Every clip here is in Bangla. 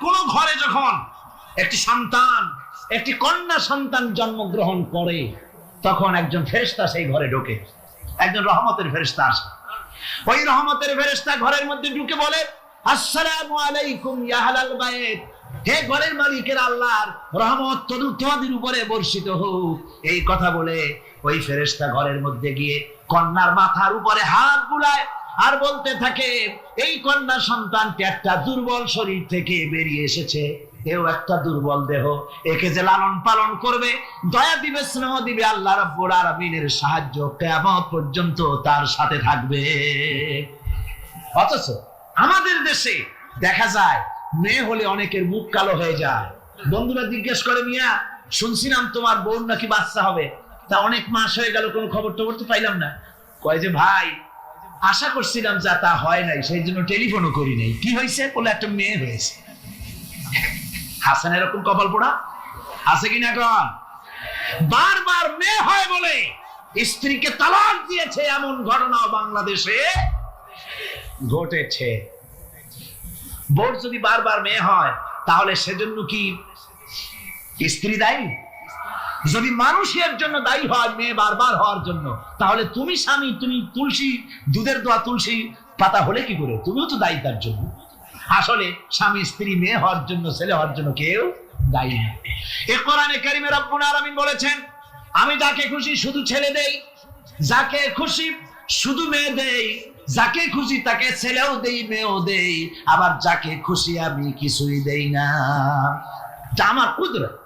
কোন ঘরে যখন একটি সন্তান, একটি কন্যা সন্তান জন্মগ্রহণ করে, তখন একজন ফেরেশতা সেই ঘরে ঢোকে, একজন রহমতের ফেরেশতা আসে। ওই রহমতের ফেরেশতা ঘরের মধ্যে ঢুকে বলে, আসসালামু আলাইকুম ইয়া আহলাল বাইত, হে ঘরের মালিকের আল্লাহর রহমত তোমাদের উপরে বর্ষিত হোক। এই কথা বলে ওই ফেরেশতা ঘরের মধ্যে গিয়ে কন্যার মাথার উপরে হাত বুলায় আর বলতে থাকে, এই কন্যা সন্তানটি একটা দুর্বল শরীর থেকে বেরিয়ে এসেছে, এও একটা দুর্বল দেহ, একে যে লালন পালন করবে, দয়া দিবে, স্নেহ দিবে, আল্লাহ রাব্বুল আলামিনের সাহায্য কিয়ামত পর্যন্ত তার সাথে থাকবে। অথচ আমাদের দেশে দেখা যায় মেয়ে হলে অনেকের মুখ কালো হয়ে যায়। বন্ধুরা জিজ্ঞেস করে, মিয়া শুনছিলাম তোমার বোন নাকি বাচ্চা হবে, তা অনেক মাস হয়ে গেল, কোনো খবর টবর তো পাইলাম না। কয় যে ভাই, আশা করছিলাম যা তা হয় নাই, সেই জন্য টেলিফোনও করি নাই। কি হয়েছে বলে, একটা মেয়ে হয়েছে। হাসান এরকম কপাল পোড়া আছে কিনা? কন বারবার মেয়ে হয় বলে স্ত্রীকে তালাক দিয়েছে, এমন ঘটনাও বাংলাদেশে ঘটেছে। বোর যদি বারবার মেয়ে হয়, তাহলে সেজন্য কি স্ত্রী দায়ী? যদি মানুষের জন্য দায়ী হয় মেয়ে বারবার হওয়ার জন্য, তাহলে তুমি স্বামী, তুমি তুলসী দুধের দোয়া তুলসী পাতা হলে কি করে? তুমিও তো দায়ী তার জন্য। আসলে স্বামী স্ত্রী মেয়ে হওয়ার জন্য, ছেলে হওয়ার জন্য কেউ দায়ী না। এ কোরআনে কারিমে রব্বুল আলামিন বলেছেন, আমি যাকে খুশি শুধু ছেলে দেই, যাকে খুশি শুধু মেয়ে দেই, যাকে খুশি তাকে ছেলেও দেই, মেয়েও দেই, আবার যাকে খুশি আমি কিছুই দেই না। এটা আমার কুদরত।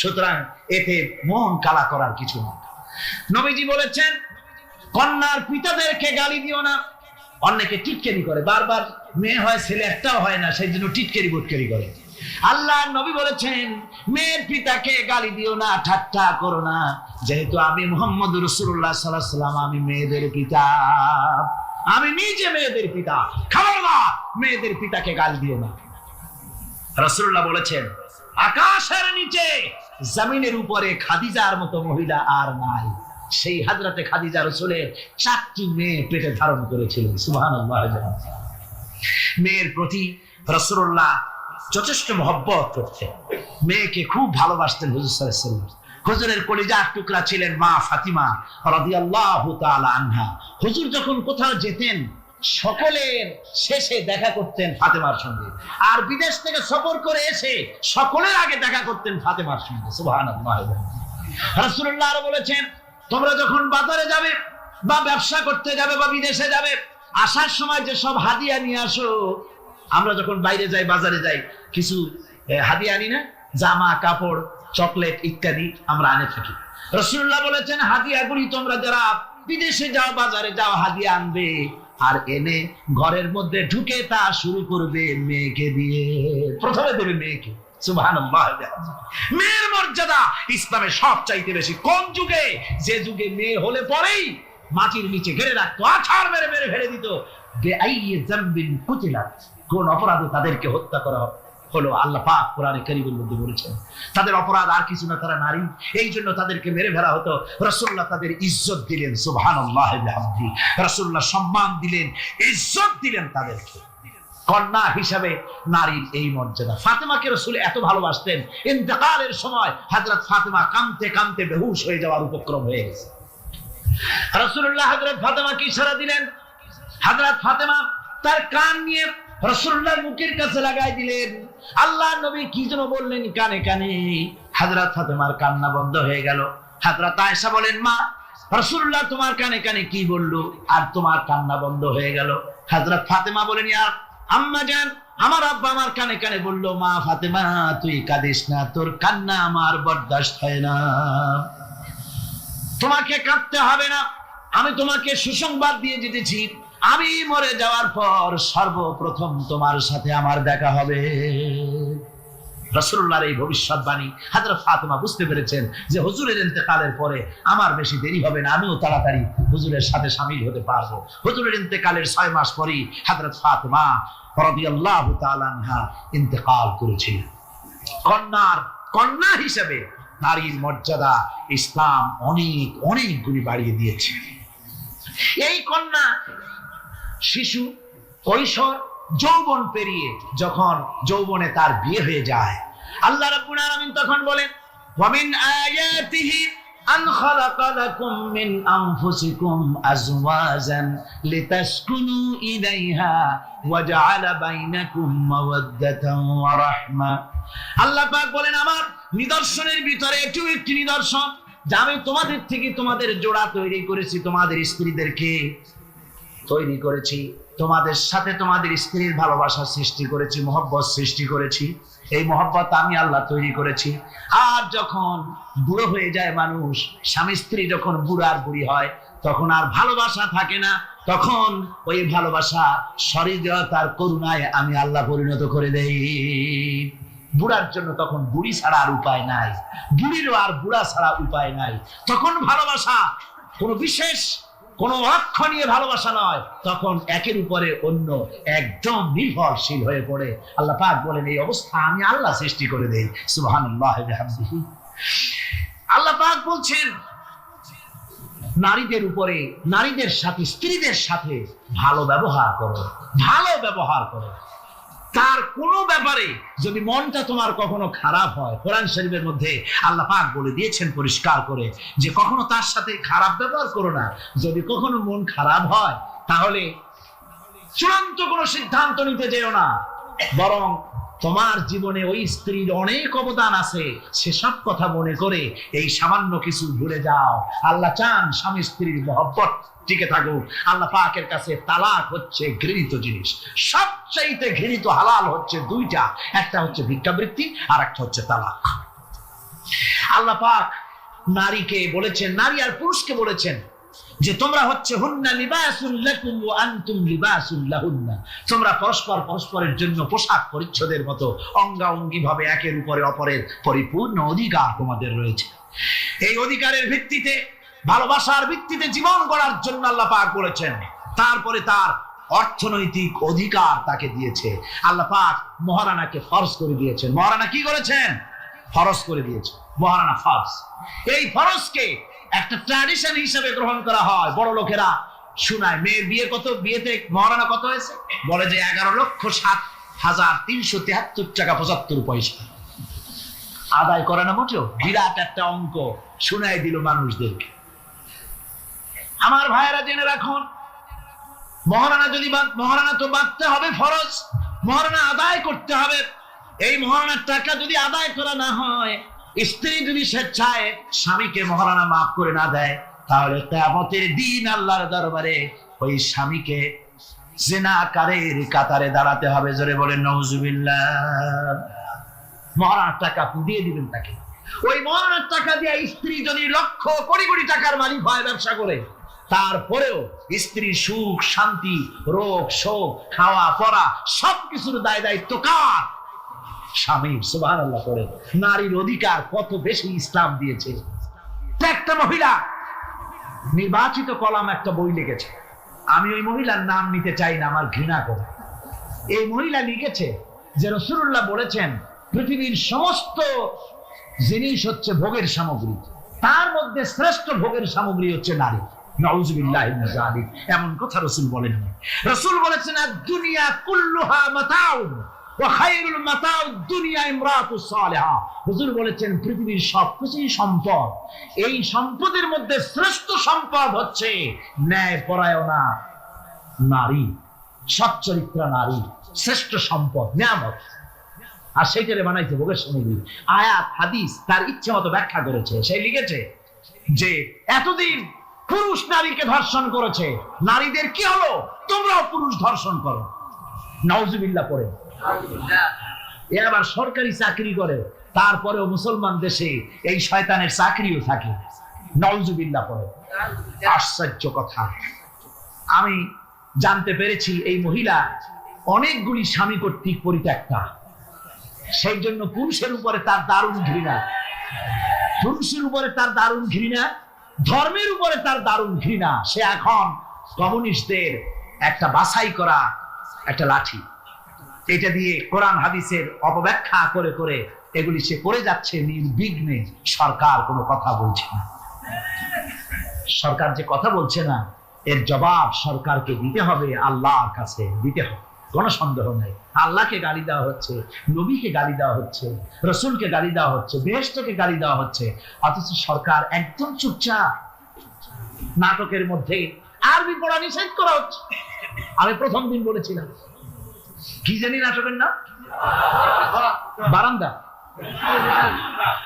সুতরাং এতে মন কালা করার কিছু না। নবীজি বলেছেন, কন্যার পিতাদেরকে গালি দিও না। অনেকে টিটকারি করে, বারবার মেয়ে হয় ছেলে একটাও হয় না, সেই জন্য টিটকারি বুটকারি করে। আল্লাহ নবী বলেছেন, মেয়ের পিতাকে গালি দিও না, ঠাট্টা করো না, যেহেতু আমি মুহাম্মদ রাসূলুল্লাহ সাল্লাল্লাহু আলাইহি ওয়াসাল্লাম, আমি মেয়েদের পিতা, আমি নিজে মেয়েদের পিতা। খবরদার মেয়েদের পিতাকে গালি দিও না। রাসূলুল্লাহ বলেছেন, আকাশের নিচে জমিনের উপরে খাদিজার মতো মহিলা আর নাই। সেই হযরতে খাদিজা রাসূলের 4টি মেয়ে পেটে ধারণ করেছিলেন। সুবহানাল্লাহ। মেয়ের প্রতি রাসূলুল্লাহ যথেষ্ট মহব্বত করতেন, মেয়েকে খুব ভালোবাসতেন হুজুর সাল্লাল্লাহু আলাইহি ওয়াসাল্লাম। হুজুরের কলিজার টুকরা ছিলেন মা ফাতিমা রাদিয়াল্লাহু তাআলা আনহা। হুজুর যখন কোথাও যেতেন, সকলের শেষে দেখা করতেন ফাতেমার সঙ্গে, আর বিদেশ থেকে সফর করে এসে সকলের আগে দেখা করতেন ফাতেমার সঙ্গে। সুবহানাল্লাহ। রাসূলুল্লাহ আরো বলেছেন, তোমরা যখন বাজারে যাবে বা ব্যবসা করতে যাবে বা বিদেশে যাবে, আসার সময় যে সব হাদিয়া নিয়ে আসো। আমরা যখন বাইরে যাই, বাজারে যাই, কিছু হাদিয়া আনি না? জামা কাপড়, চকলেট ইত্যাদি আমরা আনে থাকি। রাসূলুল্লাহ বলেছেন, হাদিয়াগুলি তোমরা যারা বিদেশে যাও, বাজারে যাও, হাদিয়া আনবে, আর এনে ঘরের মধ্যে ঢুকে তা শুরু করবে মেয়েকে দিয়ে। প্রথমে দেবে মেয়েকে। সুবহানাল্লাহ। মেয়ের মর্যাদা ইসলামে সব চাইতে বেশি। কোন যুগে? যে যুগে মেয়ে হলে পরেই মাটির নিচে ঘিরে রাখতো, আছাড় মেরে মেরে ফেলে দিত। বেআইয়ি যামবিন কুতিলাত, কোন অপরাধে তাদেরকে হত্যা করা হলো। আল্লাহ পাক কোরআনে কারীমের মধ্যে বলেছেন, তাদের অপরাধ আর কিছু না, তারা নারী, এই জন্য তাদেরকে মেরে ফেলা হতো। রাসূলুল্লাহ তাদের ইজ্জত দিলেন। সুবহানাল্লাহ বিহামদি। রাসূলুল্লাহ সম্মান দিলেন, ইজ্জত দিলেন তাদেরকে। কন্যা হিসাবে নারীর এই মর্যাদা। ফাতেমাকে রাসূল এত ভালোবাসতেন, ইন্তেকালের সময় হযরত ফাতেমা কাঁদতে কাঁদতে বেহুশ হয়ে যাওয়ার উপক্রম হয়ে গেছে। রাসূলুল্লাহ হযরত ফাতেমাকে ইশারা দিলেন। হযরত ফাতেমা তার কান নিয়ে রাসূলুল্লাহর মুখের কাছে লাগাই দিলেন। আল্লাহর নবী কি যেন বললেন কানে কানে, হযরত ফাতেমার কান্না বন্ধ হয়ে গেল। হযরত আয়েশা বলেন, মা রাসূলুল্লাহ তোমার কানে কানে কি বলল আর তোমার কান্না বন্ধ হয়ে গেল? হযরত ফাতেমা বলেন, ইয়া আম্মা জান, আমার আব্বা আমার কানে কানে বলল, মা ফাতেমা তুই কাঁদিস না, তোর কান্না আমার বরদাস্ত হয় না, তোমাকে কাঁদতে হবে না। আমি তোমাকে সুসংবাদ দিয়ে যেতেছি, আমি মরে যাওয়ার পর সর্বপ্রথম তোমার সাথে আমার দেখা হবে। রাসূলুল্লাহর এই ভবিষ্যৎবাণী হযরত ফাতেমা বুঝতে পেরেছেন যে হুজুরের ইন্তেকালের পরে আমার বেশি দেরি হবে না, আমিও তাড়াতাড়ি হুজুরের সাথে শামিল হতে পারবো। হুজুরের ইন্তেকালের 6 মাস পরেই হযরত ফাতেমা রাদিয়াল্লাহু তাআলা আনহা ইন্তেকাল করেছিলেন। কন্যা হিসেবে নারীর মর্যাদা ইসলাম অনেক অনেক গুণ বাড়িয়ে দিয়েছে। এই কন্যা, শিশু, কৈশোর, যৌবন পেরিয়ে যখন যৌবনে তার বিয়ে হয়ে যায়, আল্লাহ রাব্বুল আলামিন তখন বলেন, ওয়া মিন আয়াতিহি আন খালাকা লাকুম মিন আনফুসিকুম আজওয়াজান লিতাসকুনু ইলাইহা ওয়া জাআলা বাইনাকুম মাওয়াদ্দাতান ওয়া রাহমা। আল্লাহ পাক বলেন, আমার নিদর্শনের ভিতরে এটিও একটি নিদর্শন যে আমি তোমাদের থেকে তোমাদের জোড়া তৈরি করেছি, তোমাদের স্ত্রীদেরকে তৈরি করেছি, তোমাদের সাথে তোমাদের স্ত্রীর ভালোবাসা সৃষ্টি করেছি, মহব্বত সৃষ্টি করেছি। এই মহব্বত আমি আল্লাহ তৈরি করেছি। আর যখন বুড়ো হয়ে যায় মানুষ, স্বামী স্ত্রী যখন বুড়ার বুড়ি হয়, তখন আর ভালোবাসা থাকে না, তখন ওই ভালোবাসা সহৃদয়তার করুণায় আমি আল্লাহ পরিণত করে দেই। বুড়ার জন্য তখন বুড়ি ছাড়া আর উপায় নাই, বুড়িরও আর বুড়া ছাড়া উপায় নাই। তখন ভালোবাসা কোনো বিশেষ কোনো লক্ষ্য নিয়ে ভালোবাসা নয়, তখন একের উপরে অন্য একদম নির্ভরশীল হয়ে পড়ে। আল্লাহ পাক বলেন, এই অবস্থা আমি আল্লাহ সৃষ্টি করে দেই। সুবহানাল্লাহ ওয়া বিহামদিহি। আল্লাহ পাক বলছেন, নারীদের উপরে, নারীদের সাথে, স্ত্রীদের সাথে ভালো ব্যবহার করো, ভালো ব্যবহার করো। তার কোনো ব্যাপারে যদি মনটা তোমার কখনো খারাপ হয়, কোরআন শরীফের মধ্যে আল্লাহ পাক বলে দিয়েছেন পরিষ্কার করে যে কখনো তার সাথে খারাপ ব্যবহার করো না। যদি কখনো মন খারাপ হয়, তাহলে চূড়ান্ত কোনো সিদ্ধান্ত নিতে যেও না, বরং তোমার জীবনে ওই স্ত্রীর অনেক অবদান আছে, সেসব কথা মনে করে এই সামান্য কিছু ভুলে যাও। আল্লাহ চান স্বামী স্ত্রীর মহব্বত টিকে থাকুক। আল্লাহ পাকের কাছে তালাক হচ্ছে ঘৃণিত জিনিস। সবচাইতে ঘৃণিত হালাল হচ্ছে দুইটা, একটা হচ্ছে ভিক্ষাবৃত্তি আর একটা হচ্ছে তালাক। আল্লাহ পাক নারীকে বলেছেন, নারী আর পুরুষকে বলেছেন যে তোমরা হচ্ছে হুন্না লিবাসুল লাকুম ওয়া আনতুম লিবাসুল লাহুন্না। তোমরা পরস্পর পরস্পরের জন্য পোশাক পরিচ্ছদের মতো অঙ্গাঙ্গি ভাবে একের উপরে অপরের পরিপূর্ণ অধিকার তোমাদের রয়েছে। এই অধিকারের ভিত্তিতে, ভালোবাসার ভিত্তিতে জীবন গড়ার জন্য আল্লাহ পাক বলেছেন। তারপরে তার অর্থনৈতিক অধিকার তাকে দিয়েছে। আল্লাহ পাক মহারানাকে ফরজ করে দিয়েছেন। মহারানা কি করেছেন? ফরজ করে দিয়েছে। মহারানা ফরজ। এই ফরজকে একটা ট্র্যাডিশন হিসেবে গ্রহণ করা হয়। বড় লোকেরা শোনায়, মেয়ের বিয়ে কত, বিয়েতে মহারানা কত হয়েছে, বলে যে 11,07,373 টাকা 75 পয়সা। আদায় করে না মোটেও, বিরাট একটা অঙ্ক শোনায় দিল মানুষদেরকে। আমার ভাইয়েরা জেনে রাখুন, মহারানা যদি মহারানা তো বাঁধতে হবে ফরজ, মহারানা আদায় করতে হবে। এই মহারানার টাকা যদি আদায় করা না হয়, স্ত্রী যদি স্বেচ্ছায় স্বামীকে মহারানা মাফ করে না দেয়, তাহলে কিয়ামতের দিন আল্লাহর দরবারে ওই স্বামীকে জিনাকারীর কাতারে দাঁড়াতে হবে। জোরে বলেন নাউজুবিল্লাহ। মহারানার টাকা আপনি দিয়ে দিবেন তাকে। ওই মহারানার টাকা দিয়ে স্ত্রী যদি লক্ষ কোটি কোটি টাকার মালিক হয় ব্যবসা করে, তারপরেও স্ত্রীর সুখ শান্তি, রোগ শোক, খাওয়া পড়া সবকিছুর দায় দায়িত্ব কার? স্বামীর। সুবহানাল্লাহ করে নারীর অধিকার কত বেশি ইসলাম দিয়েছে। একটা মহিলা নির্বাচিত কলাম একটা বই লিখেছে, আমি ওই মহিলার নাম নিতে চাই না, আমার ঘৃণা করে। এই মহিলা লিখেছে যে রাসূলুল্লাহ বলেছেন পৃথিবীর সমস্ত জিনিস হচ্ছে ভোগের সামগ্রী, তার মধ্যে শ্রেষ্ঠ ভোগের সামগ্রী হচ্ছে নারী। নাউযুবিল্লাহি মিন যালিক। এমন কথা রাসূল বলেননি। রাসূল বলেছেন আদ-দুনিয়া কুল্লুহা মাতাউন ওয়া খায়রুল মাতাউদ দুনিয়া ইমরাতুস সালিহা। হুজুর বলেছেন পৃথিবীর সবকিছুই সম্পদ, এই সম্পদের মধ্যে শ্রেষ্ঠ সম্পদ হচ্ছে ন্যায়পরায়ণা নারী, সচ্চরিত্রা নারী শ্রেষ্ঠ সম্পদ, নিয়ামত। আর সেইটারে বানাইছে ভোগের সামগ্রী। আয়াত হাদিস তার ইচ্ছে মতো ব্যাখ্যা করেছে। সে লিখেছে যে এতদিন পুরুষ নারীকে ধর্ষণ করেছে, নারীদের কি হলো? তোমরাও পুরুষ ধর্ষণ করো। নাউজুবিল্লাহ পড়ে। এ আবার সরকারি চাকরি করে, তারপরেও মুসলমান দেশে এই শয়তানের চাকরিও থাকে। নাউজুবিল্লাহ পড়ে। আশ্চর্য কথা। আমি জানতে পেরেছি এই মহিলা অনেকগুলি স্বামী কর্তৃক পরিত্যক্তা, সেই জন্য পুরুষের উপরে তার দারুণ ঘৃণা, পুরুষের উপরে তার দারুণ ঘৃণা, ধর্মের উপরে তার দারুণ ঘৃণা। সে এখন কমিউনিস্টদের একটা বাছাই করা একটা লাঠি, এটা দিয়ে কোরআন হাদিসের অপব্যাখ্যা করে করে এগুলি সে করে যাচ্ছে নির্বিঘ্নে। সরকার কোনো কথা বলছে না। সরকার যে কথা বলছে না, এর জবাব সরকারকে দিতে হবে, আল্লাহর কাছে দিতে হবে। কোনো সন্দেহ নেই। আল্লাহকে গালি দেওয়া হচ্ছে, নবীকে গালি দেওয়া হচ্ছে, রসুলকে গালি দেওয়া হচ্ছে, বেহেশতকে গালি দেওয়া হচ্ছে, অথচ সরকার একদম চুপচাপ। নাটকের মধ্যে আরবি পড়া নিষেধ করা হচ্ছে। আমি প্রথম দিন বলেছিলাম, কি জানি নাটকের নাম, বারান্দা।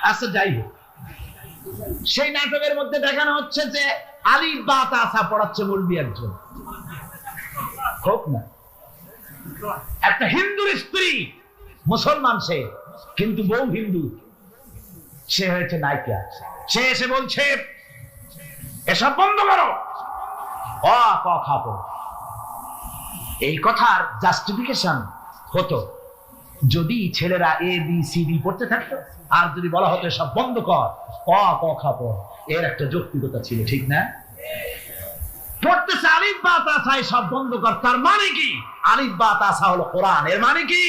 আচ্ছা যাই হোক, সেই নাটকের মধ্যে দেখানো হচ্ছে যে আলিফ বা তা পড়াচ্ছে মৌলবি একজন। হোক না, একটা হিন্দুর স্ত্রী, মুসলমান সে, কিন্তু বউ হিন্দু, সে হয়েছে নায়িকা। সে এসে বলছে এসব বন্ধ করো, এই কথার জাস্টিফিকেশন হতো যদি ছেলেরা এ বি সি ডি পড়তে থাকতো, আর যদি বলা হতো সব বন্ধ কর, ক খ এর একটা যৌক্তিকতা ছিল, ঠিক না? পড়তেছে আলিফ বা তা সব বন্ধ কর, তার মানে কি? আলিফ বা তা হলো কোরআন, এর মানে কি?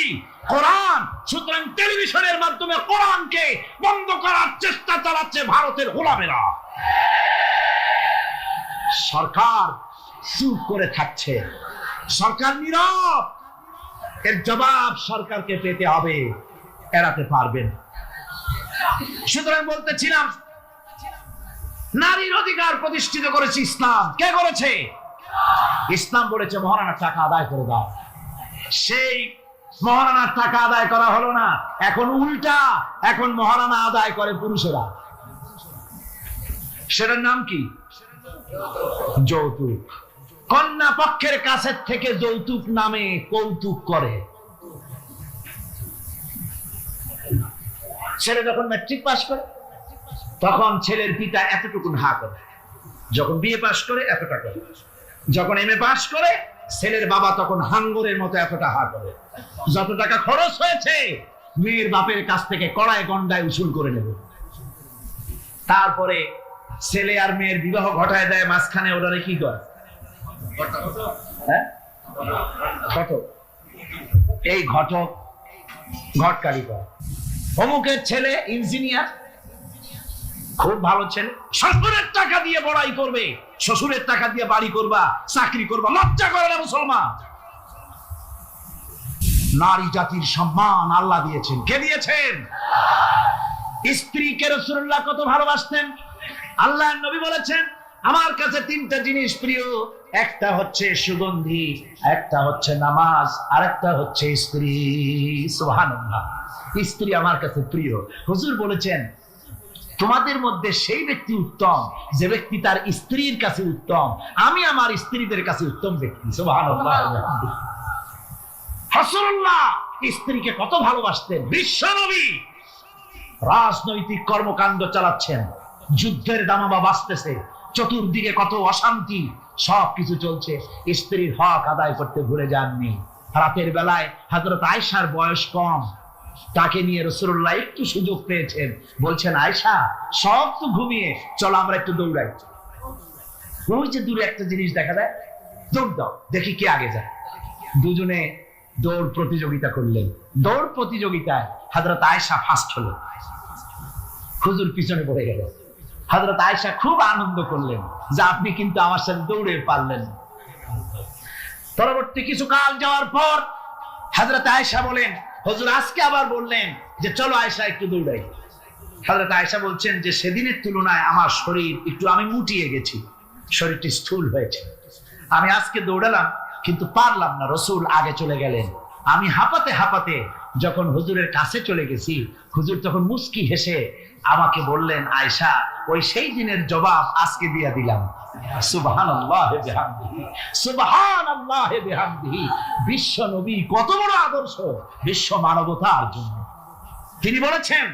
কোরআন। সুতরাং টেলিভিশনের মাধ্যমে কোরআনকে বন্ধ করার চেষ্টা চালাচ্ছে ভারতের গোলামেরা। সরকার চুপ করে থাকছে, সরকার নীরব। এর জবাব সরকারকে পেতে হবে, এড়াতে পারবেন। সুতরাং বলতেছিলাম, নারীর অধিকার প্রতিষ্ঠিত করেছে ইসলাম। কে করেছে? ইসলাম বলেছে মহারানার টাকা আদায় করে দাও। সেই মহারানার টাকা আদায় করা হলো না, এখন উল্টা, এখন মহারানা আদায় করে পুরুষেরা। সেটার নাম কি? যৌতুক। কন্যা পক্ষের কাছের থেকে যৌতুক নামে কৌতুক করে। ছেলে যখন ম্যাট্রিক পাস করে তখন ছেলের পিতা এতটুকু হা করে, যখন বিএ পাস করে এতটা করে, যখন এমএ পাস করে ছেলের বাবা তখন হাঙ্গরের মতো এতটা হা করে। যত টাকা খরচ হয়েছে মেয়ের বাপের কাছ থেকে কড়ায় গন্ডায় উসুল করে নেব। তারপরে ছেলে আর মেয়ের বিবাহ ঘটায় দেয়, মাঝখানে ওরা কি করে? এই ঘটক ঘটকারি করে। অমুকের ছেলে ইঞ্জিনিয়ার, খুব ভালো ছেলে, শ্বশুরের টাকা দিয়ে বড়াই করবে, শ্বশুরের টাকা দিয়ে বাড়ি করবা, চাকরি করবা, লজ্জা করে না মুসলমান? নারী জাতির সম্মান আল্লাহ দিয়েছেন। কে দিয়েছেন? স্ত্রীকে রাসূলুল্লাহ কত ভালোবাসতেন। আল্লাহ নবী বলেছেন, আমার কাছে তিনটা জিনিস প্রিয়, একটা হচ্ছে সুগন্ধি, একটা হচ্ছে নামাজ, আর একটা হচ্ছে স্ত্রী। সুবহানাল্লাহ, স্ত্রী আমার কাছে প্রিয়। হুজুর বলেছেন, তোমাদের মধ্যে সেই ব্যক্তি উত্তম যে ব্যক্তি তার স্ত্রীর কাছে উত্তম। আমি আমার স্ত্রীদের কাছে উত্তম ব্যক্তি। সুবহানাল্লাহ। রাসূলুল্লাহ স্ত্রীকে কত ভালোবাসতেন। বিশ্বনবী রাজনৈতিক কর্মকাণ্ড চালাচ্ছেন, যুদ্ধের দামামা বাজতেছে, চতুর্দিকে কত অশান্তি, সবকিছু চলছে, স্ত্রীর হক আদায় করতে ভুলে যাননি। রাতের বেলায় হযরত আয়েশার বয়স কম, তাকে নিয়ে রাসূলুল্লাহ একটু সুযোগ পেয়েছেন, বলছেন আয়েশা সব তো ঘুমিয়ে, চলো আমরা একটু দৌড়াই। ওই যে দূরে একটা জিনিস দেখা যায়, দৌড় দাও, দেখি কে আগে যায়। দুজনে দৌড় প্রতিযোগিতা করলেন। দৌড় প্রতিযোগিতায় হযরত আয়েশা ফার্স্ট হলো, হুজুর পিছনে পড়ে গেল। হযরত আয়েশা খুব আনন্দ করলেন যে আপনি কিন্তু আমার সাথে দৌড়ে পারলেন। পরবর্তী কিছু কাল যাওয়ার পর হযরত আয়েশা বলেন, হুজুর আজকে আবার বললেন যে চলো আয়েশা একটু দৌড়াই। হযরত আয়েশা বলছেন যে সেদিনের তুলনায় আমার শরীর একটু, আমি মুটিয়ে গেছি, শরীরটি স্থূল হয়েছে। আমি আজকে দৌড়ালাম কিন্তু পারলাম না, রাসূল আগে চলে গেলেন। আমি হাঁপাতে হাঁপাতে যখন হুজুরের কাছে চলে গেছি, হুজুর তখন মুস্কি হেসে আমাকে বললেন, আয়েশা ওই সেই দিনের জবাব আজকে দিয়ে দিলাম। সুবহানাল্লাহ বিহামদিহি, সুবহানাল্লাহ বিহামদিহি। বিশ্ব নবী কত বড় আদর্শ বিশ্ব মানবতার জন্য। তিনি বলেছেন,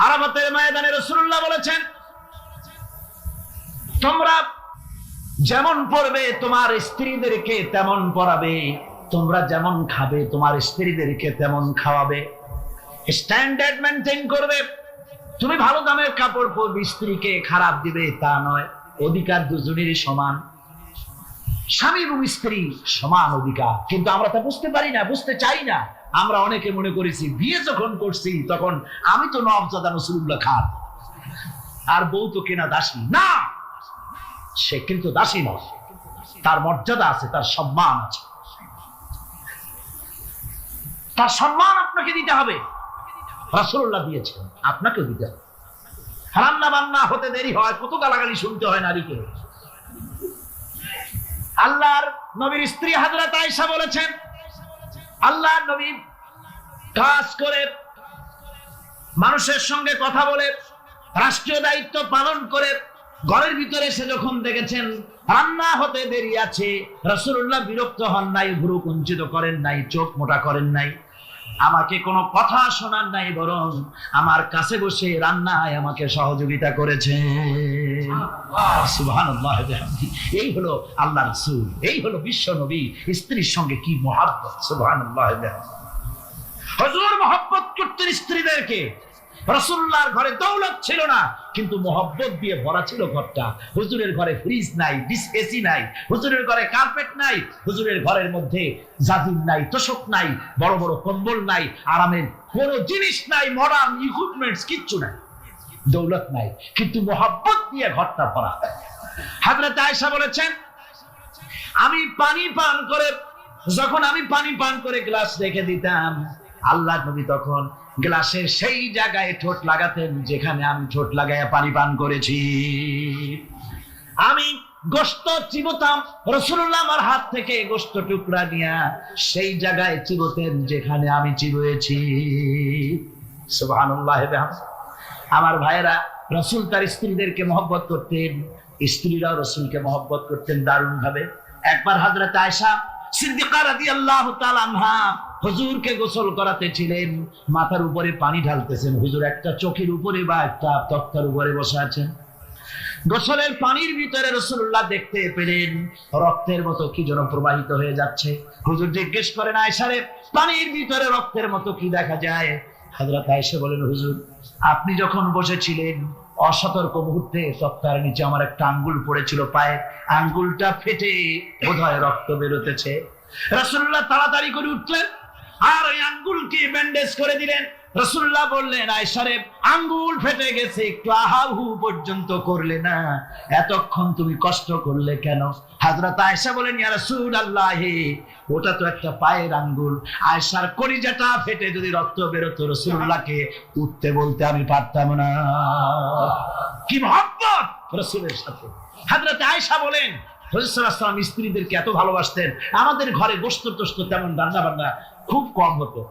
আরাফাতের ময়দানে রাসূলুল্লাহ বলেছেন, তোমরা যেমন পড়বে তোমার স্ত্রীদেরকে তেমন পড়াবে, তোমরা যেমন খাবে তোমার স্ত্রীদেরকে তেমন খাওয়াবে। স্ট্যান্ডার্ড মেনটেন করবে। তুমি ভালো দামের কাপড় পরবে, স্ত্রীকে খারাপ দিবে তা নয়। অধিকার দুজনেরই সমান, স্বামী এবং স্ত্রী সমান অধিকার। কিন্তু আমরা তা বুঝতে পারি না, বুঝতে চাই না। আমরা অনেকে মনে করেছি বিয়ে যখন করছি তখন আমি তো নওয়াবজাদা রাসূলুল্লাহ খান, আর বউ তো কেনা দাসী। না, সে কিন্তু দাসী নয়, তার মর্যাদা আছে, তার সম্মান আছে। তার সম্মান আপনাকে দিতে হবে। রাসূলুল্লাহ দিয়েছেন, আপনাকেও দিতে হবে। রান্না বান্না হতে দেরি হয়, কত গালাগালি শুনতে হয় নারীকে। আল্লাহর নবীর স্ত্রী হযরত আয়েশা বলেছেন, আল্লাহর নবী কাজ করে, মানুষের সঙ্গে কথা বলে, রাষ্ট্রীয় দায়িত্ব পালন করে ঘরের ভিতরে এসে যখন দেখেছেন রান্না হতে দেরি আছে, রাসূলুল্লাহ বিরক্ত হন নাই, ভ্রু কুঞ্চিত করেন নাই, চোখ মোটা করেন নাই, আমাকে কোনো কথা শোনান নাই, বরং আমার কাছে বসে রান্নায় আমাকে সহযোগিতা করেছেন। সুবহানাল্লাহ। এই হলো আল্লাহ রাসূল, এই হলো বিশ্ব নবী। স্ত্রীর সঙ্গে কি মহব্বত! সুবহানাল্লাহ। হুজুর মহব্বত করতেন স্ত্রীদেরকে। রাসূলুল্লাহর ঘরে দৌলত ছিল না, কিন্তু মহব্বত দিয়ে ভরা ছিল ঘরটা। হুজুরের ঘরে ফ্রিজ নাই, এসি নাই, হুজুরের ঘরে কার্পেট নাই, হুজুরের ঘরের মধ্যে জাজির নাই, তোশক নাই, বড় বড় কম্বল নাই, আরামের কোনো জিনিস নাই, মডার্ন ইকুইপমেন্টস কিচ্ছু নাই, দৌলত নাই, কিন্তু মহব্বত দিয়ে ঘরটা ভরা। হযরত আয়েশা বলেছেন, আমি পানি পান করে গ্লাস রেখে দিতাম, আল্লাহর নবী তখন গ্লাসের সেই জায়গায় ঠোঁট লাগাতেন যেখানে আমি ঠোঁট লাগাইয়া পানি পান করেছি। আমি গোশত চিবোতাম, রাসূলুল্লাহ আমার হাত থেকে গোশত টুকরা নিয়ে সেই জায়গায় চিবোতেন যেখানে আমি চিবুয়েছি। সুবহানাল্লাহ। আমার ভাইয়েরা, রাসূল তার স্ত্রীদেরকে মহব্বত করতেন, স্ত্রীরাও রাসূলকে মহব্বত করতেন দারুণ ভাবে। একবার হযরত আয়েশা সিদ্দিকা রাদিয়াল্লাহু তাআলা আনহা হুজুরকে গোসল করাতেছিলেন, মাথার উপরে পানি ঢালতেছেন, হুজুর একটা চোখের উপরে বা একটা তক্তার উপরে বসে আছেন। গোসলের পানির ভিতরে রাসূলুল্লাহ দেখতে পেলেন রক্তের মতো কি যেন প্রবাহিত হয়ে যাচ্ছে। হুজুর জিজ্ঞেস করেন, আয়েশা রে, পানির ভিতরে রক্তের মতো কি দেখা যায়? হযরত আয়েশা বলেন, হুজুর আপনি যখন বসেছিলেন অসতর্ক মুহূর্তে তক্তার নিচে আমার একটা আঙ্গুল পড়েছিল, পায়ে আঙ্গুলটা ফেটে বোধহয় রক্ত বেরোতেছে। রাসূলুল্লাহ তাড়াতাড়ি করে উঠলেন আর ওই আঙ্গুলকে ব্যান্ডেজ করে দিলেন। রাসূলুল্লাহ বললেন, আয়েশা রে, আঙ্গুল ফেটে গেছে, একটু আহাহু পর্যন্ত করলে না, এতক্ষণ তুমি কষ্ট করলে কেন? হযরত আয়েশা বলেন, ইয়া রাসূলুল্লাহ, ওটা তো একটা পায়ের আঙ্গুল, আয়েশার কলিজাটা ফেটে যদি রক্ত বেরোতো রাসূলুল্লাহকে উঠতে বলতে আমি পারতাম না। কি মহব্বত রাসূলের সাথে! হযরত আয়েশা বলেন, রাসূল সাল্লাল্লাহু আলাইহি ওয়াসাল্লাম স্ত্রীদেরকে এত ভালোবাসতেন, আমাদের ঘরে গোশত টোস্ত তেমন রান্না বান্না খুব কম হতো।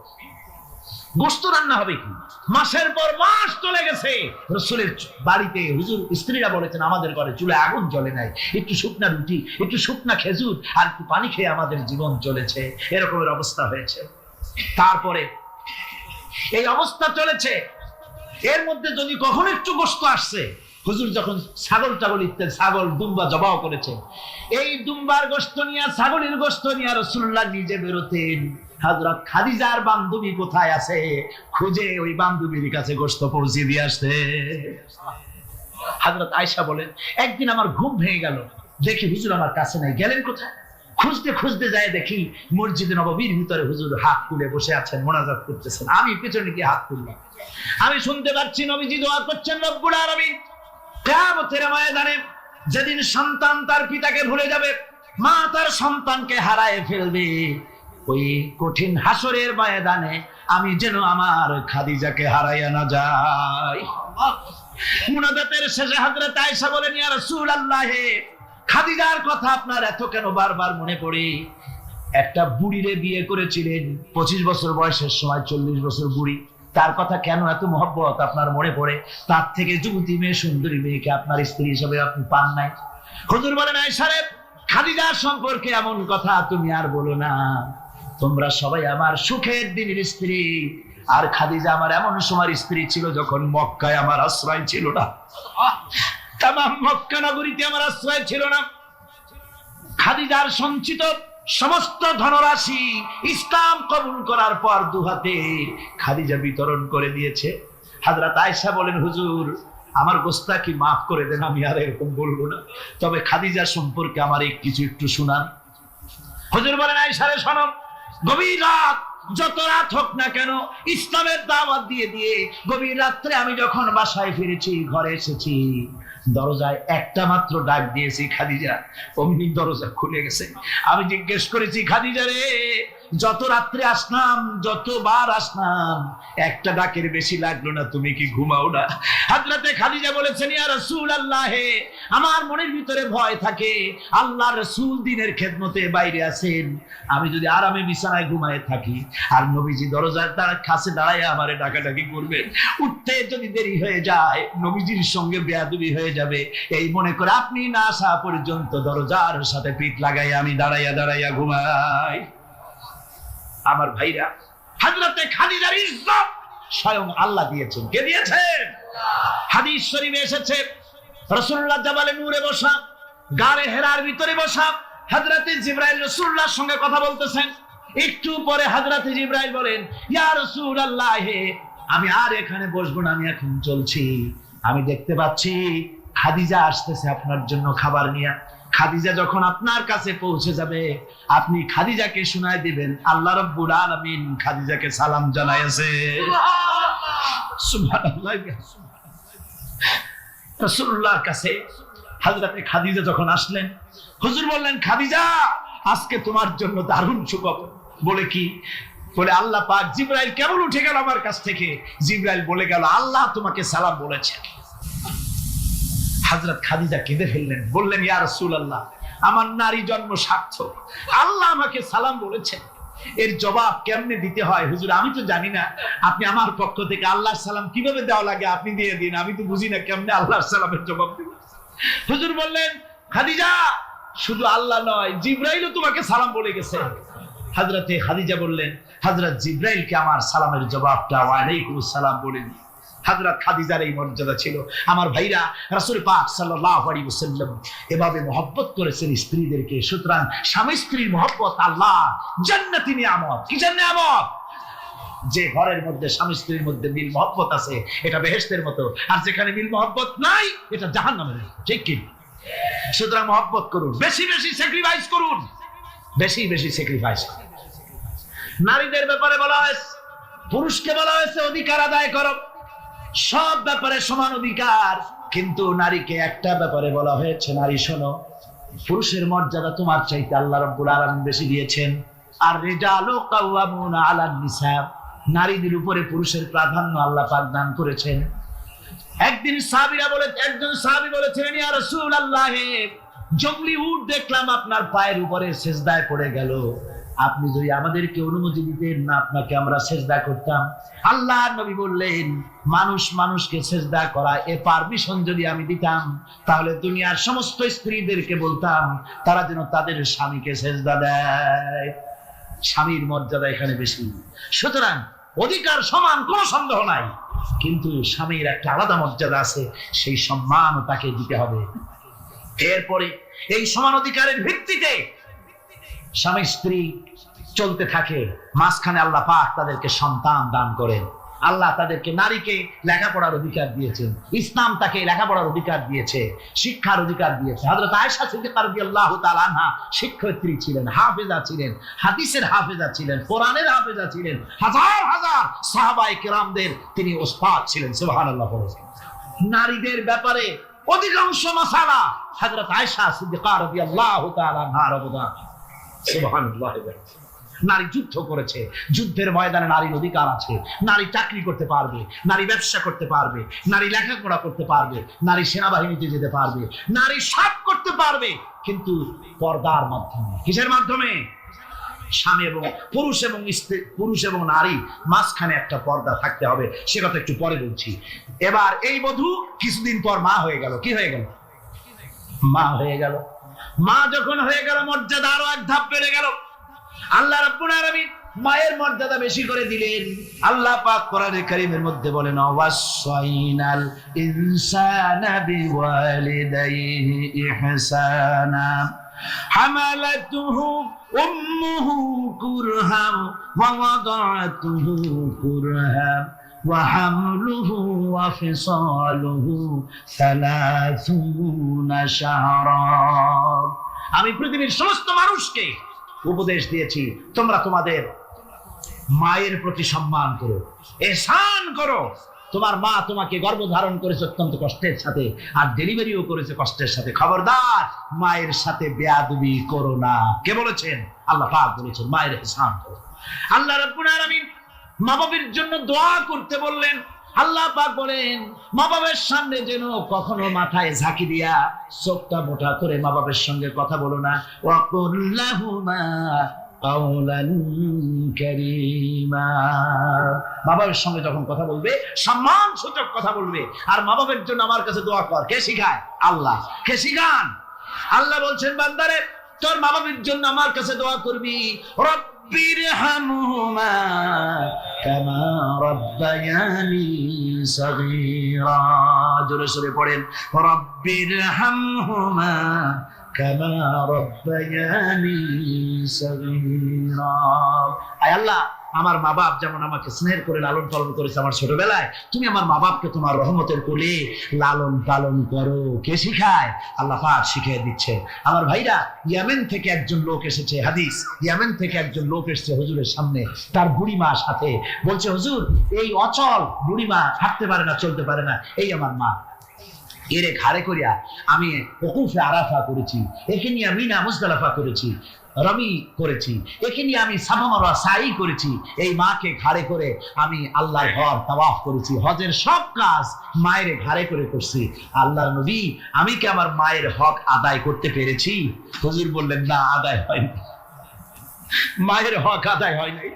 গোশত রান্না হবে কি, মাসের পর মাস চলে গেছে রাসূলের বাড়িতে, হুজুর স্ত্রীরা বলেছেন আমাদের ঘরে চুলায় আগুন জ্বলে নাই, একটু শুকনা রুটি, একটু শুকনা খেজুর আর একটু পানি খেয়ে আমাদের জীবন চলেছে, এরকমের অবস্থা হয়েছে। তারপরে এই অবস্থা চলেছে, এর মধ্যে যদি কখনো একটু গোশত আসছে, হুজুর যখন ছাগল ইত্যাদি ছাগল দুম্বা জবাও করেছে, এই দুম্বার গোশত নিয়ে, ছাগলের গোশত নিয়ে রাসূলুল্লাহ নিজে বেরোতেন। হযরত খাদিজার বান্ধবী কোথায় আছে খুঁজে ওই বান্ধবীর কাছে গোশত পৌঁছে দিয়ে আসতে। হযরত আয়েশা বলেন, একদিন আমার ঘুম ভেঙে গেল, দেখি হুজুর আমার কাছে নাই, গেলেন কোথায়? খুঁজতে খুঁজতে যায় দেখি মসজিদে নববীর ভিতরে হুজুর হাত তুলে বসে আছেন, মোনাজাত করতেছেন। আমি পেছনে গিয়ে হাত তুললাম, আমি শুনতে পাচ্ছি নবীজি দোয়া করছেন, রব্বুল আলামিন কিয়ামতের ময়দানে যেদিন সন্তান তার পিতাকে ভুলে যাবে, মা তার সন্তানকে হারায় ফেলবে, ওই কঠিন হাসরের ময়দানে আমি যেন আমার খাদিজাকে হারাইয়া না যাই। মুনাজাতের শেষে হযরত আয়েশা বলেন, ইয়া রাসূলুল্লাহ, খাদিজার কথা আপনার এত কেন বারবার মনে পড়ে? একটা বুড়িরে বিয়ে করেছিলেন 25 বছর বয়সের সময়, 40 বছর বুড়ি, তার কথা কেন এত মহব্বত আপনার মনে পড়ে? তার থেকে যুবতী মেয়ে, সুন্দরী মেয়েকে আপনার স্ত্রী হিসেবে আপনি পান নাই। হুজুর বলেন, আয়েশা রে, খাদিজার সম্পর্কে এমন কথা তুমি আর বলো না, তোমরা সবাই আমার সুখের দিনের স্ত্রী, আর খাদিজা আমার এমন সময় স্ত্রী ছিল যখন মক্কায় আমার আশ্রয় ছিল না, তামাম মক্কা নগরীতে আমার আশ্রয় ছিল না। খাদিজার সঞ্চিত সমস্ত ধনরাশি ইসলাম কবুল করার পর দুহাতে খাদিজা বিতরণ করে দিয়েছে। হযরত আয়েশা বলেন, হুজুর আমার গোস্তাকি মাফ করে দেন, আমি আর এরকম বলবো না, তবে খাদিজা সম্পর্কে আমার কিছু একটু শোনান। হুজুর বলেন, আয়েশা রে শোনো, গভীর রাত, যত রাত হোক না কেন, ইসলামের দাওয়াত দিয়ে দিয়ে গভীর রাত্রে আমি যখন বাসায় ফিরেছি, ঘরে এসেছি, দরজায় একটা মাত্র ডাক দিয়েছি, খাদিজা, অমনি দরজা খুলে গেছে। আমি জিজ্ঞেস করেছি, খাদিজা রে, যত রাত্রে আসলাম, যতবার আসলাম, একটা ডাকের বেশি লাগলো না, তুমি কি ঘুমাও না? হযরতে খাদিজা বলেছেন, ইয়া রাসূলুল্লাহ, আমার মনের ভিতরে ভয় থাকে, আল্লাহর রাসূল দিনের খেদমতে বাইরে আছেন, আমি যদি আরামে বিছানায় ঘুমায় থাকি আর নবীজি দরজার কাছে দাঁড়ায় আমারে ডাকাডাকি করবেন, উঠতে যদি দেরি হয়ে যায় নবীজির সঙ্গে বেয়াদবি হয়ে যাবে, এই মনে করে আপনি না আসা পর্যন্ত দরজার সাথে পিঠ লাগাই আমি দাঁড়াইয়া দাঁড়াইয়া ঘুমাই। আমার ভাইরা, হযরতে খাদিজার ইজ্জত স্বয়ং আল্লাহ দিয়েছেন। কে দিয়েছেন? হাদিস শরীফে এসেছে, রাসূলুল্লাহ জাবালে নূরে বসা, গারে হেরার ভিতরে বসা, হযরতে জিবরাইল রাসূলুল্লাহর সঙ্গে কথা বলতেছেন। একটু পরে হযরতে জিবরাইল বলেন, ইয়া রাসূলুল্লাহ, আমি আর এখানে বসবো না, আমি এখন চলছি। আমি দেখতে পাচ্ছি খাদিজা আসতেছে আপনার জন্য খাবার নিয়ে। খাদিজা যখন আপনার কাছে পৌঁছে যাবে, আপনি খাদিজাকে শোনায় দিবেন আল্লাহ রাব্বুল আলামিন খাদিজাকে সালাম জানাইছে। সুবহানাল্লাহ। রাসূলুল্লাহর কাছে হযরতে খাদিজা যখন আসলেন, হুজুর বললেন, খাদিজা, আজকে তোমার জন্য দারুণ সুখবর। বলে কি? বলে আল্লাহ পাক, জিবরাইল কেবল উঠে গেল আমার কাছ থেকে, জিবরাইল বলে গেল আল্লাহ তোমাকে সালাম বলেছে। হযরত খাদিজা কেঁদে ফেললেন, বললেন, ইয়া রাসূলুল্লাহ, আমার নারী জন্ম সার্থক, আল্লাহ আমাকে সালাম বলেছেন, এর জবাব কেমনে দিতে হয় হুজুর আমি তো জানি না, আপনি আমার পক্ষ থেকে আল্লাহর সালাম কিভাবে দেওয়া লাগে আপনি দিয়ে দিন, আমি তো বুঝি না কেমনে আল্লাহর সালামের জবাব দিব। হুজুর বললেন, খাদিজা, শুধু আল্লাহ নয়, জিবরাইলও তোমাকে সালাম বলে গেছে। হযরতে খাদিজা বললেন, হযরত জিবরাইলকে আমার সালামের জবাবটা ওয়া আলাইকুমুস সালাম বলে দিন। হযরত খাদিজার এই মর্যাদা ছিল। আমার ভাইরা, রাসূল পাক সাল্লাল্লাহু আলাইহি ওয়াসাল্লাম এভাবে মহব্বত করেছেন স্ত্রীদেরকে। সুতরাং স্বামী স্ত্রীর মহব্বত আল্লাহ জান্নাতি নিয়ামত। কি নিয়ামত? যে ঘরের মধ্যে স্বামী স্ত্রীর মধ্যে মিল মহব্বত আছে, এটা বেহেশতের মতো, আর যেখানে মিল মহব্বত নাই, এটা জাহান্নামের। ঠিক কি? সুতরাং মহব্বত করুন, বেশি বেশি স্যাক্রিফাইস করুন, বেশি বেশি স্যাক্রিফাইস। নারীদের ব্যাপারে বলা হয়েছে, পুরুষকে বলা হয়েছে অধিকার আদায় করো, সব ব্যাপারে সমান অধিকার, কিন্তু নারীকে একটা ব্যাপারে বলা হয়েছে, নারী শোনো, পুরুষের মর্যাদা তোমার চাইতে আল্লাহ রাব্বুল আলামিন বেশি দিয়েছেন। আর রিজালু কাওয়ামুনা আলান নিসা, নারীদের উপরে পুরুষের প্রাধান্য আল্লাহ পাক দান করেছেন। একদিন একজন সাহাবী বলেছিলেন, ইয়া রাসূলুল্লাহ, জঙ্গলি উট দেখলাম আপনার পায়ের উপরে সিজদায় পড়ে গেল, আপনি যদি আমাদেরকে অনুমতি দিতেন না, আপনাকে আমরা সিজদা করতাম। আল্লাহর নবী বললেন, মানুষ মানুষকে সিজদা করা এ পারমিশন যদি আমি দিতাম, তাহলে দুনিয়ার সমস্ত স্ত্রীদেরকে বলতাম তারা যেন তাদের স্বামীকে সিজদা দেয়। স্বামীর মর্যাদা এখানে বেশি। সুতরাং অধিকার সমান, কোনো সন্দেহ নাই, কিন্তু স্বামীর একটা আলাদা মর্যাদা আছে, সেই সম্মানও তাকে দিতে হবে। এরপরে এই সমান অধিকারের ভিত্তিতে স্বামী স্ত্রী চলতে থাকে, মাঝখানে আল্লাহ পাক তাদেরকে সন্তান দান করেন। আল্লাহ তাদেরকে, নারীকে লেখাপড়ার অধিকার দিয়েছেন, ইসলাম তাকে লেখাপড়ার অধিকার দিয়েছে, শিক্ষার অধিকার দিয়েছে। হযরত আয়েশা সিদ্দিকা রাদিয়াল্লাহু তাআলা আনহা শিক্ষয়িত্রী ছিলেন, হাফেজা ছিলেন, হাদিসের হাফেজা ছিলেন, কোরআনের হাফেজা ছিলেন, হাজার হাজার সাহাবায়ে কেরামদের তিনি ওস্তাদ ছিলেন। সুবহানাল্লাহ। নারীদের ব্যাপারে অধিকাংশ মাসালা হযরত আয়েশা সিদ্দিকা রাদিয়াল্লাহু তাআলা আনহার অবদান। সুবহানাল্লাহ। নারী যুদ্ধ করেছে, যুদ্ধের ময়দানে নারীর অধিকার আছে, নারী চাকরি করতে পারবে, নারী ব্যবসা করতে পারবে, নারী লেখাপড়া করতে পারবে, নারী সেনাবাহিনীতে যেতে পারবে, নারী সব করতে পারবে, কিন্তু পর্দার মাধ্যমে। কিসের মাধ্যমে? স্বামী এবং পুরুষ এবং নারী মাঝখানে একটা পর্দা থাকতে হবে। সে কথা একটু পরে বলছি। এবার এই বধূ কিছুদিন পর মা হয়ে গেল। কি হয়ে গেল? মা হয়ে গেল। মা যখন হয়ে গেল, মর্যাদা আরো এক ধাপ বেড়ে গেল। আল্লাহ রাব্বুল আলামিন মায়ের মর্যাদা বেশি করে দিলেন। আল্লাহ পাক কোরআনে কারীমের মধ্যে বলেন, ওয়াসাইনাল ইনসানা বিওয়ালিদাইহি ইহসানা হামালাতুহু উম্মুহু কুরহাম ওয়া ওয়াদাআতুহু কুরহাম ওয়া হামলুহু ওয়া ফিসালুহু 30 শাহরা। আমি পৃথিবীর সমস্ত মানুষকে উপদেশ দিয়েছি, তোমরা তোমাদের মায়ের প্রতি সম্মান করো, ihsan করো। তোমার মা তোমাকে গর্ভধারণ করেছে অত্যন্ত কষ্টের সাথে, আর ডেলিভারিও করেছে কষ্টের সাথে। খবরদার মায়ের সাথে বেয়াদবি করো না। কে বলেছেন? আল্লাহ পাক বলেছেন মায়ের ইহসান করো। আল্লাহ রাব্বুল আলামিন মা বাবার জন্য দোয়া করতে বললেন। আল্লাহ পাক বলেন মা বাবার সামনে যেন কখনো মাথায় ঝাঁকি দিয়া চোখটা মোটা করে মা বাবার সঙ্গে কথা বলো না। ওয়াকুল লাহুমা কাওলান কারীমা, মা বাবার সঙ্গে যখন কথা বলবে সম্মান সূচক কথা বলবে। আর মা বাবার জন্য আমার কাছে দোয়া কর। কে শিখায়? আল্লাহ। কে শিখান? আল্লাহ বলছেন বান্দারে তোর মা বাবার জন্য আমার কাছে দোয়া করবি। রব্বিরহামহুমা কামা রাব্বায়ানি সাগীরা, জোরে সোরে পড়েন রব্বিরহামহুমা কামা রাব্বায়ানি সাগীরা। আয় আল্লাহ, আমার মা বাপ যেমন আমাকে স্নেহ করে লালন পালন করেছে আমার ছোটবেলায়, তুমি আমার মা বাপকে তোমার রহমতের কোলে লালন পালন করো। কে শিখায়? আল্লাহ পাক শিখিয়ে দিচ্ছে। আমার ভাইরা, ইয়েমেন থেকে একজন লোক এসেছে, হাদিস, ইয়েমেন থেকে একজন লোক এসেছে হুজুরের সামনে, তার বুড়িমা সাথে। বলছে হুজুর, এই অচল বুড়িমা হাঁটতে পারে না, চলতে পারে না, এই আমার মা, এরে ঘাড়ে করিয়া আমি ওকুফে আরাফা করেছি, একে নিয়ে মিনা মুজদালিফা করেছি, রমি করেছি, একে নিয়ে আমি সাফা মারওয়া সাই করেছি। এই মাকে ঘাড়ে করে আমি আল্লাহর ঘর তাওয়াফ করেছি, হজের সব কাজ মায়ের ঘাড়ে করে করছি। আল্লাহর নবী, আমি কি আমার মায়ের হক আদায় করতে পেরেছি? হুজুর বললেন না, আদায় হয়নি, মায়ের হক আদায় হয় নাই।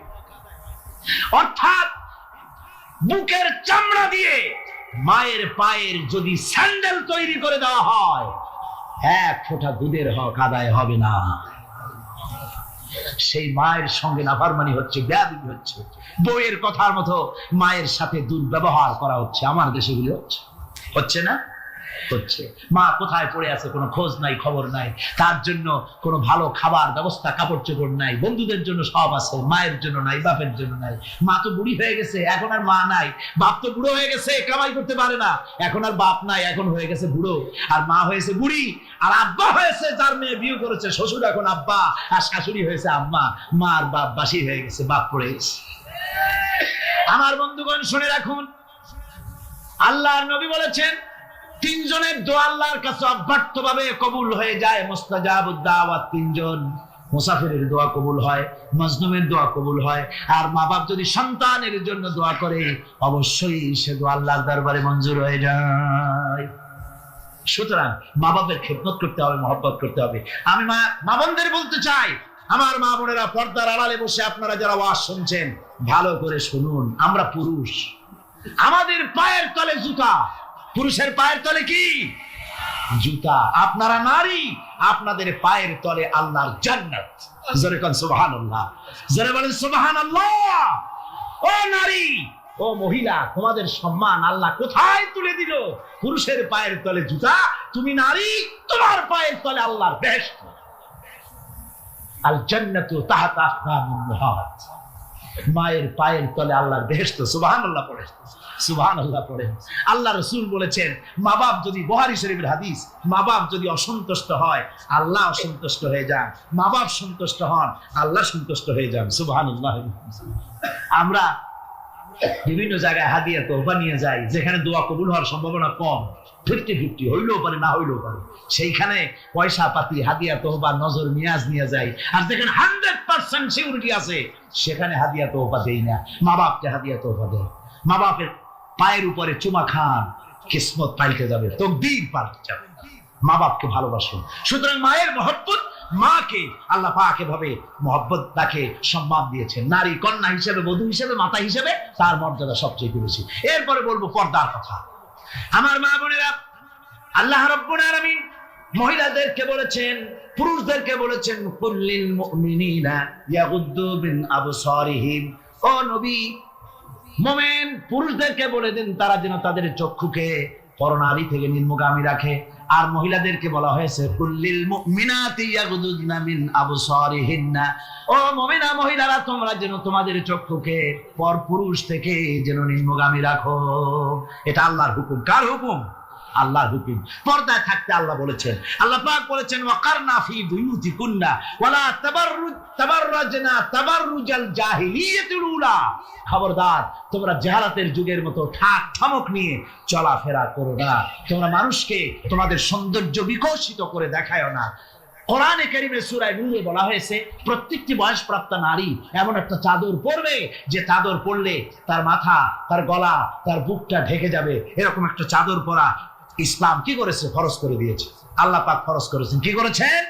অর্থাৎ বুকের চামড়া দিয়ে মায়ের পায়ের যদি স্যান্ডেল তৈরি করে দেওয়া হয়, এক ফোঁটা দুধের হক আদায় হবে না। সেই মায়ের সঙ্গে নাফরমানি হচ্ছে, বেয়াদবি হচ্ছে, বউয়ের কথার মতো মায়ের সাথে দুর্ব্যবহার করা হচ্ছে। আমার দেশে গুলো হচ্ছে না? হচ্ছে। মা কোথায় পড়ে আছে কোনো খোঁজ নাই, খবর নাই। তার জন্য কোনো ভালো খাবার ব্যবস্থা, কাপড় চোপড় নাই। বন্ধুদের জন্য সব আছে, মায়ের জন্য নাই, বাপের জন্য নাই। মা তো বুড়ি হয়ে গেছে, এখন আর মা নাই। বাপ তো বুড়ো হয়ে গেছে, কামাই করতে পারে না, এখন আর বাপ নাই, এখন হয়ে গেছে বুড়ো। আর মা হয়েছে বুড়ি। আর আব্বা হয়েছে, যার মেয়ে বিয়ে করেছে শ্বশুর এখন আব্বা, আর শাশুড়ি হয়েছে আম্মা। মা আর বাপ বাসি হয়ে গেছে, বাপ পড়ে গেছে। আমার বন্ধুগণ শুনে রাখুন, আল্লাহর নবী বলেছেন তিনজনের দোয়া আল্লাহর কাছে অব্যর্থভাবে কবুল হয়ে যায়। মুস্তাজাবুদ দাওয়াত তিনজন। মুসাফিরের দোয়া কবুল হয়, মাজলুমের দোয়া কবুল হয়, আর মা বাপ যদি সন্তানের জন্য দোয়া করে অবশ্যই সে দোয়া আল্লাহর দরবারে মঞ্জুর হয়ে যায়। সুতরাং মা বাপের খেদমত করতে হবে, মহব্বত করতে হবে। আমি মা বোনদের বলতে চাই, আমার মা বোনেরা পর্দার আড়ালে বসে আপনারা যারা ওয়াজ শুনছেন, ভালো করে শুনুন। আমরা পুরুষ, আমাদের পায়ের তলে জুতা। পুরুষের পায়ের তলে কি? জুতা। আপনারা নারী, আপনাদের পায়ের তলে আল্লাহর জান্নাত। জোরে কোন সুবহানাল্লাহ, জোরে বলেন সুবহানাল্লাহ। ও নারী, ও মহিলা, তোমাদের সম্মান আল্লাহ কোথায় তুলে দিল? পুরুষের পায়ের তলে জুতা, তুমি নারী, তোমার পায়ের তলে আল্লাহর বেহেশত। আল জান্নাতু তাহতা আকদামিন মুহাত। মায়ের পায়ের তলে আল্লাহর বেহেশত। সুবহানাল্লাহ পড়ে, সুবহানাল্লাহ পড়ে। আল্লাহ রাসূল বলেছেন, মা বাপ যদি, বুখারী শরীফের হাদিস, মা বাপ যদি অসন্তুষ্ট হয় আল্লাহ অসন্তুষ্ট হয়ে যান, মা বাপ সন্তুষ্ট হন আল্লাহ সন্তুষ্ট হয়ে যান। সুবহানাল্লাহ। আমরা বিভিন্ন জায়গায় হাদিয়া তোহফা নিয়ে যাই, যেখানে দোয়া কবুল হওয়ার সম্ভাবনা কম, 50-50 হইলেও পারে, না হইলেও পারে, সেইখানে পয়সা পাতি, হাদিয়া তোহফা, নজর নিয়াজ নিয়ে যাই। আর যেখানে 100% সিকিউরিটি আছে সেখানে হাদিয়া তোহফা দেই না। মা বাপকে হাদিয়া তোহফা দেয়। মা বাপের পায়ের উপরে চুমা খান, কিসমত পাল্টে যাবে, তকদীর পাল্টে যাবে। মা বাপকে ভালোবাসুন। সুতরাং মায়ের মহব্বত, মাকে আল্লাহ পাক এভাবে মহব্বত তাকে সম্মান দিয়েছেন। নারী কন্যা হিসেবে, বধূ হিসেবে, মাতা হিসেবে তার মর্যাদা সবচেয়ে বেশি। এরপরে বলবো পর্দার কথা। আমার মা বোনেরা, আল্লাহ রাব্বুল আলামিন মহিলাদেরকে বলেছেন, পুরুষদেরকে বলেছেন, কুল্লিল মুমিনিনা ইয়াগুদ্দু মিন আবসারিহিম। ও নবী, মুমিন পুরুষদেরকে বলে দেন তারা যেন তাদের চক্ষুকে পরনারী থেকে নিম্নগামী রাখে। আর মহিলাদেরকে বলা হয়েছে কুল্লিল মুমিনাতি ইয়াগুদুনা মিন আবসারিহিন্না। ও মুমিনা মহিলারা, তোমরা যেন তোমাদের চক্ষুকে পর পুরুষ থেকে যেন নিম্নগামী রাখো। এটা আল্লাহর হুকুম। কার হুকুম? আল্লাহর হুকুম। পর্দায় থাকতে আল্লাহ বলেছেন, আল্লাহ পাক বলেছেন, ওয়াকারনা ফি বুয়ুতিকুন্না ওয়ালা তাবাররাজনা তাবাররুজাল জাহিলিয়াতিল উলা। খবরদার, তোমরা জাহালাতের যুগের মতো ঠাক ঠামক নিয়ে চলাফেরা করো না। তোমরা মানুষকে তোমাদের সৌন্দর্য বিকশিত করে দেখায়ও না। কোরআনে কারীমে সূরা নূরে বলা হয়েছে প্রত্যেকটি বয়সপ্রাপ্ত নারী এমন একটা চাদর পরবে যে চাদর পরলে তার মাথা, তার গলা, তার বুকটা ঢেকে যাবে। এরকম একটা চাদর পরা ইসলাম কি করেছে? ফরজ করে দিয়েছে। আল্লাহ পাক ফরজ করেছেন। কি করেছেন?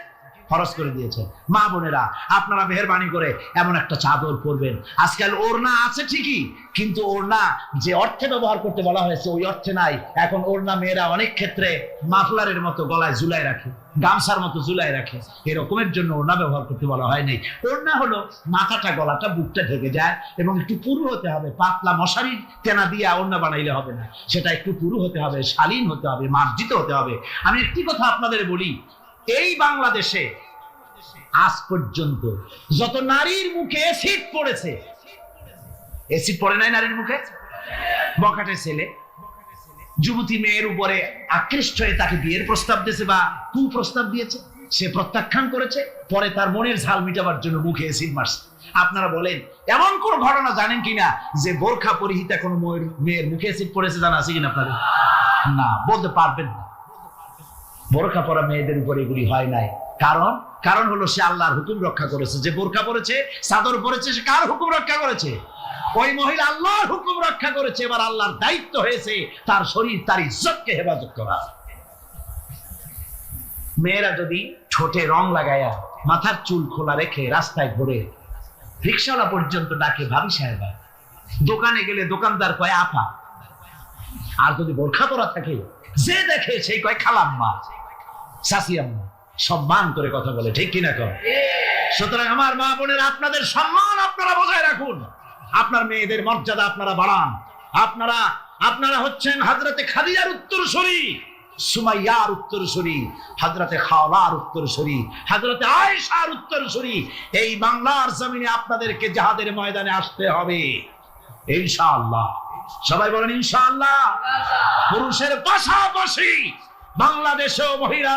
ফরজ করে দিয়েছেন। মা বোনেরা, আপনারা মেহেরবানি করে এমন একটা চাদর পরবেন। আজকাল ওড়না আছে ঠিকই, কিন্তু ওড়না যে অর্থে ব্যবহার করতে বলা হয়েছে ওই অর্থে নাই। এখন ওড়না মেয়েরা অনেক ক্ষেত্রে মাফলারের মতো গলায় ঝুলাই রাখে, গামছার মতো ঝুলাই রাখে। এরকমের জন্য ওড়না ব্যবহার করতে বলা হয় নাই। ওড়না হলো মাথাটা, গলাটা, বুকটা ঢেকে যায় এবং একটু পুরু হতে হবে। পাতলা মশারির তেনা দিয়ে ওড়না বানাইলে হবে না, সেটা একটু পুরু হতে হবে, শালীন হতে হবে, মার্জিত হতে হবে। আমি একটি কথা আপনাদের বলি, এই বাংলাদেশে আজ পর্যন্ত যত নারীর মুখে এসিড পড়েছে, এসিড পড়ে নাই নারীর মুখে? বখাটে ছেলে যুবতী মেয়ের উপরে আকৃষ্ট হয়ে তাকে বিয়ের প্রস্তাব দিয়েছে বা কুপ্রস্তাব দিয়েছে, সে প্রত্যাখ্যান করেছে, পরে তার মনের ঝাল মিটাবার জন্য মুখে এসিড মারছে। আপনারা বলেন, এমন কোন ঘটনা জানেন কিনা যে বোরখা পরিহিতা কোনো মেয়ের মুখে এসিড পড়েছে? জানা আছে কিনা আপনাদের? না, বলতে পারবেন না। বোরখা পরা মেয়েদের উপর এগুলি হয় নাই। কারণ হলো সে আল্লাহর হুকুম রক্ষা করেছে। যে বোরখা পরেছে, চাদর পরেছে, সে কার হুকুম রক্ষা করেছে? ওই মহিলা আল্লাহর হুকুম রক্ষা করেছে। এবার আল্লাহর দায়িত্ব হয়েছে তার শরীর, তার ইজ্জতকে হেফাজত করা। মেয়েরা যদি ঠোঁটে রং লাগায়া, মাথার চুল খোলা রেখে রাস্তায় ঘুরে, রিকশাওয়ালা পর্যন্ত ডাকে ভাবি সাহেবা, দোকানে গেলে দোকানদার কয় আপা, আর যদি বোরখা পরা থাকে যে দেখে সেই কয় খালাম্মা, চাচি আম্মা, সম্মান করে কথা বলে। ঠিক কিনা কর? সুতরাং আমার মা বোনের, আপনাদের সম্মান আপনারা বজায় রাখুন, আপনার মেয়েদের মর্যাদা আপনারা বাড়ান। আপনারা হচ্ছেন হযরতে খাদিজার উত্তরসূরি, সুমাইয়ার উত্তরসূরি, হযরতে খাওলার উত্তরসূরি, হযরতে আয়েশার উত্তরসূরি। এই বাংলার জমিনে আপনাদেরকে জিহাদের ময়দানে আসতে হবে ইনশাআল্লাহ। সবাই বলেন ইনশাআল্লাহ। পুরুষের পাশাপাশি বাংলাদেশেও মহিলা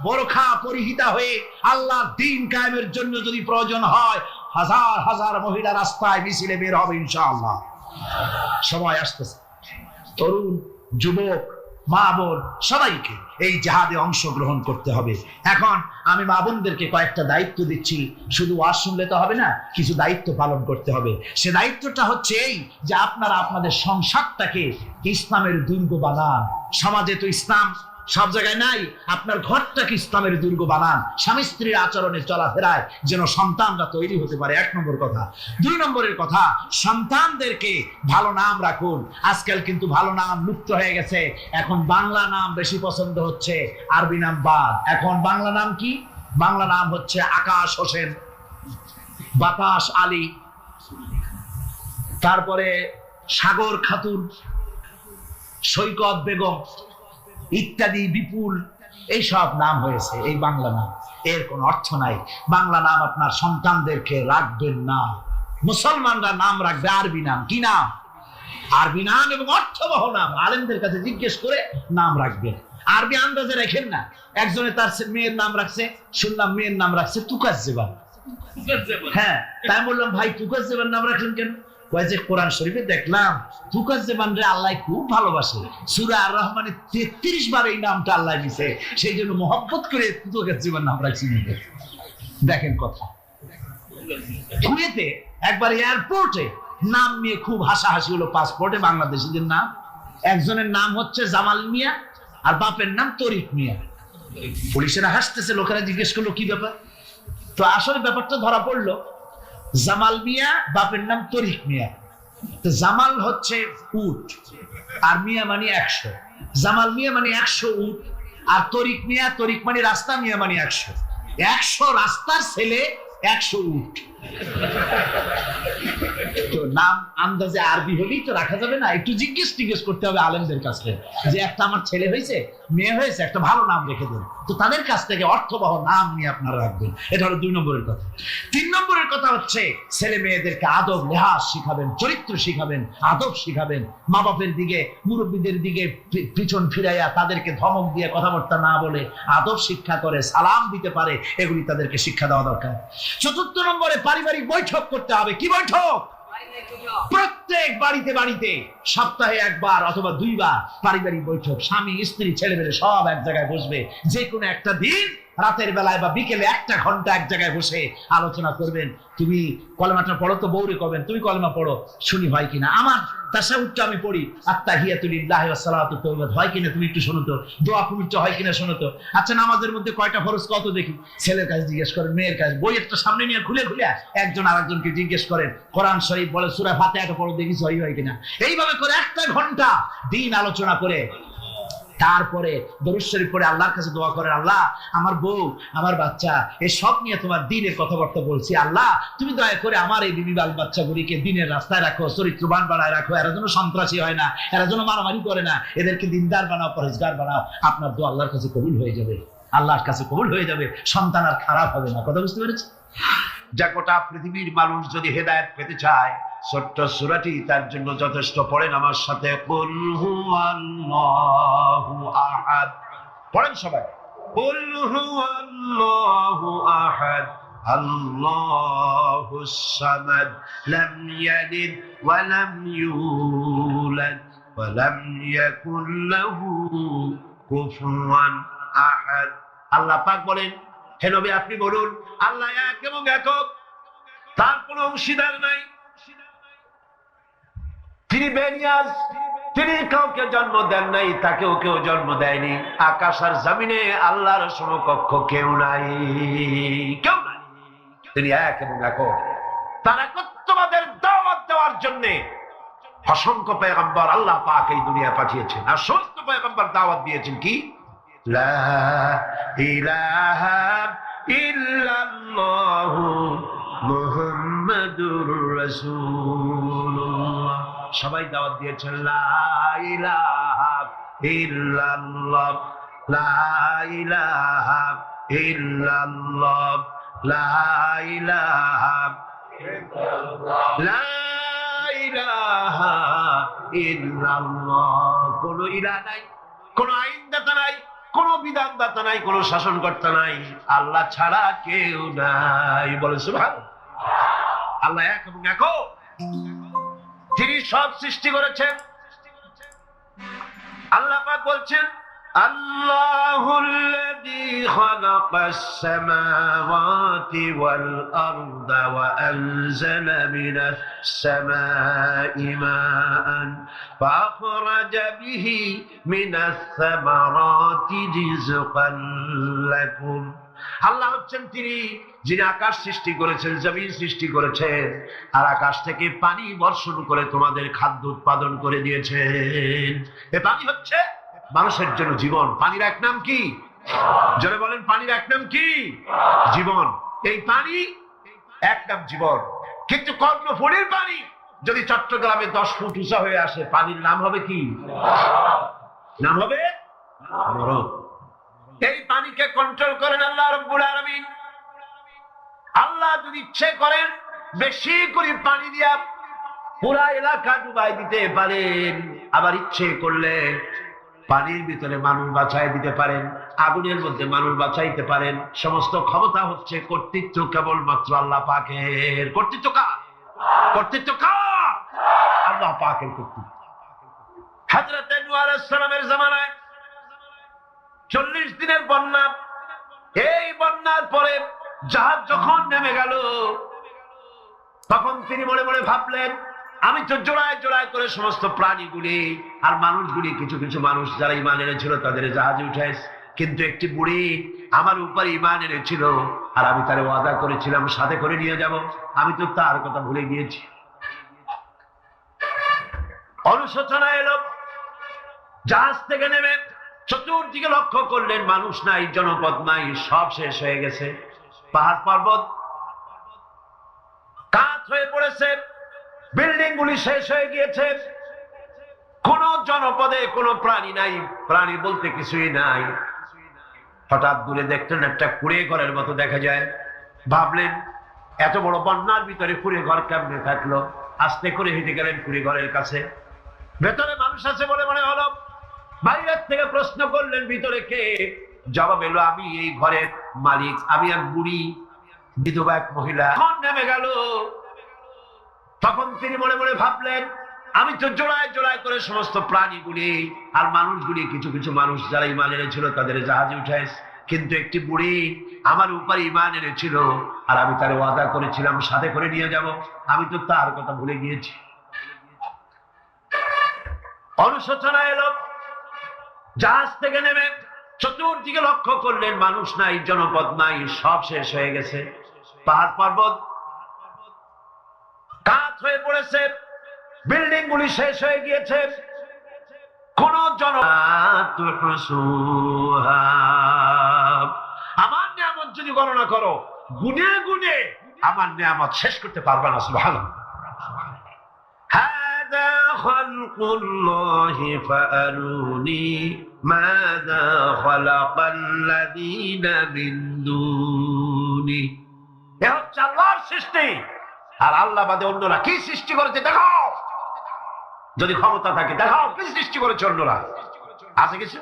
বোরখা পরিহিতা হয়ে আল্লাহর দ্বীন কায়েমের জন্য যদি প্রয়োজন হয়, হাজার হাজার মহিলা রাস্তায় মিছিলে বের হবে ইনশাআল্লাহ। সময় আসতেছে, তরুণ, যুবক, মা বোন সবাইকে এই জিহাদে অংশগ্রহণ করতে হবে। এখন আমি মা বোনদেরকে কয়েকটা দায়িত্ব দিচ্ছি। শুধু ওয়াজ শুনলে তো হবে না, কিছু দায়িত্ব পালন করতে হবে। সে দায়িত্বটা হচ্ছে এই যে আপনারা আপনাদের সংসারটাকে ইসলামের দুর্গ বানান। সমাজে তো ইসলাম সব জায়গায় নাই, আপনার ঘরটাকে ইসলামের দুর্গ বানান। স্বামী স্ত্রীর আচরণে চলাফেরায় যেন সন্তানরা তৈরি হতে পারে, 1 নম্বর কথা। 2 নম্বরের কথা, সন্তানদেরকে ভালো নাম রাখুন। আজকাল কিন্তু ভালো নাম লুপ্ত হয়ে গেছে। এখন বাংলা নাম বেশি পছন্দ হচ্ছে, আরবি নাম বাদ। এখন বাংলা নাম কি? বাংলা নাম হচ্ছে আকাশ হোসেন, বাতাস আলী, তারপরে সাগর খাতুন, সৈকত বেগম ইত্যাদি, বিপুল, এইসব নাম হয়েছে এই বাংলা নাম। এর কোন অর্থ নাই। বাংলা নাম আপনার সন্তানদেরকে রাখবেন না। মুসলমানরা নাম রাখবে আরবি নাম। কি নাম? আরবি নাম এবং অর্থবহ নাম। আলেমদের কাছে জিজ্ঞেস করে নাম রাখবেন। আরবি আন্দাজে রাখেন না। একজনে তার মেয়ের নাম রাখছে, শুনলাম মেয়ের নাম রাখছে তুকাজ্জেবান। হ্যাঁ, তাই বললাম ভাই তুকাজ্জেবান নাম রাখলেন কেন? যে কোরআন শরীফে দেখলাম তুকাজ্জেবান রে আল্লাহ খুব ভালোবাসে, সূরা আর রহমানে 33 বার এই নামটা আল্লাহ দিয়েছে, সেই জন্য মহব্বত করে তুকাজ্জেবান নাম রাখছি। দেখেন কথা। কুয়েতে একবার এয়ারপোর্টে নাম নিয়ে খুব হাসাহাসি হলো। পাসপোর্টে বাংলাদেশিদের নাম, একজনের নাম হচ্ছে জামাল মিয়া আর বাপের নাম তরিক মিয়া। পুলিশেরা হাসতেছে, লোকেরা জিজ্ঞেস করলো কি ব্যাপার। তো আসলে ব্যাপারটা ধরা পড়লো, জামাল মিয়া বাপের নাম তরিক মিয়া। তো জামাল হচ্ছে উট আর মিয়া মানে 100। জামাল মিয়া মানে 100 উট, আর তরিক মিয়া, তরিক মানে রাস্তা, মিয়া মানে 100। 100 রাস্তার ছেলে, 100 উট। তো নাম আন্দাজে আরবি হলেই তো রাখা যাবে না, একটু জিজ্ঞেস করতে হবে আলেমদের কাছে যে একটা আমার ছেলে হয়েছে, মেয়ে হয়েছে, একটা ভালো নাম রেখে দেন। তো তাদের কাছ থেকে অর্থবহ নাম নিয়ে আপনারা রাখবেন। এটা হলো 2 নম্বরের কথা। 3 নম্বরের কথা হচ্ছে ছেলে মেয়েদেরকে আদব লেহাজ শিখাবেন, চরিত্র শিখাবেন, আদব শিখাবেন। মা বাপের দিকে, মুরব্বীদের দিকে পিছন ফিরাইয়া তাদেরকে ধমক দিয়ে কথাবার্তা না বলে আদব শিক্ষা করে, সালাম দিতে পারে, এগুলি তাদেরকে শিক্ষা দেওয়া দরকার। 4 নম্বরে পারিবারিক বৈঠক করতে হবে। কি বৈঠক? প্রত্যেক বাড়িতে সপ্তাহে 1 বার অথবা 2 বার পারিবারিক বৈঠক। স্বামী, স্ত্রী, ছেলে মেয়ে সব এক জায়গায় বসবে। যে কোনো একটা দিন রাতের বেলায় বা বিকেলে 1টা ঘন্টা এক জায়গায় বসে আলোচনা করবেন। তুমি কলেমাটা পড়ো তো, বউরে করবেন তুমি কলেমা পড়ো, শুনি হয় কিনা। আমার তাশাহুদটা আমি পড়ি, আত্তাহিয়াতু লিল্লাহি ওয়াস সালাতু তাওয়াবাত হয় কিনা তুমি একটু শোনো তো, দোয়া কুনুত হয় কিনা শোনো তো। আচ্ছা, নামাজের মধ্যে কয়টা ফরজ কত দেখি। ছেলের কাছে জিজ্ঞেস করেন, মেয়ের কাছে, বই একটা সামনে নিয়ে খুলে খুলে একজন আরেকজনকে জিজ্ঞেস করেন। কোরআন শরীফ বলে সূরা ফাতিহাটা পড়ো দেখি সহি হয় কিনা। এইভাবে করে 1টা ঘন্টা দিন আলোচনা করে তারপরে দরুদ শরীফ পড়ে আল্লাহর কাছে দোয়া করেন, আল্লাহ আমার বউ আমার বাচ্চা এই সব নিয়ে তোমার দ্বীনের কথাবার্তা বলছি, আল্লাহ তুমি দয়া করে আমার এই বিবি বাল বাচ্চাগুলিকে দ্বীনের রাস্তায় রাখো, চরিত্রবান বানায় রাখো, এরা যেন সন্ত্রাসী হয় না, এরা যেন মারামারি করে না, এদেরকে দিনদার বানাও, পরেজগার বানাও। আপনার দোয়া আল্লাহর কাছে কবুল হয়ে যাবে, আল্লাহর কাছে কবুল হয়ে যাবে, সন্তান আর খারাপ হবে না। কথা বুঝতে পেরেছি? যা গোটা পৃথিবীর মানুষ যদি হেদায়েত পেতে চায়, ছোট্ট সূরাটি তার জন্য যথেষ্ট। পড়েন আমার সাথে, কুল হুয়াল্লাহু আহাদ। পড়েন সবাই, কুল হুয়াল্লাহু আহাদ আল্লাহুস সামাদ লাম ইয়ালিদ ওয়া লাম ইউলাদ ওয়া লাম ইয়াকুল লাহু কুফুয়ান আহাদ। আল্লাহ পাক বলেন, হে নবী আপনি বলুন, আল্লাহ এক এবং একক, তার কোনো অংশীদার নাই, তিনি বেনিয়াজ, তিনি কাউকে জন্ম দেন নাই, তাকেও কেউ জন্ম দেয়নি। আকাশ আর জমিনে আল্লাহর সমকক্ষ কেউ নাই, কেউ নাই। তিনি এক এবং একক। তার একত্ববাদের দাওয়াত দেওয়ার জন্য অসংখ্য পয়গম্বর আল্লাহ পাক এই দুনিয়া পাঠিয়েছেন। আর সমস্ত পয়গম্বর দাওয়াত দিয়েছেন কি, লা ইলাহা ইল্লাল্লাহু মুহাম্মাদুর রাসূলুল্লাহ। সবাই দাওয়াত দিয়েছেন লা ইলাহা ইল্লাল্লাহ, লা ইলাহা ইল্লাল্লাহ, লা ইলাহা ইল্লাল্লাহ, লা ইলাহা ইল্লাল্লাহ। কোনো ইলাহ নাই, কোনো আইনদাতা নাই, কোনো বিধানদাতা নাই, কোনো শাসনকর্তা নাই, আল্লাহ ছাড়া কেউ নাই। বলে সুবহানাল্লাহ। আল্লাহ এক এবং একক, তিনি সব সৃষ্টি করেছেন। আল্লাহ পাক বলছেন, আল্লাহুল্লাযী খালাকাস সামাওয়াতি ওয়াল আরদা ওয়া আনজালা মিনাস সামাই মাআন ফাআখরাজা বিহি মিনাস সামারাতি রিজকান লাকুম। আল্লাহ হচ্ছেন তিনি, যিনি আকাশ সৃষ্টি করেছেন, জমিন সৃষ্টি করেছেন, আর আকাশ থেকে পানি বর্ষণ করে তোমাদের খাদ্য উৎপাদন করে দিয়েছেন। এ পানি হচ্ছে মানুষের জন্য জীবন। পানির এক নাম কি? জোরে বলেন, পানির এক নাম কি? জীবন। এই পানি এক নাম জীবন। কিন্তু কর্ণফুলীর পানি যদি চট্টগ্রামে 10 ফুট উঁচা হয়ে আসে, পানির নাম হবে কি? নাম হবে মরণ। এই পানিকে কন্ট্রোল করেন আল্লাহ রাব্বুল আলামিন। আল্লাহ যদি ইচ্ছে করেন বেশি করে পানি দিয়া পুরা এলাকা ডুবাই দিতে পারেন, আবার ইচ্ছে করলে পানির ভিতরে মানুষ বাঁচাই দিতে পারেন, আগুনের মধ্যে মানুষ বাঁচাইতে পারেন। সমস্ত ক্ষমতা হচ্ছে, কর্তৃত্ব কেবলমাত্র আল্লাহ পাকের। কর্তৃত্ব কার? কর্তৃত্ব কার? আল্লাহ পাকের কর্তৃত্ব। হযরত নূহ আলাইহিস সালামের জামানায় 40 দিনের বন্যা। এই বন্যার পরে জাহাজ যখন নেমে গেল, তখন তিনি মনে মনে ভাবলেন, আমি তো জোড়ায় জোড়ায় করে সমস্ত প্রাণীগুলি আর মানুষগুলি, কিছু কিছু মানুষ যারা ঈমান এনেছিল তাদের জাহাজে উঠাইছে, কিন্তু একটি বুড়ি আমার উপর ঈমান এনেছিল, আর আমি তারে ওয়াদা করেছিলাম সাথে করে নিয়ে যাব, আমি তো তার কথা ভুলে গিয়েছি। অনুশোচনা এলো। জাহাজ থেকে নেমে চতুর্দিকে লক্ষ্য করলেন, মানুষ নাই, জনপদ নাই, সব শেষ হয়ে গেছে। পাহাড় পর্বত কাঠ হয়ে পড়েছে, বিল্ডিং গুলি শেষ হয়ে গিয়েছে, কোন জনপদে কোনো প্রাণী নাই, প্রাণী বলতে কিছুই নাই। হঠাৎ দূরে দেখলেন একটা কুড়ে ঘরের মতো দেখা যায়। ভাবলেন, এত বড় বন্যার ভিতরে কুড়ে ঘর কেমনে থাকলো? আস্তে করে হেঁটে গেলেন কুড়ে ঘরের কাছে। ভেতরে মানুষ আছে বলে মনে হলো। বাইরের থেকে প্রশ্ন করলেন, ভিতরে কে? জবাব এলো, আমি এই ঘরের মালিক, আমি এক বুড়ি বিধবা এক মহিলা। তখন নেমে গেল। তখন তিনি মনে মনে ভাবলেন, আমি তো জোড়ায় জোড়ায় করে সমস্ত প্রাণীগুলি আর মানুষগুলি, কিছু কিছু মানুষ যারা ঈমান এনেছিল তাদের জাহাজে উঠাইছে, কিন্তু একটি বুড়ি আমার উপর ঈমান এনেছিল, আর আমি তার ওয়াদা করেছিলাম সাথে করে নিয়ে যাব, আমি তো তার কথা ভুলে গিয়েছি। অনুশোচনা এলো, জাহাজ থেকে নেমে চতুর্দিকে লক্ষ্য করলেন, মানুষ নাই, জনপদ নাই, সব শেষ হয়ে গেছে। পাহাড় পর্বত কাত হয়ে পড়েছে, বিল্ডিং গুলি শেষ হয়ে গিয়েছে, কোন আমার নিয়ামত যদি গণনা করো, গুনে গুনে আমার নিয়ামত শেষ করতে পারবে না। সুবহানাল্লাহ। হাদা খালকুল্লাহি ফাআরুনি মাযা খালাকাল্লাযীনা মিন দুনি। এ হচ্ছে আল্লাহর সৃষ্টি, আর আল্লাহ বাদে অন্যরা কি সৃষ্টি করেছে দেখাও। যদি ক্ষমতা থাকে দেখাও কি সৃষ্টি করেছে অন্যরা। আছে কিছু?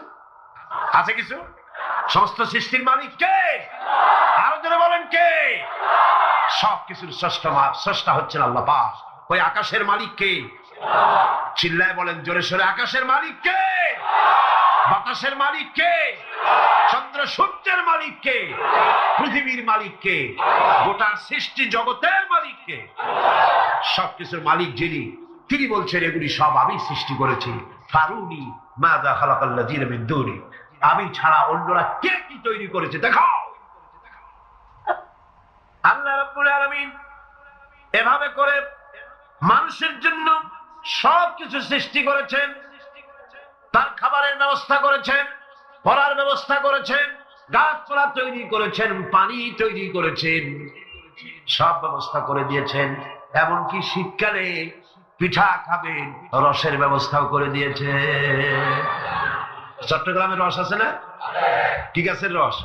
আছে কিছু? সমস্ত সৃষ্টির মালিক কে? আরো জোরে বলেন কে? সবকিছুর স্রষ্টা হচ্ছেন আল্লাহ পাক। ওই আকাশের মালিক কে? চিল্লায় বলেন জোরে সোরে, আকাশের মালিক কে? বাতাসের মালিক কে? চন্দ্র সূর্যের মালিক কে? পৃথিবীর মালিক কে? গোটা সৃষ্টি জগতের মালিক কে? সবকিছুর মালিক যিনি, তিনি বলছেন এগুলি সব আমি সৃষ্টি করেছি। ফারুনি মাযা খালাকাল্লাযীনা মিন দুনি। আমি ছাড়া অন্যরা কে কি তৈরি করেছে দেখাও। আল্লাহ রাব্বুল আলামিন এভাবে করে মানুষের জন্য সবকিছু সৃষ্টি করেছেন। তার খাবারের ব্যবস্থা করেছেন, পড়ার ব্যবস্থা করেছেন, গাছপালা তৈরি করেছেন, পানি তৈরি করেছেন, সব ব্যবস্থা করে দিয়েছেন। এমনকি শীতকালে পিঠা খাবেন, রসের ব্যবস্থাও করে দিয়েছে। চট্টগ্রামের রস আছে না? কি গাছের রস?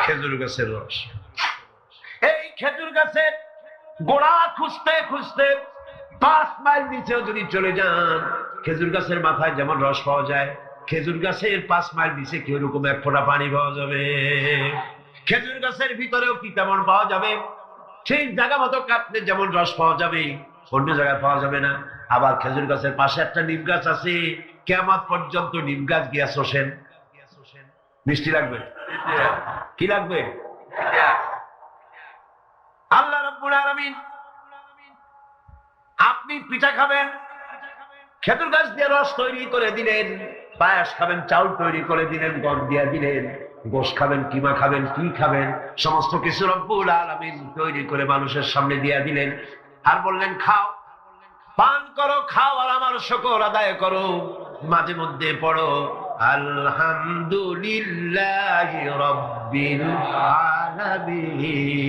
খেজুর গাছের রস। এই খেজুর গাছের গোড়া খুঁজতে খুঁজতে 5 মাইল নিচেও যদি চলে যান, খেজুর গাছের মাথায় যেমন রস পাওয়া যায়, খেজুর গাছের 5 মাইল নিচে কি ওরকম এক ফোঁটা পানি পাওয়া যাবে? খেজুর গাছের ভিতরেও কি তেমন পাওয়া যাবে? সেই জায়গা মতো কাটলে যেমন রস পাওয়া যাবে, অন্য জায়গায় পাওয়া যাবে না। আবার খেজুর গাছের পাশে একটা নিম গাছ আছে, কিয়ামত পর্যন্ত নিম গাছ গিয়া শোষেন। মিষ্টি লাগবে? কি লাগবে? আল্লাহ রাব্বুল আলামিন, আপনি পিঠা খাবেন, খেজুর গাছ দিয়ে রস তৈরি করে দিলেন। পায়াস খাবেন, চাউল তৈরি করে দিলেন, গম দিয়ে দিলেন। গোশ খাবেন, কিমা খাবেন, কি খাবেন, সমস্ত কিছু রব্বুল আলামিন তৈরি করে মানুষের সামনে দিয়ে দিলেন। আর বললেন খাও, পান করো, খাও, আর আমার শুকর আদায় করো। মাঝে মধ্যে পড়ো আলহামদুলিল্লাহি রাব্বিল আলামিন।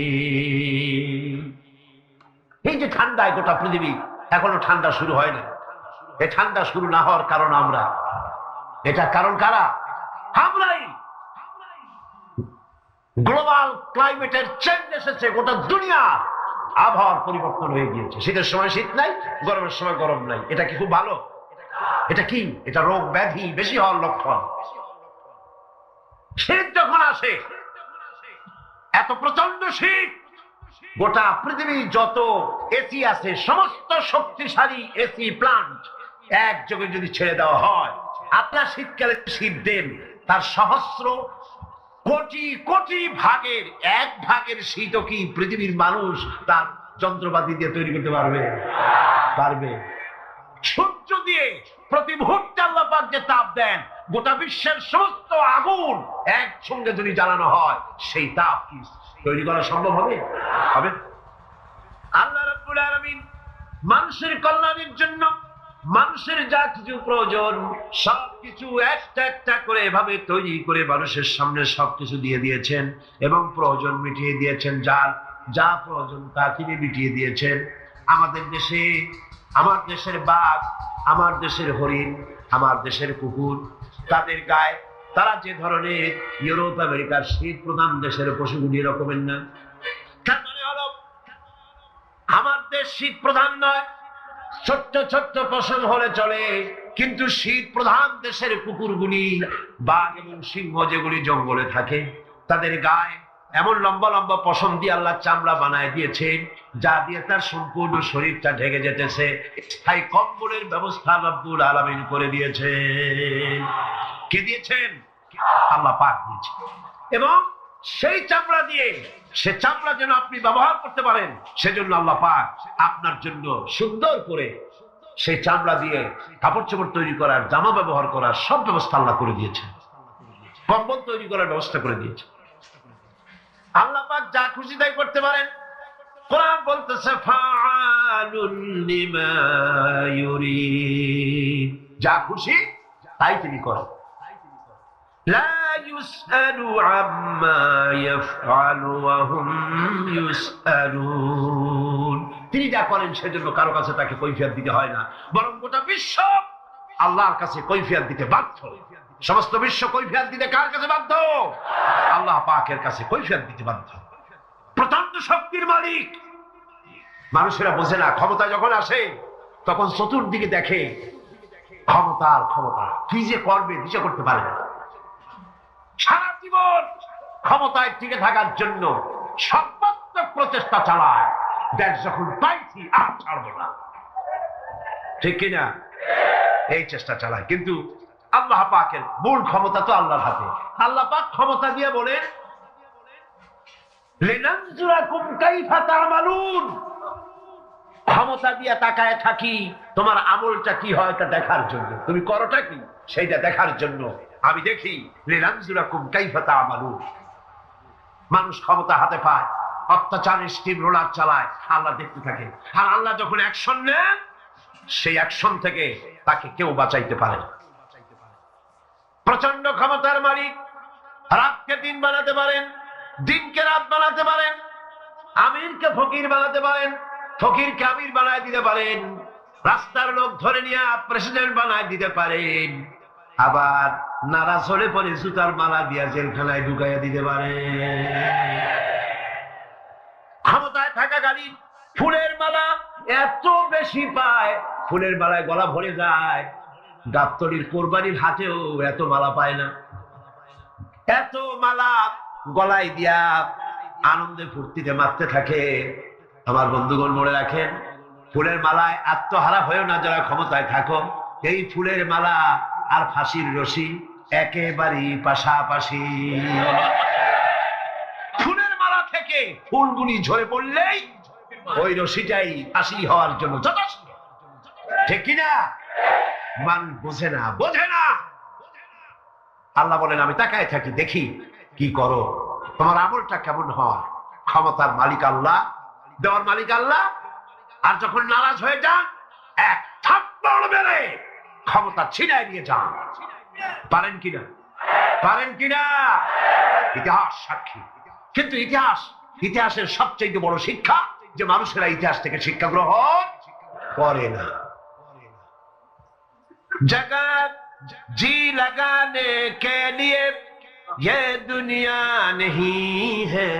এই যে ঠান্ডায় গোটা পৃথিবী, এখনো ঠান্ডা শুরু হয় না। এই ঠান্ডা শুরু না হওয়ার কারণ আমরা। এটা কারণ কারা? আমরাই। গ্লোবাল ক্লাইমেটের চেঞ্জ এসেছে, গোটা দুনিয়া আবহাওয়ার পরিবর্তন হয়ে গিয়েছে। শীতের সময় শীত নাই, গরমের সময় গরম নাই। এটা কি খুব ভালো? এটা কি? এটা রোগ ব্যাধি বেশি হওয়ার লক্ষণ। শীত যখন আসে, এত প্রচন্ড শীত, গোটা পৃথিবী যত এসি আছে, সমস্ত শক্তিশালী এসি প্লান্ট একযোগে যদি ছেড়ে দেওয়া হয়, আপনার শীতকালে শীত দেন, তার সহস্র কোটি কোটি ভাগের 1 ভাগের শীতও কি পৃথিবীর মানুষ তার যন্ত্রপাতি দিয়ে তৈরি করতে পারবে? পারবে। সূর্য দিয়ে প্রতি মুহূর্তে আল্লাহ পাক যে তাপ দেন, গোটা বিশ্বের সমস্ত আগুন একসঙ্গে যদি জ্বালানো হয়, সেই তাপ কি তৈরি করা সম্ভব হবে? হবে? আল্লাহ রাব্বুল আলামিন মানুষের কল্যাণের জন্য মানুষের যা কিছু প্রয়োজন সবকিছু একটা একটা করে এভাবে তৈরি করে মানুষের সামনে সবকিছু দিয়ে দিয়েছেন, এবং প্রয়োজন মিটিয়ে দিয়েছেন। যার যা প্রয়োজন তা তিনি মিটিয়ে দিয়েছেন। আমাদের দেশে, আমার দেশের বাঘ, আমার দেশের হরিণ, আমার দেশের কুকুর, তাদের গায়ে তারা যে ধরনের ইউরোপ আমেরিকার শীত প্রধান দেশের পশুগুলি রকমের না। তার মানে হলো আমার দেশ শীত প্রধান নয়, ছোট্ট ছোট্ট পশম হলে চলে, কিন্তু শীত প্রধান দেশের কুকুরগুলি, বাঘ এবং সিংহ যেগুলি জঙ্গলে থাকে, তাদের গায়ে এমন লম্বা লম্বা পশম দিয়ে আল্লাহ চামড়া বানায় দিয়েছেন, যা দিয়ে তার সম্পূর্ণ শরীরটা ঢেকে যেতেছে। স্থায়ী কম্বলের ব্যবস্থা রব্বুল আলামিন করে দিয়েছেন। কে দিয়েছেন? আল্লাহ পাক দিয়েছেন। এবং সেই চামড়া দিয়ে সে চামড়া যেন আপনি ব্যবহার করতে পারেন, সেজন্য আল্লাহ পাক আপনার জন্য সুন্দর করে সেই চামড়া দিয়ে কাপড় চোপড় তৈরি করার, জামা ব্যবহার করার সব ব্যবস্থা আল্লাহ করে দিয়েছেন, কম্বল তৈরি করার ব্যবস্থা করে দিয়েছে। আল্লাহ পাক যা খুশি তাই করতে পারেন। কোরআন বলতেছে ফাআলুন লিমা ইউরিদ, যা খুশি তাই তিনি করেন। লা ইউসআলু আম্মা ইয়াফআলু ওয়া হুম ইউসআলুন, তিনি যা করেন সেজন্য কারো কাছে তাকে কৈফিয়ত দিতে হয় না, বরং গোটা বিশ্ব আল্লাহর কাছে কৈফিয়ত দিতে বাধ্য। সমস্ত বিশ্ব কৈফিয়ত দিতে কার কাছে বাধ্য? আল্লাহ পাকের কাছে কৈফিয়ত দিতে বাধ্য। প্রচন্ড শক্তির মালিক। মানুষেরা বোঝে না, ক্ষমতা যখন আসে তখন চতুর্দিকে দেখে ক্ষমতার ক্ষমতা, কি যে করবে দিশা করতে পারে না। সারা জীবন ক্ষমতায় টিকে থাকার জন্য সর্বাত্মক প্রচেষ্টা চালায়, দেশ যখন পাইছি আর ছাড়বো না, ঠিক কিনা? এই চেষ্টা চালায়। কিন্তু আল্লাহ পাকের মূল ক্ষমতা তো আল্লাহর হাতে। আল্লাহ পাক ক্ষমতা দিয়ে বলেন লিনানজুরাকুম কাইফা তা'মালুন, ক্ষমতা দিয়ে তাকায় থাকি তোমার আমলটা কি হয় তা দেখার জন্য, তুমি করোটা কি সেইটা দেখার জন্য আমি দেখি। লিনানজুরাকুম কাইফা তা'মালুন। মানুষ ক্ষমতা হাতে পায়, অত্যাচারের স্টিম রোলার চালায়, আল্লাহ দেখতে থাকে। আর আল্লাহ যখন অ্যাকশন নেন, সেই অ্যাকশন থেকে তাকে কেউ বাঁচাইতে পারে না। প্রচন্ড ক্ষমতার মালিক। রাতকে দিন বানাতে পারেন, দিনকে রাত বানাতে পারেন, আমিরকে ফকির বানাতে পারেন, ফকিরকে আমির বানায় দিতে পারেন, রাস্তার লোক ধরে নিয়ে প্রেসিডেন্ট বানায় দিতে পারেন, আবার নারাজ হলে পরে জুতার মালা দিয়া জেলখানায় ঢুকাইয়া দিতে পারেন। ক্ষমতায় থাকাকালীন ফুলের মালা এত বেশি পায়, ফুলের মালায় গলা ভরে যায়। গাবতলীর কোরবানির হাটেও এত মালা পায় না। এত মালা গলায় দিয়া আনন্দে ফুর্তিতে মারতে থাকে। আমার বন্ধুগণ মনে রাখেন, ফুলের মালায় আত্মহারা হয়েও না যারা ক্ষমতায় থাকো। এই ফুলের মালা আর ফাঁসির রশি একেবারেই পাশাপাশি। ফুলের মালা থেকে ফুলগুলি ঝরে পড়লেই ওই রশিটাই ফাঁসি হওয়ার জন্য যথেষ্ট, ঠিক কিনা? মানুষ বোঝে না, বোঝে না। আল্লাহ বলেন আমি তাকায় থাকি, দেখি কি করো, তোমার আমলটা কেমন হয়। ক্ষমতার মালিক আল্লাহ, দেওয়ার মালিক আল্লাহ। আর যখন নারাজ হয়ে যান, এক থাপ্পড় মেরে ক্ষমতা ছিনায় নিয়ে যান। পারেন কিনা? পারেন কিনা? ইতিহাস সাক্ষী। কিন্তু ইতিহাসের সবচেয়ে বড় শিক্ষা যে মানুষেরা ইতিহাস থেকে শিক্ষা গ্রহণ করে না। जगत जी लगाने के लिए ये दुनिया नहीं है,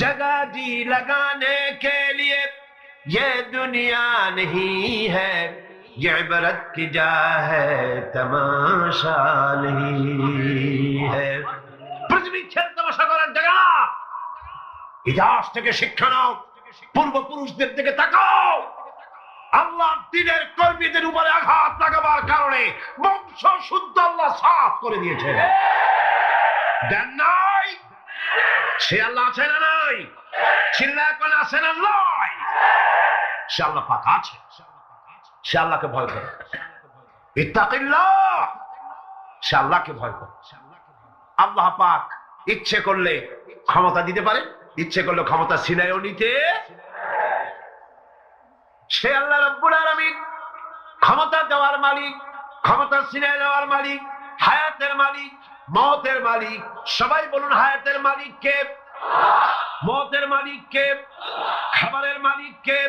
जगह जी लगाने के लिए ये दुनिया नहीं है, ये इबरत की जा है तमाशा नहीं है। पृथ्वी खेल तमाशा করার জায়গা। ইতিহাস থেকে শিক্ষা নাও, পূর্বপুরুষদের দিকে তাকাও। আল্লাহ দিনের কর্মীদের উপরে আঘাত লাগাবার কারণে বংশ শুদ্ধ আল্লাহ সাফ করে দিয়েছে। দেন নাই? সে আল্লাহ আছে না নাই? চিল্লায় কোন আছে না নাই? সে আল্লাহ পাক আছে। সে আল্লাহকে ভয় করে। ইত্তাকিল্লাহ, সে আল্লাহকে ভয় করে। আল্লাহ পাক ইচ্ছে করলে ক্ষমতা দিতে পারে, ইচ্ছে করলে ক্ষমতা ছিনাইও নিতে। সে আল্লাহ রাব্বুল আলামিন ক্ষমতা দেওয়ার মালিক, ক্ষমতা ছিনিয়ে নেওয়ার মালিক, হায়াতের মালিক, মওতের মালিক। সবাই বলুন হায়াতের মালিক কে? মওতের মালিক কে? খাবারের মালিক কে?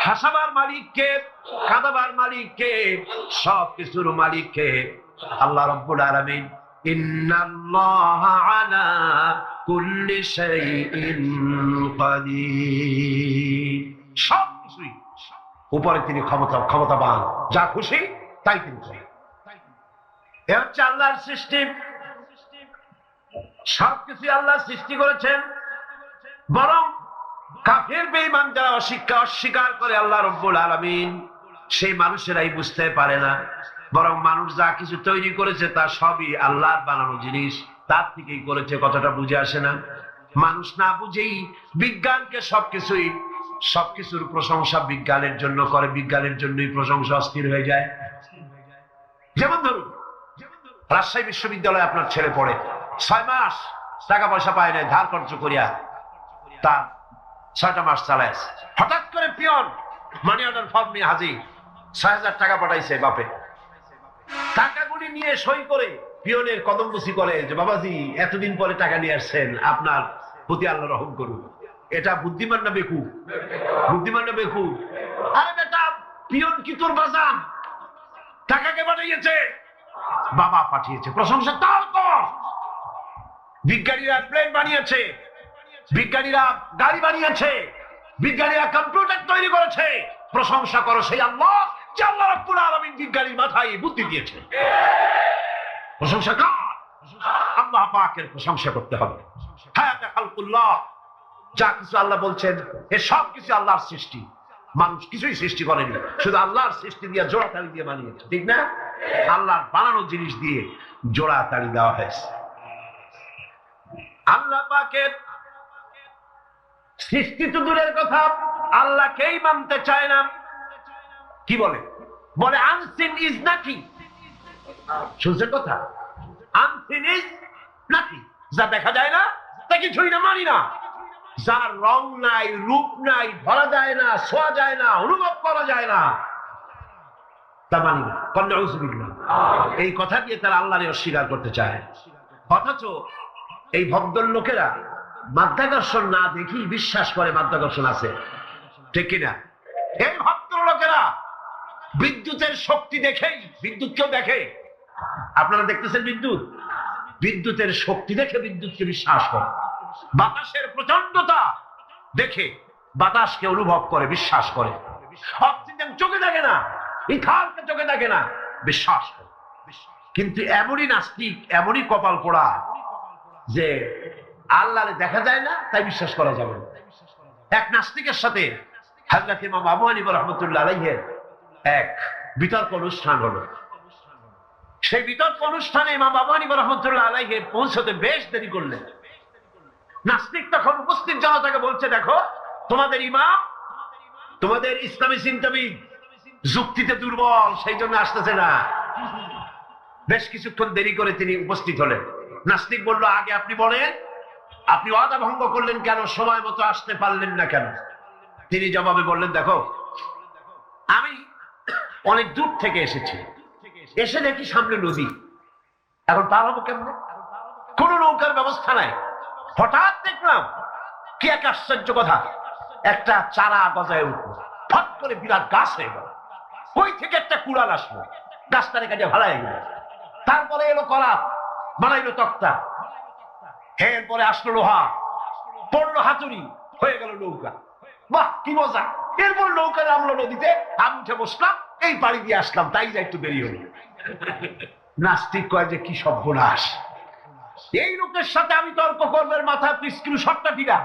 হাসাবার মালিক কে? কাঁদাবার মালিক কে? সব কিছুর মালিক কে? আল্লাহ রাব্বুল আলামিন। ইন্নাল্লাহা আলা কুল্লি শাইইন কাদির। সব কিছুই উপরে তিনি ক্ষমতাবান, যা খুশি তাই তিনি করেন। এ হচ্ছে আল্লাহর সৃষ্টি। সবকিছু আল্লাহ সৃষ্টি করেছেন, বরং কাফের বেঈমান যারা অস্বীকার করে আল্লাহ রাব্বুল আলামিন, সেই মানুষেরাই বুঝতে পারে না। বরং মানুষ যা কিছু তৈরি করেছে তা সবই আল্লাহর বানানো জিনিস। তার থেকেই করেছে। কথাটা বুঝে আসে না? মানুষ না বুঝেই বিজ্ঞানকে সবকিছুর প্রশংসা বিজ্ঞানের জন্য করে, বিজ্ঞানের জন্যই প্রশংসা অস্থির হয়ে যায়। যেমন ধরুন, রাজশাহী বিশ্ববিদ্যালয়ে আপনার ছেলে পড়ে, 6 মাস টাকা পয়সা পায় না, ধার খরচ করিয়া তার 6টা মাস চালায়। হঠাৎ করে পিয়ন মানি অর্ডার ফর্ম নিয়ে হাজির, 6,000 টাকা পাঠাইছে বাপে। টাকাগুলি নিয়ে সই করে পিয়নের কদম বুসি করে যে বাবাজি এতদিন পরে টাকা নিয়ে আসছেন, আপনার প্রতি আল্লাহ রহম করুন। এটা বুদ্ধিমান না বেকুব? বুদ্ধিমান না বেকুব? আরে বেটা, পিয়ন কি তোর বাজান? টাকাকে পাঠিয়েছে, বাবা পাঠিয়েছে, প্রশংসা তার কর। বিজ্ঞানীরা প্লেন বানিয়েছে, বিজ্ঞানীরা গাড়ি বানিয়েছে, বিজ্ঞানীরা কম্পিউটার তৈরি করেছে, প্রশংসা করো সেই আল্লাহ যে আল্লাহ রাব্বুল আলামিন বিজ্ঞানীর মাথায় বুদ্ধি দিয়েছে। প্রশংসা কর, আল্লাহ পাকের প্রশংসা করতে হবে। হায়াতে খালকুল্লাহ, যা কিছু আল্লাহ বলছেন এ সব কিছু আল্লাহর সৃষ্টি। মানুষ কিছুই সৃষ্টি করেনি, শুধু আল্লাহর সৃষ্টি দিয়ে জোড়া তালি দিয়ে বানিয়েছে, ঠিক না? আল্লাহর বানানো জিনিস দিয়ে জোড়া তালি দেওয়া হয়েছে। আল্লাহ পাকের সৃষ্টি তো দূরের কথা, আল্লাহকেই মানতে চায় না। কি বলে? বলে আনসিন ইজ নাথিং। শুনছেন কথা? আনসিন ইজ নাথিং, যা দেখা যায় না তা কিছুই না, মানি না। যার রং নাই, রূপ নাই, ধরা যায় না, ছোঁয়া যায় না, অনুভব করা যায় না, তা মানি না। এই কথা দিয়ে তারা আল্লাহরে অস্বীকার করতে চায়। অথচ এই ভদ্রলোকেরা মাধ্যাকর্ষণ না দেখেই বিশ্বাস করে মাধ্যাকর্ষণ আছে, ঠিক কিনা? এই ভদ্রলোকেরা বিদ্যুতের শক্তি দেখেই, বিদ্যুৎকেও দেখে। আপনারা দেখতেছেন বিদ্যুৎ, বিদ্যুতের শক্তি দেখে বিদ্যুৎকে বিশ্বাস করে। বাতাসের প্রচন্ডতা দেখে বাতাসকে অনুভব করে, বিশ্বাস করে। অক্সিজেন চোখে দেখে না, ইথানকে চোখে দেখে না, বিশ্বাস করে। কিন্তু এমনই নাস্তিক, এমনই কপাল পোড়া যে আল্লাহরে দেখা যায় না তাই বিশ্বাস করা যাবে না। এক নাস্তিকের সাথে হযরত ইমাম আবু হানিফা রাহমাতুল্লাহ আলাইহির এক বিতর্ক অনুষ্ঠান হলো। সেই বিতর্ক অনুষ্ঠানে ইমাম আবু হানিফা রাহমাতুল্লাহ আলাইহি পৌঁছতে বেশ দেরি করলেন। নাস্তিক তখন উপস্থিত জনতাকে বলছে, দেখো তোমাদের ইমাম, তোমাদের ইসলামী চিন্তাবিদ যুক্তিতে দুর্বল, সেই জন্য আসতেছে না। বেশ কিছুক্ষণ দেরি করে তিনি উপস্থিত হলেন। নাস্তিক বলল, আগে আপনি বলেন, আপনি ওয়াদা ভঙ্গ করলেন কেন? সময় মতো আসতে পারলেন না কেন? তিনি জবাবে বললেন, দেখো আমি অনেক দূর থেকে এসেছি, এসে দেখি সামনে নদী, এখন পার হবো কেমনে? কোন নৌকার ব্যবস্থা নাই। হঠাৎ দেখলাম কি এক আশ্চর্য কথা, একটা চারা গজায় উঠলো, ফট করে বিরাট গাছ হয়ে গেল। কই থেকে একটা কুড়াল আসলো, গাছটারে কাজে ভাড়ায় গেল। তারপরে এলো করাত, বানাইলো তক্তা, এরপরে আসলো লোহা, পড়লো হাতুড়ি, হয়ে গেল নৌকা। বাহ কি মজা! এরপর নৌকা নামলো নদীতে, আমি উঠে বসলাম, এই পাড়ি দিয়ে আসলাম, তাই যা একটু দেরি হলো। নাস্তিক কয় যে কি সর্বনাশ, এই লোকের সাথে আমি তর্ক করবার মাথা স্ক্রু শটটা দিলাম।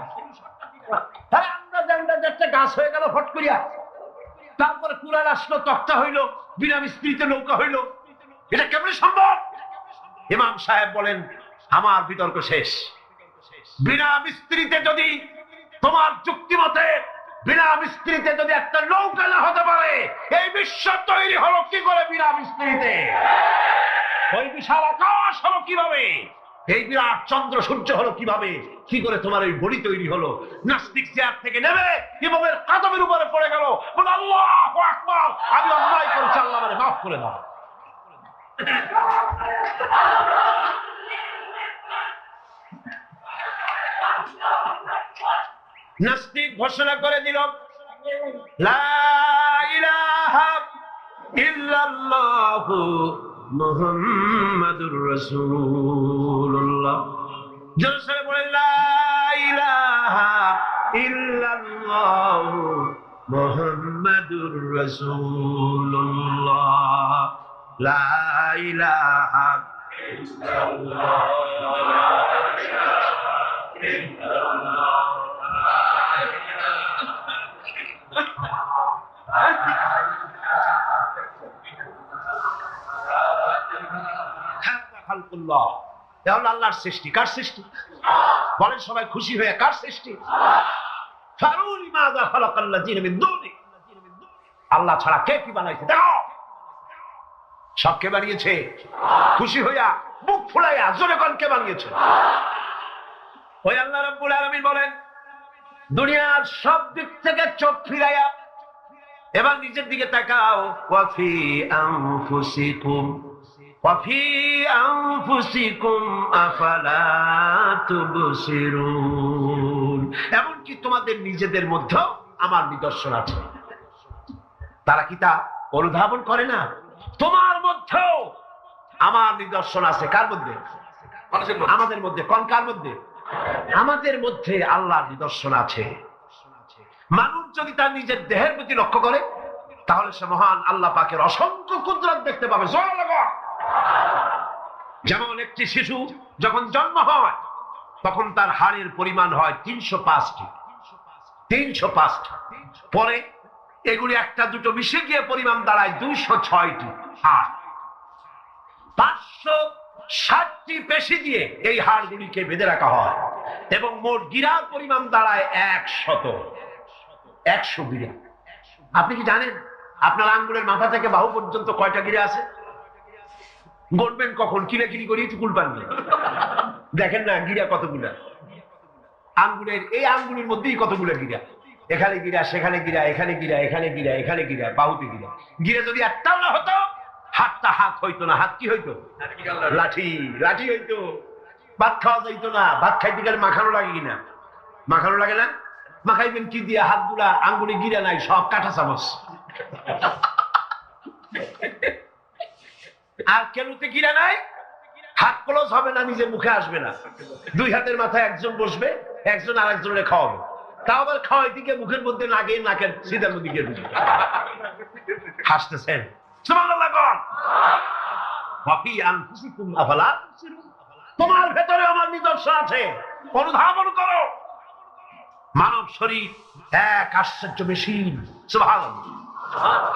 একটা গাছ হয়ে গেল ফট করিয়া, তারপরে কুড়াল আসলো, তক্তা হইলো, বিনা মিস্ত্রিতে নৌকা হইলো, এটা কেমন সম্ভব? ইমাম সাহেব বলেন, আমার বিতর্ক শেষ। বিনা মিস্ত্রিতে যদি, তোমার যুক্তি মতে বিনা মিস্ত্রিতে যদি একটা নৌকা না হতে পারে, এই বিশ্ব তৈরি হলো কি করে বিনা মিস্ত্রিতে? ওই বিশাল আকাশ হলো কিভাবে? এই বিরাট চন্দ্র সূর্য হলো কিভাবে? কি করে তোমার ওই বডি তৈরি হলো? নাস্তিক চেয়ার থেকে নেমে ইমামের কাদমের উপরে পড়ে গেল, বলে আল্লাহু আকবার, আমি অন্যায় করেছি, আল্লাহ আমারে মাফ করে দাও। নাস্তিক ঘোষণা করে দিল, লা ইলাহা ইল্লাল্লাহু মুহাম্মাদুর রাসূলুল্লাহ। জোরে বলেন, লা ইলাহা ইল্লাল্লাহু মুহাম্মাদুর রাসূলুল্লাহ। লা ইলাহা ইল্লাল্লাহ। এ হলো আল্লাহর সৃষ্টি। কার সৃষ্টি? বলেন সবাই খুশি হয়ে, কার সৃষ্টি? ফারুল মাযা খালাকাল্লাযিনা মিন দুনি, আল্লাহ ছাড়া কে কি বানাইছে দেখো। সব কে বানিয়েছে? খুশি হইয়া মুখ ফুলাইয়া জোরে কোন কে বানিয়েছে? ওই আল্লাহ রাব্বুল আলামিন বলেন, দুনিয়ার সব দিক থেকে চোখ ফিরাইয়া এবার নিজের দিকে তাকাও। ওয়াফি আনফুসিকুম ওয়াফি আনফুসিকুম আফালা তুবসিরুন, এমনকি তোমাদের নিজেদের মধ্যেও আমার নিদর্শন আছে। তারা কি তা অনুধাবন করে না? তোমার মধ্যেও আমার নিদর্শন আছে। কার মধ্যে? আমাদের মধ্যে। কোন কার মধ্যে? আমাদের মধ্যে আল্লাহর নিদর্শন আছে। মানুষ যদি তার নিজের দেহের প্রতি লক্ষ্য করে তাহলে সে মহান আল্লাহ পাকের অসংখ্য কুদরত দেখতে পাবে। যেমন একটি শিশু যখন জন্ম হয় তখন তার হাড়ের পরিমাণ হয় 305টি। 305টি। পরে এগুলি একটা দুটো মিশে গিয়ে পরিমাণ দাঁড়ায় 206টি হাড়। 560টি পেশি দিয়ে এই হাড়গুলিকে বেঁধে রাখা হয় এবং মোট গিরার পরিমাণ দাঁড়ায় 100 গিরা। আপনি কি জানেন আপনার আঙ্গুলের মাথা থেকে বাহু পর্যন্ত কয়টা গিরা আছে? গণবেন কখন? কিরাকিরি করি চুকুল পাননি। দেখেন না গিরা কতগুলা। আঙ্গুলের এই আঙ্গুলের মধ্যেই কতগুলা গিরা। এখানে গিরা, সেখানে গিরা, এখানে গিরা, এখানে গিরা, এখানে গিরা, বাহুতে গিরা। গিরা যদি একটাও না হতো হাতটা হাত হইতো না। হাত কি হইতো? লাঠি। লাঠি হইতো। ভাত খাওয়া যাইতো না। ভাত খাইতে গেলে মাখানো লাগে কিনা? মাখানো লাগে না? মাখাইবেন কি দিয়ে? হাত গুলা আঙ্গুলে গিরা নাই, সব কাঁটা চামচ। আর কেনুতে গিরা নাই, হাত ক্লোজ হবে না, নিজের মুখে আসবে না। দুই হাতের মাথায় একজন বসবে, একজন আর একজনের খাওয়াবে। তাও আবার খাওয়াই দিকে মুখের মধ্যে নাকে, নাকের সিধার মধ্যে গিয়ে ঢুকে। হাসতেছেন সুবহানাল্লাহ। ওয়াফি আনফুসিকুম আফালা তুবসিরুন, তোমার ভেতরে আমার নিদর্শন আছে, অনুধাবন করো। মানব শরীর এক আশ্চর্য মেশিন। সুবহানাল্লাহ।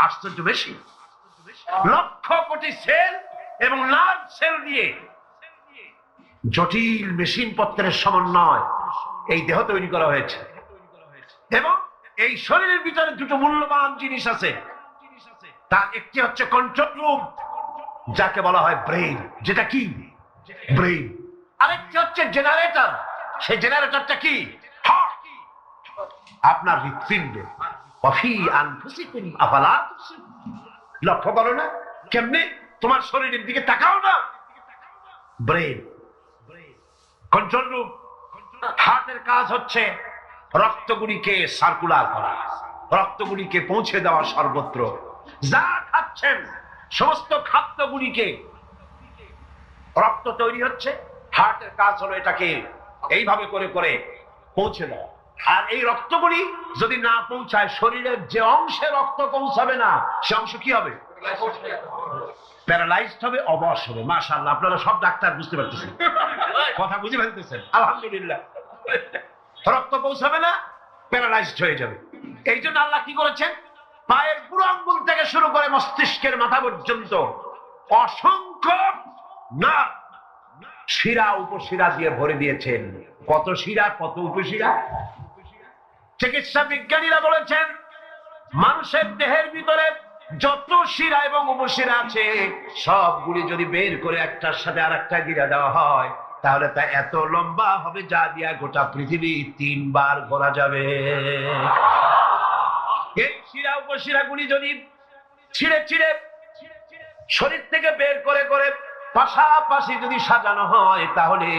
আশ্চর্য মেশিন। লক্ষ কোটি সেল এবং লার্ভ সেল দিয়ে জটিল মেশিন পত্রের সমন্বয় এই দেহ তৈরি করা হয়েছে। এবং এই শরীরের ভিতরে দুটো মূল্যবান জিনিস আছে। তার একটি হচ্ছে কন্ট্রোল রুম, যাকে বলা হয় ব্রেইন। যেটা কি? ব্রেইন। আরেকটি হচ্ছে জেনারেটর। সেই জেনারেটরটা কি? হার্ট। আপনার হৃৎপিণ্ড। ওয়াফি আনফুসিকুম আফালা তুবসিরুন, লক্ষ্য করো না কেমনে? তোমার শরীরের দিকে তাকাও না। Brain, control room. হার্টের কাজ হচ্ছে রক্তগুলিকে সার্কুলার করা, রক্তগুলিকে পৌঁছে দেওয়া সর্বত্র। যা খাচ্ছেন সমস্ত খাদ্যগুলিকে রক্ত তৈরি হচ্ছে, হার্টের কাজ হলো এটাকে এইভাবে করে করে পৌঁছে দেওয়া। আর এই রক্তগুলি যদি না পৌঁছায়, শরীরের যে অংশে রক্ত পৌঁছাবে না সে অংশ কি হবে? প্যারালাইজড হবে, অবশ হবে। মাশাআল্লাহ, আপনারা সব ডাক্তার বুঝতে পারতেছেন, কথা বুঝে ফেলতেছেন, আলহামদুলিল্লাহ। রক্ত পৌঁছাবে না, প্যারালাইজড হয়ে যাবে। এই জন্য আল্লাহ কি করেছেন? পায়ের বুড়ো আঙ্গুল থেকে শুরু করে মস্তিষ্কের মাথা পর্যন্ত অসংখ্য না শিরা উপশিরা দিয়ে ভরে দিয়েছেন। কত শিরা, কত উপশিরা! চিকিৎসা বিজ্ঞানীরা বলেছেন মানুষের দেহের ভিতরে যত শিরা এবং উপশিরা আছে সবগুলি যদি বের করে একটার সাথে আর একটা গিরা দেওয়া হয় তাহলে তা এত লম্বা হবে যা দিয়া গোটা পৃথিবী 3 বার ঘোরা যাবে। এই শিরা উপশিরা গুলি যদি ছিঁড়ে ছিঁড়ে শরীর থেকে বের করে করে পাশাপাশি যদি সাজানো হয় তাহলে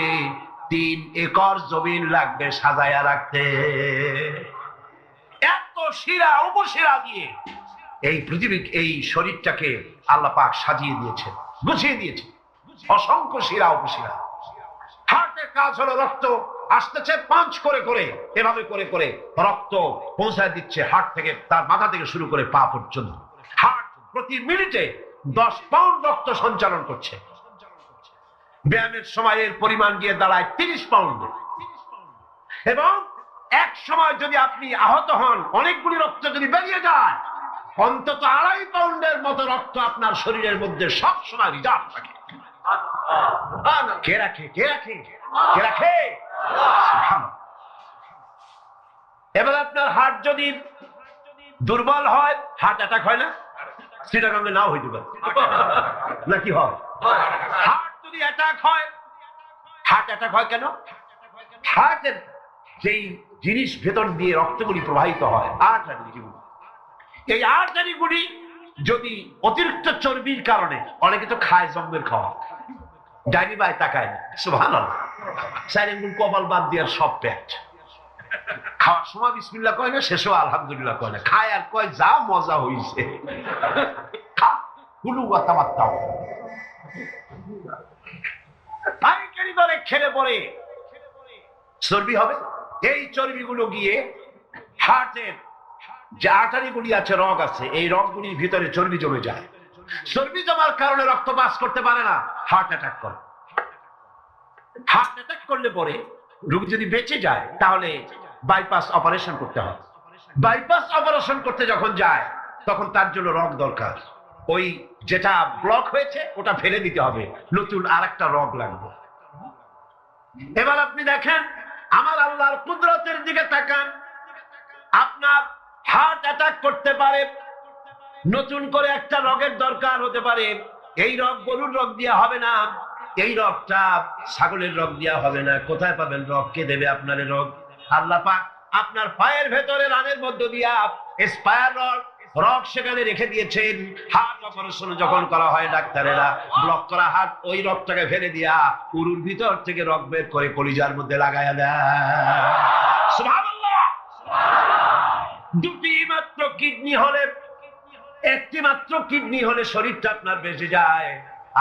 3 একর জমিন লাগবে সাজায়া রাখতে। এত শিরা উপশিরা দিয়ে এই পৃথিবী, এই শরীরটাকে আল্লাহ পাক সাজিয়ে দিয়েছে, গুছিয়ে দিয়েছে। অসংখ্য শিরা উপশিরা। হার্টের কাজ হলো রক্ত আসতেছে পাঞ্চ করে করে, এভাবে করে করে রক্ত পৌঁছায় দিচ্ছে হার্ট থেকে, তার মাথা থেকে শুরু করে পা পর্যন্ত। হার্ট প্রতি মিনিটে 10 পাউন্ড রক্ত সঞ্চালন করছে। ব্যায়ামের সময়ের পরিমাণ গিয়ে দাঁড়ায় 30 পাউন্ড। এবং এক সময় যদি আপনি আহত হন, অনেকগুলি রক্ত যদি বেরিয়ে যায়, অন্তত 2.5 পাউন্ডের মতো রক্ত আপনার শরীরের মধ্যে সব সময় রিজার্ভ থাকে। কে রাখে কে রাখে কে রাখে? সুবহানাল্লাহ। এবার আপনার হার্ট যদি দুর্বল হয়, হার্ট অ্যাটাক হয় না? চিটাগাঙ্গে নাও হইতে পারে, নাকি হয়? হার্ট যদি অ্যাটাক হয়, হার্ট অ্যাটাক হয় কেন? হার্টের যেই জিনিস ভেতর দিয়ে রক্তগুলি প্রবাহিত হয়, আর্টারিগুলি, এই আর্টারিগুলি যদি অতিরিক্ত চর্বির কারণে, অনেকে তো খায় জম্মের খাওয়া, ডাইনি বাই তাকায় না, সুবহানাল্লাহ, সাইরেন কপাল বাদ দিয়ে সব পেট, খাওয়ার সময় বিসমিল্লাহ কয় না, শেষও আলহামদুলিল্লাহ কয় না, খায় আর কয় যা মজা হইছে, খা হুলু কথাবার্তা। পাইকারি দরে খেলে পরে চর্বি হবে, এই চর্বিগুলো গিয়ে হার্টের যে আর্টারিগুলি আছে, রগ আছে, এই রগগুলির ভিতরে চর্বি জমে যায়, চর্বি জমার কারণে রক্ত পাস করতে পারে না, হার্ট অ্যাটাক করে। হার্ট অ্যাটাক করলে পরে রোগী যদি বেঁচে যায় তাহলে বাইপাস অপারেশন করতে হয়। বাইপাস অপারেশন করতে যখন যায় তখন তার জন্য রগ দরকার, ওই যেটা ব্লক হয়েছে ওটা ফেলে দিতে হবে, নতুন আরেকটা রগ লাগবে। এবার আপনি দেখেন আমার আল্লাহর কুদরতের দিকে তাকান, আপনার হার্ট অ্যাটাক করতে পারে, নতুন করে একটা রগের দরকার হতে পারে, এই রগ গরুর রগ দিয়া হবে না, এই রগটা ছাগলের রগ দিয়া হবে না, কোথায় পাবেন রগ? কে দেবে আপনার রগ? আল্লাহ পাক আপনার পায়ের ভেতরে রানের মধ্য দিয়া স্পায়ার রগ সেখানে রেখে দিয়েছেন। হার্ট অপারেশন যখন করা হয় ডাক্তারেরা ব্লক করা হার্ট, ওই রগটাকে ফেলে দিয়া উরুর ভিতর থেকে রগ বের করে কলিজার মধ্যে লাগায়া দেয়। সুবহানাল্লাহ। দুটি মাত্র কিডনি হলে, একটি মাত্র কিডনি হলে শরীরটা আপনার বেঁচে যায়।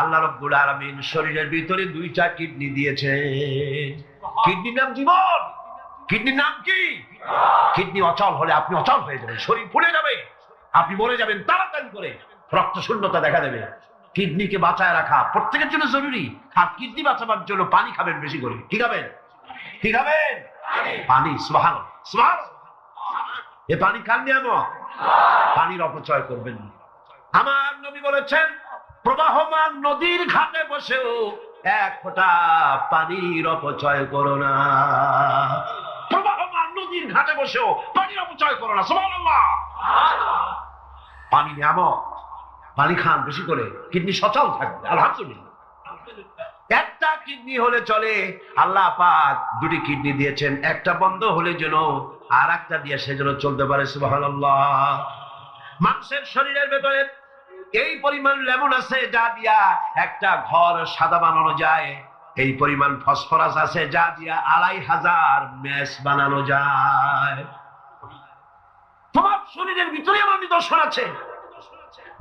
আল্লাহ রাব্বুল আলামিন শরীরের ভিতরে দুইটা কিডনি দিয়েছে। কিডনির নাম জীবন। কিডনির নাম কি? কিডনি অচল হলে আপনি অচল হয়ে যাবেন, শরীর ফুলে যাবে, আপনি মরে যাবেন তাড়াতাড়ি করে, রক্ত শূন্যতা দেখা দেবে। কিডনিকে বাঁচায় রাখা প্রত্যেকের জন্য জরুরি। আর কিডনি বাঁচাবার জন্য পানি খাবেন বেশি করে। কি খাবেন? কি খাবেন? পানি। সুবহানাল্লাহ, সুবহানাল্লাহ। এ পানি খান নিয়ামত, পানির অপচয় করবেন না। আমার নবী বলেছেন, প্রবাহমান নদীর ঘাটে বসেও এক ফোঁটা পানির অপচয় করো না। প্রবাহমান নদীর ঘাটে বসেও পানির অপচয় করো না। সুবহানাল্লাহ। পানি নিয়ামত, পানি খান বেশি করে, কিডনি সচল থাকবে। আলহামদুলিল্লাহ। একটা কিডনি হলে চলে, আল্লাহ পাক দুটি কিডনি দিয়েছেন, একটা বন্ধ হলে যেন আর একটা দিয়ে সে যেন চলতে পারে। সুবহানাল্লাহ। মানুষের শরীরের ভেতরে এই পরিমাণ লেমন আছে যা দিয়া একটা ঘর সাদা বানানো যায়, এই পরিমাণ ফসফরাস আছে যা দিয়া 2500 ম্যাচ বানানো যায়। তোমার শরীরের ভিতরে আমার নিদর্শন আছে।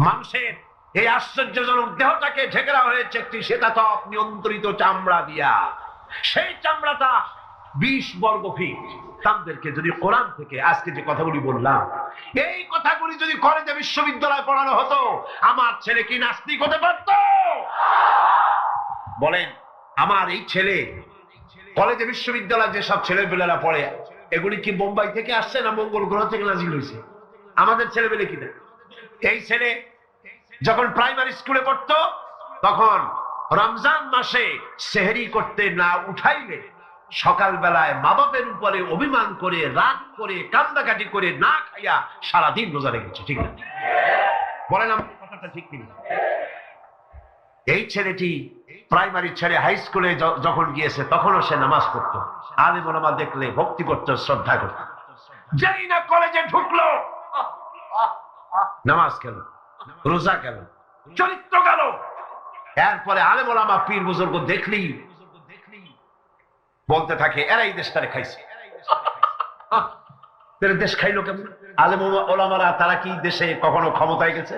মানুষের এই আশ্চর্যজনক দেহটাকে ঢেকে রাখা হয়েছে একটি শীতাতপ নিয়ন্ত্রিত চামড়া দিয়া। সেই চামড়াটা 20 বর্গ ফিট। তাদেরকে যদি কোরআন থেকে আজকে যে কথাগুলি বললাম, এই কথাগুলি যদি কলেজে বিশ্ববিদ্যালয়ে পড়ানো হতো, আমার ছেলে কি নাস্তিক হতে পারত? বলেন, আমার এই ছেলে কলেজে বিশ্ববিদ্যালয়ে যেসব ছেলেপেলেরা পড়ে, এগুলি কি বোম্বাই থেকে আসছে না মঙ্গল গ্রহ থেকে নাজিল হয়েছে? আমাদের ছেলেপেলে কিনা? এই ছেলে যখন প্রাইমারি স্কুলে পড়তো তখন রমজান মাসে সেহরি করতে না উঠাইলে সকালবেলায় মা বাপের উপরে অভিমান করে, রাগ করে, কান্দাকাটি করে না খাইয়া সারাদিন রোজা রেখেছে। ঠিক না? বলেন আমার কথাটা ঠিক কিনা? এই ছেলেটি প্রাইমারি ছেড়ে হাই স্কুলে যখন গিয়েছে তখনও সে নামাজ পড়তো, আলেম ওলামা দেখলে ভক্তি করতো, শ্রদ্ধা করত। যেই না কলেজে ঢুকলো, নামাজ গেল, রোজা গেল, চরিত্র গেল। এরপরে আলেম ওলামা পীর বুজুর্গ দেখলি বলতে থাকে, এরাই দেশটারে খাইছে। দেশ খাইলো কেমন? আলেম ওলামারা তারা কি দেশে কখনো ক্ষমতায় গেছে?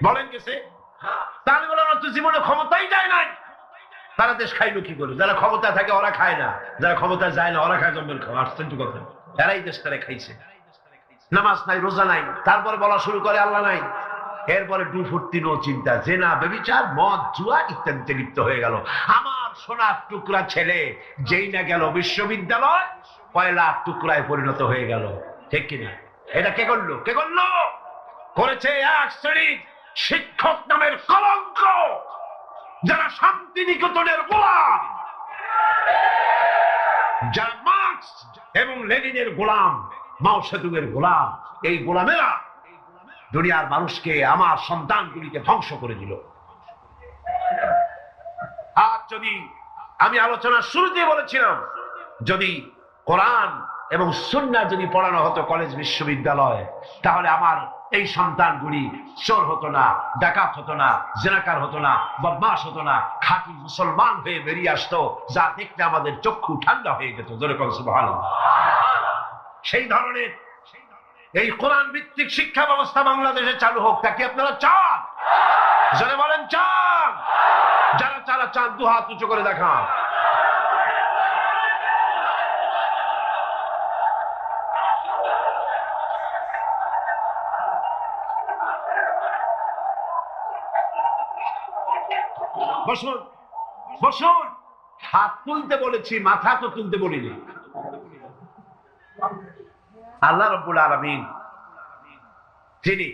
বলেন গেছে? আলেম ওলামা তো জীবনে ক্ষমতাই যায় নাই, তারা দেশ খাইলো কি করে? যারা ক্ষমতায় থাকে ওরা খায় না, যারা ক্ষমতায় যায় না ওরা খায় জন্মের খাওয়া। আশ্চর্য কথা, এরাই দেশটারে খাইছে। নামাজ নাই, রোজা নাই, তারপরে বলা শুরু করে আল্লাহ নাই। এরপরে ডুফুর্তি নো চিন্তা, জেনা, ব্যভিচার, মদ, জুয়া ইত্যাদিতে লিপ্ত হয়ে গেল। আমার সোনার টুকরা ছেলে যেই না গেল বিশ্ববিদ্যালয়, কয়লার টুকরায় পরিণত হয়ে গেল। ঠিক কিনা? এটা কে করলো? কে করলো? করেছে এক শ্রেণীর শিক্ষক নামের কলঙ্ক, যারা শান্তি নিকেতনের গোলাম, যারা মার্কস এবং লেনিনের গোলাম, মাও সেতুংয়ের গোলাম, এই গোলামেরা দুনিয়ার মানুষকে, আমার সন্তানগুলিকে ধ্বংস করে দিল। আর যদি আমি আলোচনার শুরুতে বলেছিলাম, যদি কোরআন এবং সুন্নাহ যদি পড়ানো হতো কলেজ বিশ্ববিদ্যালয়ে, তাহলে আমার এই সন্তানগুলি চোর হতো না, ডাকাত হতো না, জেনাকার হতো না, বদমাশ হতো না, খাঁটি মুসলমান হয়ে বেরিয়ে আসতো, যা দেখতে আমাদের চক্ষু ঠান্ডা হয়ে যেত। জোরে বলেন সুবহানাল্লাহ। সেই ধরনের এই কোরআন ভিত্তিক শিক্ষা ব্যবস্থা বাংলাদেশে চালু হোক, তা কি আপনারা চান? জোরে বলেন চান? যারা যারা চান দু হাত উঁচু করে দেখান। বসুন, বসুন। হাত তুলতে বলেছি, মাথা তো তুলতে বলিনি। আল্লাহ রাব্বুল আলামিন যিনি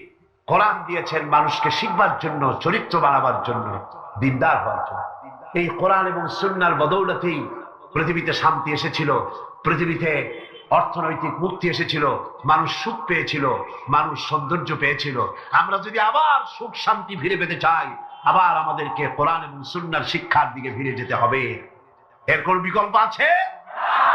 কোরআন দিয়েছেন মানুষকে শিখবার জন্য, চরিত্র বানাবার জন্য, দিনদার হওয়ার জন্য, এই কোরআন এবং সুন্নাহর বদৌলতেই পৃথিবীতে শান্তি এসেছিল, পৃথিবীতে অর্থনৈতিক মুক্তি এসেছিল, মানুষ সুখ পেয়েছিল, মানুষ সৌন্দর্য পেয়েছিল। আমরা যদি আবার সুখ শান্তি ফিরে পেতে চাই, আবার আমাদেরকে কোরআন এবং সুন্নাহর শিক্ষার দিকে ফিরে যেতে হবে। এর কোন বিকল্প আছে?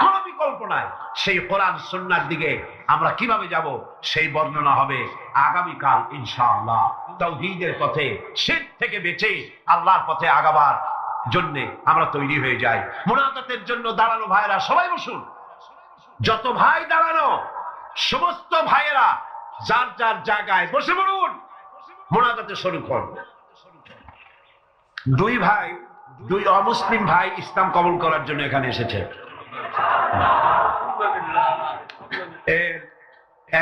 কোন বিকল্প নাই। সেই কোরআন সুন্নাহর দিকে আমরা কিভাবে যাব, সেই বর্ণনা হবে আগামীকাল ইনশাআল্লাহ। তাওহীদের পথে, শিরক থেকে বেঁচে আল্লাহর পথে আগাবার জন্য আমরা তৈরি হয়ে যাই। মুনাজাতের জন্য দাঁড়ানো ভাইরা সবাই বসুন। যত ভাই দাঁড়ানো, সমস্ত ভাইয়েরা যার যার জায়গায় বসে পড়ুন, মুনাজাতে শরীক হন। দুই ভাই, দুই অমুসলিম ভাই ইসলাম কবুল করার জন্য এখানে এসেছে।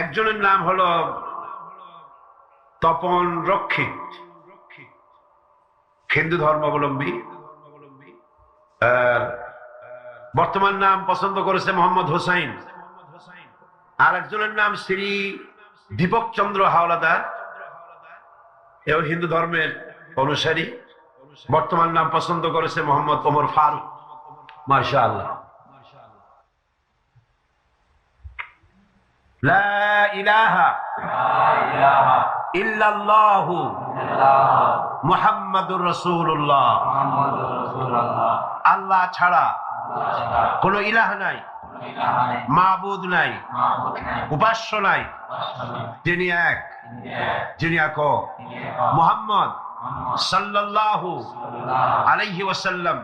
একজনের নাম হলো তপন রক্ষিত, হিন্দু ধর্মাবলম্বী। বর্তমান নাম পছন্দ করেছে মোহাম্মদ হোসাইন। আর একজনের নাম শ্রী দীপক চন্দ্র হাওলাদার, এও হিন্দু ধর্মের অনুসারী। বর্তমান নাম পছন্দ করেছে মোহাম্মদ ওমর ফারুক। মাশাআল্লাহ। লা ইলাহা ইল্লাল্লাহু মুহাম্মাদুর রাসূলুল্লাহ। আল্লাহ ছাড়া কোন ইলাহ নাই, মাবুদ নাই, উপাস্য নাই, যিনি এক, যিনি একক। মুহাম্মদ সাল্লাল্লাহু আলাইহি ওয়াসাল্লাম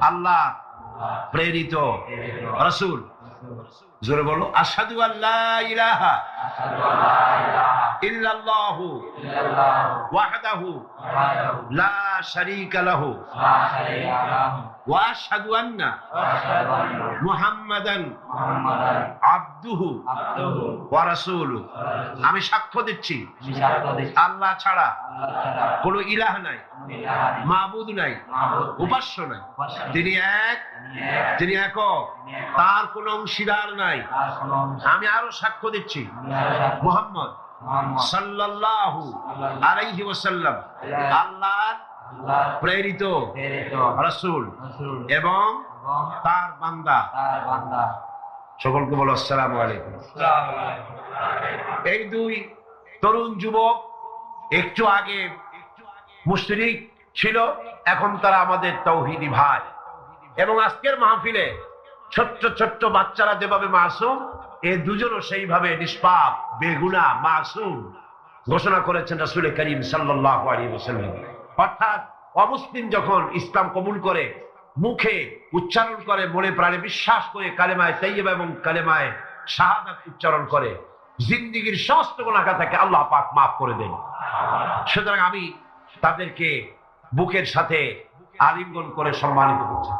আল্লাহ প্রেরিত রাসূল। জোরে বলো, আশহাদু আল্লা ইলাহা ইল্লাল্লাহু ওয়াহদাহু লা শারীকা লাহু ওয়া আশহাদু আন্না মুহাম্মাদান আবদুহু ওয়া রাসূলুহু। আমি সাক্ষ্য দিচ্ছি আল্লাহ ছাড়া কোনো ইলাহ নাই, মাবুদ নাই, উপাস্য নাই, তিনি এক, তিনি একক, তার কোনো অংশীদার নাই। আমি আরো সাক্ষ্য দিচ্ছি মুহাম্মদ সাল্লাল্লাহু আলাইহি ওয়াসাল্লাম আল্লাহর প্রেরিত রাসূল এবং তার বান্দা। সকলকে বলো আসসালামু আলাইকুম। এই দুই তরুণ যুবক একটু আগে মুশরিক ছিল, এখন তারা আমাদের তাওহীদি ভাই। এবং আজকের মাহফিলে ছোট্ট ছোট্ট বাচ্চারা যেভাবে মাসুম, এই দুজনও সেইভাবে নিষ্পাপ, বেগুনাহ, মাসুম ঘোষণা করেছেন রাসূল করিম সাল্লাল্লাহু আলাইহি ওয়াসাল্লাম। অর্থাৎ অমুসলিম যখন ইসলাম কবুল করে, মুখে উচ্চারণ করে, মনে প্রাণে বিশ্বাস করে কালেমায়ে তাইয়্যিবা এবং কালেমায়ে শাহাদাত উচ্চারণ করে, জিন্দেগীর সমস্ত গুনাহ থেকে আল্লাহ পাক মাফ করে দেন। সুতরাং আমি তাদেরকে বুকের সাথে আলিঙ্গন করে সম্মানিত করছি।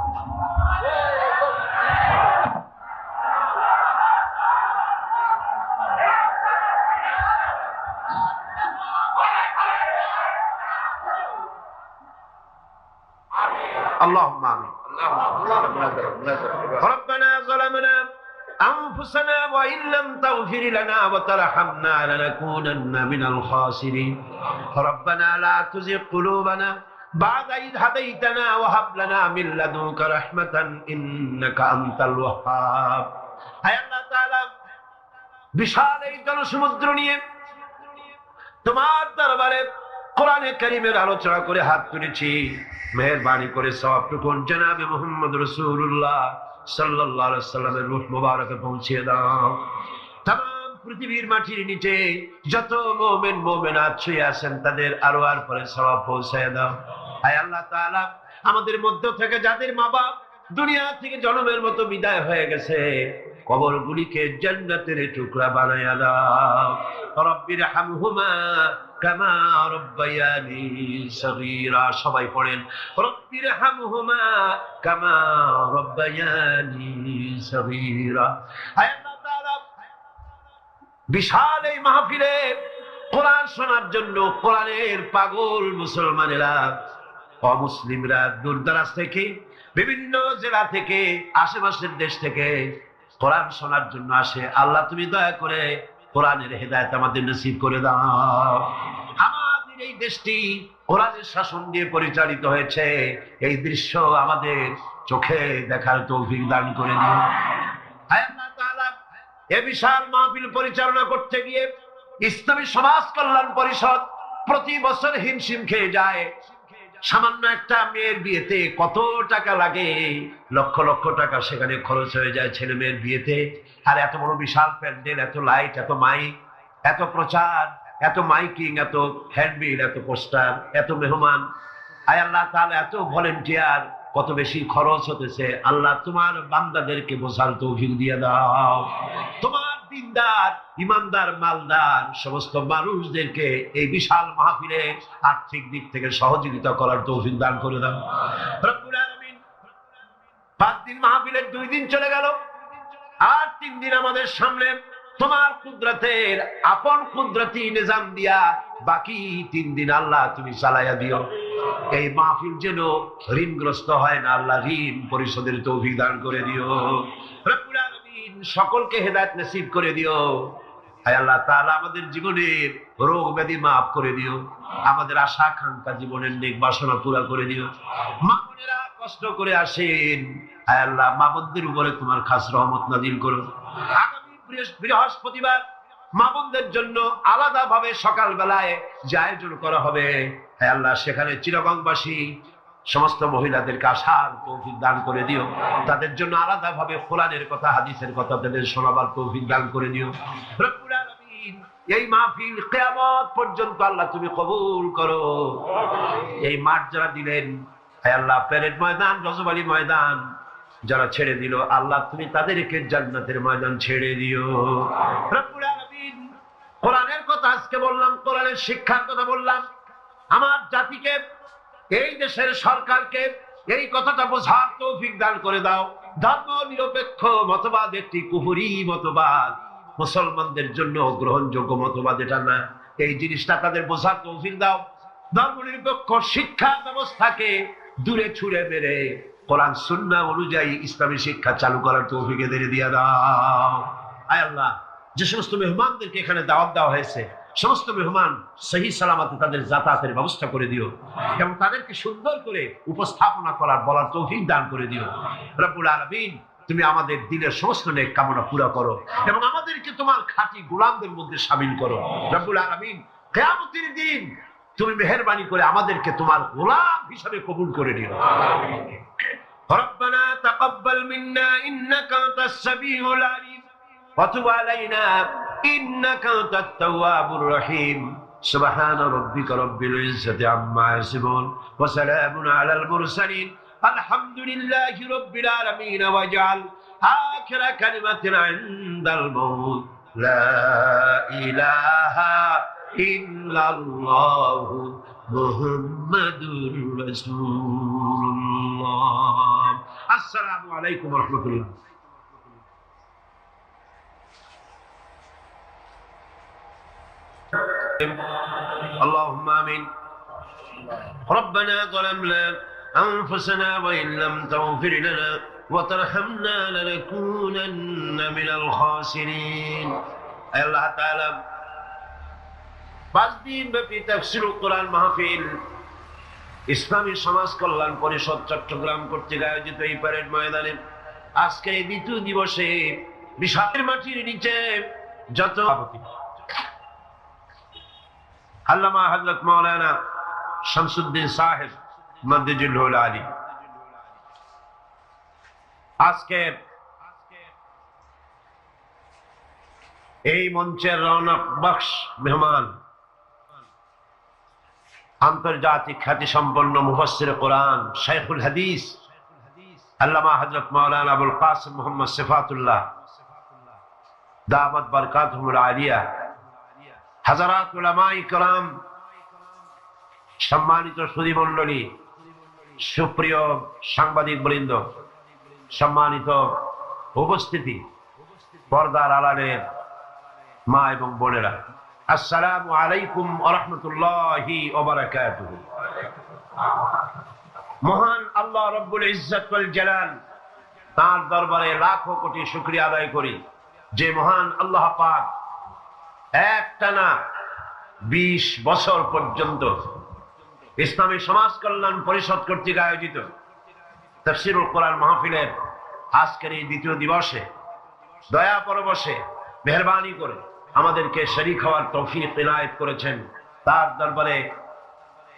اللهم آمين. ربنا ظلمنا أنفسنا وإن لم تغفر لنا وترحمنا لنكونن من الخاسرين. ربنا لا تزغ قلوبنا বা'দা ইয হাদাইতানা ওয়া হাব লানা মিন লাদুনকা রাহমাতান ইন্নাকা আনতাল ওয়াহ্হাব। হে আল্লাহ তাআলা, বিশাল এই জনসমুদ্র নিয়ে তোমার দরবারে কোরআনে কারীমের আলোচনা করে হাত তুলেছি, মেহেরবানি করে সওয়াবটুকু জনাবে মুহাম্মদ রাসূলুল্লাহ সাল্লাল্লাহু আলাইহি ওয়াসাল্লামের রূহ মুবারকে পৌঁছে দাও। তামাম পৃথিবীর মাটির নিচে যত মুমিন মুমিনাত শুয়ে আছেন তাদের আরওয়ার পরে সওয়াব পৌঁছায় দাও। হে আল্লাহ তাআলা, আমাদের মধ্য থেকে যাদের মা বাপ দুনিয়া থেকে জন্মের মতো বিদায় হয়ে গেছে, কবরগুলিকে জান্নাতের টুকরা বানায়া দাও। রব্বির হামহুমা কামা রব্বায়ানি সগীরা। সবাই পড়েন, রব্বির হামহুমা কামা রব্বায়ানি সগীরা। হে আল্লাহ তাআলা, বিশাল এই মাহফিলে কোরআন শোনার জন্য কোরআনের পাগল মুসলমানেরা, অমুসলিমরা দূর দরাজ থেকে, বিভিন্ন জেলা থেকে, আশেপাশের দেশ থেকে কোরআন শোনার জন্য আসে। আল্লাহ তুমি দয়া করে কোরআনের হেদায়েত আমাদের নসিব করে দাও। আমাদের এই দেশটি কোরআনের শাসন দিয়ে পরিচালিত হয়েছে, এই দৃশ্য আমাদের চোখে দেখার তৌফিক দান করে দিও। হে আল্লাহ তাআলা, এই বিশাল মাহফিল পরিচালনা করতে গিয়ে ইসলামী সমাজ কল্যাণ পরিষদ প্রতি বছর হিমশিম খেয়ে যায়। সামান্য একটা মেয়ের বিয়েতে কত টাকা লাগে, লক্ষ লক্ষ টাকা সেখানে খরচ হয়ে যায় ছেলে মেয়ের বিয়েতে। আর এত বড় বিশাল প্যান্ডেল, এত লাইট, এত মাইক, এত প্রচার, এত মাইকিং, এত হ্যান্ডবিল, এত পোস্টার, এত মেহমান। আয় আল্লাহ তাআলা, এত ভলেন্টিয়ার, কত বেশি খরচ হতেছে। আল্লাহ তোমার বান্দাদেরকে বোঝার তৌফিক দিয়ে দাও। তোমার দিনদার, ইমানদার, মালদার সমস্ত মানুষদেরকে এই বিশাল মাহফিলে আর্থিক দিক থেকে সহযোগিতা করার তৌফিক দান করে দাও রব্বুল আলামিন। 5 দিন মাহফিলের 2 দিন চলে গেল, আর 3 দিন আমাদের সামনে তোমার কুদরতের আপন কুদরতি নিজাম দিয়া বাকি 3 দিন আল্লাহ তুমি চালাইয়া দিও। এই মাহফিল যেন ঋণগ্রস্ত হয় না, আল্লাহ ঋণ পরিশোধের তৌফিক দান করে দিও রব্বুল আলামিন। সকলকে হেদায়েত নসিব করে দিও। হে আল্লাহ তাআলা, আমাদের জীবনের রোগ ব্যাধি মাফ করে দিও, আমাদের আশা আকাঙ্ক্ষা জীবনের নেক বাসনা পুরা করে দিও। মা বোনেরা কষ্ট করে আসেন, হে আল্লাহ মা বোনদের উপরে তোমার খাস রহমত নাযিল করো। আগামী বৃহস্পতিবার মা বোনদের জন্য আলাদা ভাবে সকাল বেলায় যে আয়োজন করা হবে, হে আল্লাহ সেখানে চিরগংবাসী সমস্ত মহিলাদেরকে আসার তৌফিক দান করে দিও। তাদের জন্য আলাদা ভাবে কোরআনের কথা, হাদিসের কথা তাদের শোনাবার তৌফিক দান করে দিও রব্বুল আলামিন। এই মাহফিল কিয়ামত পর্যন্ত আল্লাহ তুমি কবুল করো। এই মাঠ যারা দিলেন, হে আল্লাহ প্যারেড ময়দান, রজবালি ময়দান যারা ছেড়ে দিল, আল্লাহ তুমি তাদেরকে জান্নাতের ময়দান ছেড়ে দিও রব্বুল আলামিন। কোরআনের কথা আজকে বললাম, কোরআনের শিক্ষার কথা বললাম। আমার জাতিকে, এই দেশের সরকারকে এই কথাটা বোঝার তৌফিক দান করে দাও। ধর্ম নিরপেক্ষ মতবাদ একটি কুফরি মতবাদ, মুসলমানদের জন্য গ্রহণযোগ্য মতবাদ এটা না। এই জিনিসটা তাদের বোঝার তৌফিক দাও। ধর্ম নিরপেক্ষ শিক্ষা ব্যবস্থাকে দূরে ছুঁড়ে মেরে কোরআন সুন্নাহ অনুযায়ী ইসলামী শিক্ষা চালু করার তৌফিক এদের দিয়ে দাও। আয় আল্লাহ, যে সমস্ত মেহমানদেরকে এখানে দাওয়াত দেওয়া হয়েছে, সমস্ত মেহমান সহি সালামতে তাদের যাতায়াতের ব্যবস্থা করে দিও এবং তাদেরকে সুন্দর করে উপস্থাপনা করার বলার তৌফিক দান করে দিও রব্বুল আলামিন। তুমি আমাদের দিলের সমস্ত নেক কামনা পুরা করো এবং আমাদেরকে তোমার খাঁটি গোলামদের মধ্যে শামিল করো রব্বুল আলামিন। কিয়ামতের দিন তুমি মেহেরবানি করে আমাদেরকে তোমার গোলাম হিসেবে কবুল করে নিও। রব্বানা তাকাব্বাল মিন্না ইন্নাকা আনতাস সামিউল আলিম ওয়া তুব আলাইনা ইন্নাকা আনতাত তাওয়াবুর রহিম। সুবহান রাব্বিকা রাব্বিল ইজ্জাতি আম্মা ইয়াসিফুন ওয়া সালামুন আলাল মুরসালিন আলহামদুলিল্লাহি রাব্বিল আলামিন। ওয়াজআল আখিরা কালিমাতিনা ইনদাল মাউত লা ইলাহা ইল্লাল্লাহু মুহাম্মাদুর রাসূলুল্লাহ। আসসালামু আলাইকুম ওয়া রাহমাতুল্লাহ। اللهم آمين. ربنا ظلمنا أنفسنا وإن لم تغفر لنا وترحمنا لنكونن من الخاسرين. أي الله تعالى 5 দিন ব্যাপী তাফসীরুল কোরআন মাহফিল ইসলামী সমাজ কল্যাণ পরিষদ চট্টগ্রাম কর্তৃক আয়োজিত এই প্যারেড ময়দানে আজকে এই দ্বিতীয় দিবসে বিশাল মাটির নিচে যত আল্লামা হযরত মাওলানা শামসুদ্দিন সাহেব মদ্দিজুল আলী আজকে এই মঞ্চের রৌনক বখশ মেহমান আন্তর্জাতিক খ্যাতি সম্পন্ন মুফাসসির কোরআন শাইখুল হাদিস আল্লামা হযরত মাওলানা আবুল কাসিম মুহাম্মদ সিফাতুল্লাহ দামাত বারকাতুহুল আলিয়া, হাজারাত উলামায়ে কেরাম, সম্মানিত সুধী মণ্ডলী, সুপ্রিয় সাংবাদিক বৃন্দ, সম্মানিত উপস্থিতি, পর্দার আড়ালের মা এবং বোনেরা, আসসালামু আলাইকুম ওয়া রাহমাতুল্লাহি ওয়া বারাকাতুহু। মহান আল্লাহ রব্বুল ইজ্জত ওয়াল জালাল তার দরবারে লাখো কোটি শুকরিয়া আদায় করি যে মহান আল্লাহ পাক একটানা 20 বছর পর্যন্ত ইসলামী সমাজ কল্যাণ পরিষদ কর্তৃক আয়োজিত তাফসীরুল কোরআন মাহফিলের আজকের এই দ্বিতীয় দিবসে দয়া পরবশে মেহেরবানি করে আমাদেরকে শরীক হওয়ার তৌফিক ইনায়েত করেছেন। তার দরবারে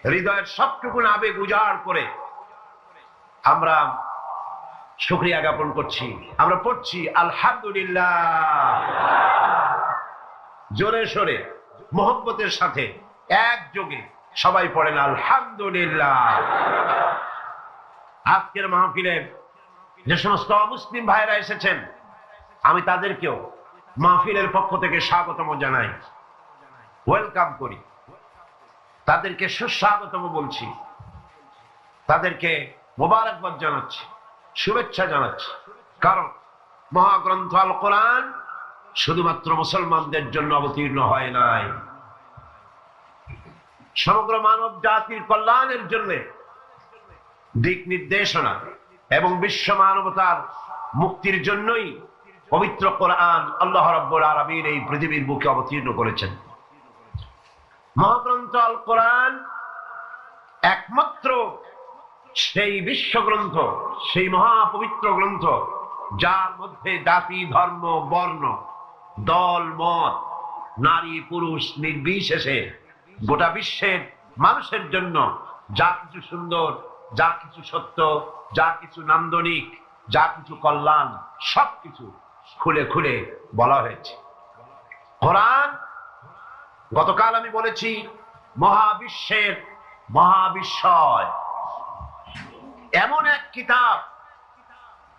হৃদয়ের সবটুকু আবেগ উজাড় করে আমরা শুকরিয়া জ্ঞাপন করছি। আমরা পড়ছি আলহামদুলিল্লাহ, জোরে সোরে মোহব্বতের সাথে একযোগে সবাই পড়েন আলহামদুলিল্লাহ। আজকের মাহফিলে যে সমস্ত মুসলিম ভাইরা এসেছেন আমি তাদেরকেও মাহফিলের পক্ষ থেকে স্বাগতম জানাই, ওয়েলকাম করি, তাদেরকে সুস্বাগতম বলছি, তাদেরকে মোবারকবাদ জানাচ্ছি, শুভেচ্ছা জানাচ্ছি। কারণ মহাগ্রন্থ আল কোরআন শুধুমাত্র মুসলমানদের জন্য অবতীর্ণ হয় নাই, সমগ্র মানব জাতির কল্যাণের জন্য দিক নির্দেশনা এবং বিশ্ব মানবতার মুক্তির জন্যই পবিত্র কোরআন আল্লাহ রাব্বুল আলামিন এই পৃথিবীর বুকে অবতীর্ণ করেছেন। মহাগ্রন্থ আল কোরআন একমাত্র সেই বিশ্বগ্রন্থ, সেই মহাপবিত্র গ্রন্থ যার মধ্যে জাতি, ধর্ম, বর্ণ, দল, মত, নারী, পুরুষ নির্বিশেষে গোটা বিশ্বের মানুষের জন্য যা কিছু সুন্দর, যা কিছু সত্য, যা কিছু নান্দনিক, যা কিছু কল্যাণ সবকিছু খুলে খুলে বলা হয়েছে। কোরআন গতকাল আমি বলেছি মহাবিশ্বের মহাবিস্ময়, এমন এক কিতাব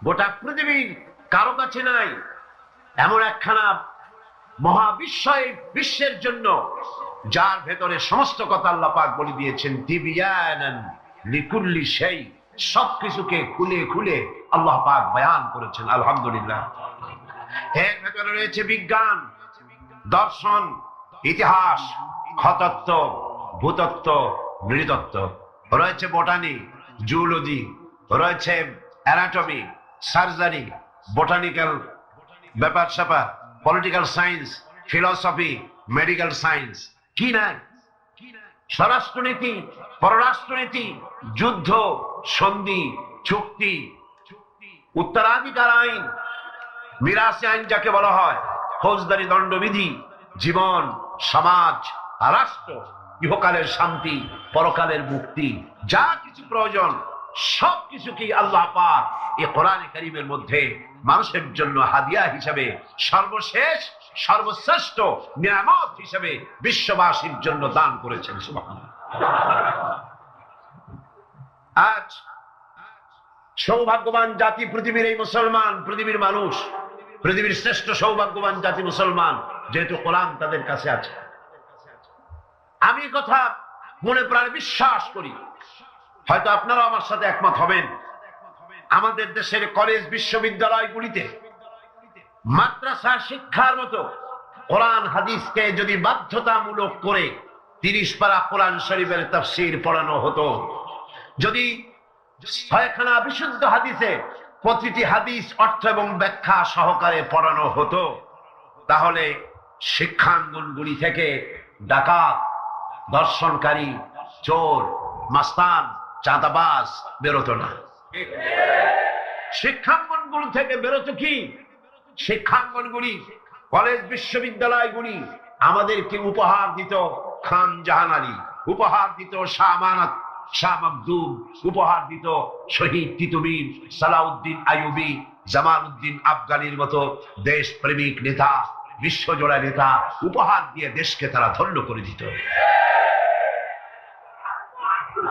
গোটা পৃথিবীর কারো কাছে নাই, এমন একখানা মহাবিস্ময় বিশ্বের জন্য যার ভেতরে সমস্ত কথা আল্লাহ পাক বলে দিয়েছেন। তিবিয়ানান লিকুল্লি শাই, সবকিছুকে খুলে খুলে আল্লাহ পাক বয়ান করেছেন। আলহামদুলিল্লাহ। এর ভেতরে রয়েছে বিজ্ঞান, দর্শন, ইতিহাস, খতত্ব, ভূতত্ত্ব, নৃতত্ত্ব, রয়েছে বোটানি, জুলজি, রয়েছে অ্যানাটমি, সার্জারি, বোটানিক্যাল ব্যাপার স্যাপার, political science, philosophy, medical science, কি নাই, স্বরাষ্ট্রনীতি, পররাষ্ট্রনীতি, যুদ্ধ, সন্ধি, চুক্তি, উত্তরাধিকার আইন, মিরাসি আইন যাকে বলা হয়, ফৌজদারি দণ্ডবিধি, জীবন, সমাজ, রাষ্ট্র, ইহকালের শান্তি, পরকালের মুক্তি, যা কিছু প্রয়োজন সবকিছুকেই আল্লাহ পাক এই কোরআনে কারীমের মধ্যে মানুষের জন্য হাদিয়া হিসাবে, সর্বশেষ সর্বশ্রেষ্ঠ নিয়ামত হিসাবে বিশ্ববাসীর জন্য দান করেছেন। সুবহানাল্লাহ। আজ সৌভাগ্যবান জাতি পৃথিবীর এই মুসলমান, পৃথিবীর মানুষ, পৃথিবীর শ্রেষ্ঠ সৌভাগ্যবান জাতি মুসলমান, যেহেতু কোরআন তাদের কাছে আছে। আমি কথা মনে প্রাণে বিশ্বাস করি, হয়তো আপনারা আমার সাথে একমত হবেন। আমাদের দেশের কলেজ, বিশ্ববিদ্যালয়গুলিতে মাদ্রাসা শিক্ষার মতো কোরআন হাদিসকে যদি বাধ্যতামূলক করে 30 পারা কোরআন শরীফের তাফসীর পড়ানো হতো, যদি 6খানা বিশুদ্ধ হাদিসে প্রতিটি হাদিস অর্থ এবং ব্যাখ্যা সহকারে পড়ানো হতো, তাহলে শিক্ষাঙ্গনগুলি থেকে ডাকাত, দর্শনকারী, চোর, মাস্তান, চাঁদাবাজ বেরোতো না। শিক্ষাঙ্গনগুলো থেকে বেরোতো কি? শিক্ষাঙ্গনগুলি, কলেজ বিশ্ববিদ্যালয়গুলি আমাদেরকে উপহার দিত খান জাহান আলী, উপহার দিত শাহ আমানত, শাহ মখদুম, উপহার দিত শহীদ তিতুমির, সালাউদ্দিন আইয়ুবী, জামালউদ্দিন আফগানির মতো দেশ প্রেমিক নেতা, বিশ্বজোড়া নেতা, উপহার দিয়ে দেশকে তারা ধন্য করে দিত।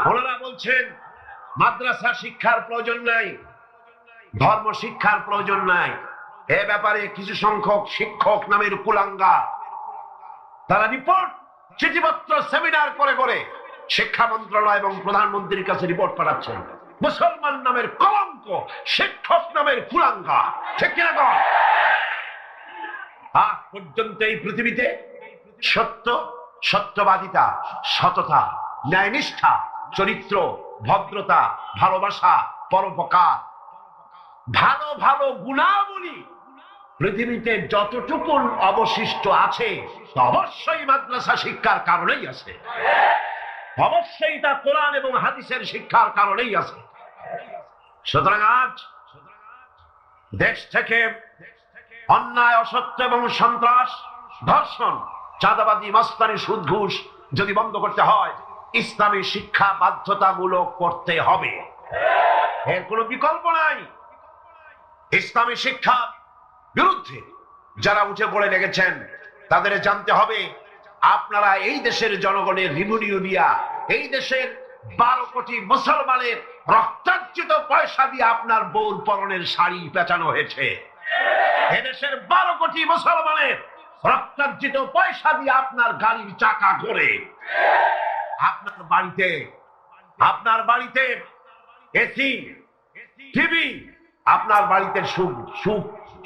ওনারা বলছেন মাদ্রাসা শিক্ষার প্রয়োজন নাই, ধর্ম শিক্ষার প্রয়োজন নাই। এ ব্যাপারে কিছু সংখ্যক শিক্ষক নামের কুলাঙ্গা তারা রিপোর্ট, চিঠিপত্র, সেমিনার করে করে শিক্ষা মন্ত্রণালয় এবং প্রধানমন্ত্রীর কাছে রিপোর্ট পাঠাচ্ছেন। মুসলমান নামের কলঙ্ক, শিক্ষক নামের কুলাঙ্গা, ঠিক কিনা কর? আজ পর্যন্ত এই পৃথিবীতে সত্য, সত্যবাদিতা, সততা, ন্যায়নিষ্ঠা, চরিত্র, ভদ্রতা, ভালোবাসা, পরোপকার, ভালো ভালো গুণাবলী পৃথিবীতে যতটুকু অবশিষ্ট আছে অবশ্যই মাদ্রাসা শিক্ষার কারণেই আছে, অবশ্যই তা কোরআন এবং হাদিসের শিক্ষার কারণেই আছে। সুতরাং আজ দেশ থেকে অন্যায়, অসত্য এবং সন্ত্রাস, ধর্ষণ, চাঁদাবাজি, মাস্তানি, সুদ, ঘুষ যদি বন্ধ করতে হয়, ইসলামী শিক্ষা বাধ্যতামূলক করতে হবে, এর কোনো বিকল্প নাই। ইসলামী শিক্ষা বিরুদ্ধে যারা উঠে পড়ে লেগেছেন তাদের জানতে হবে, আপনারা এই দেশের জনগণের রিভিনিউ দিয়া, এই দেশের 12 কোটি মুসলমানের রক্তার্জিত পয়সা দিয়ে আপনার বউর পরনের শাড়ি পেঁচানো হয়েছে। এদেশের 12 কোটি মুসলমানের রক্তার্জিত পয়সা দিয়ে আপনার গাড়ির চাকা ঘোরে। আপনার বাড়িতে এসি, টিভি, আপনার বাড়িতে সুখ,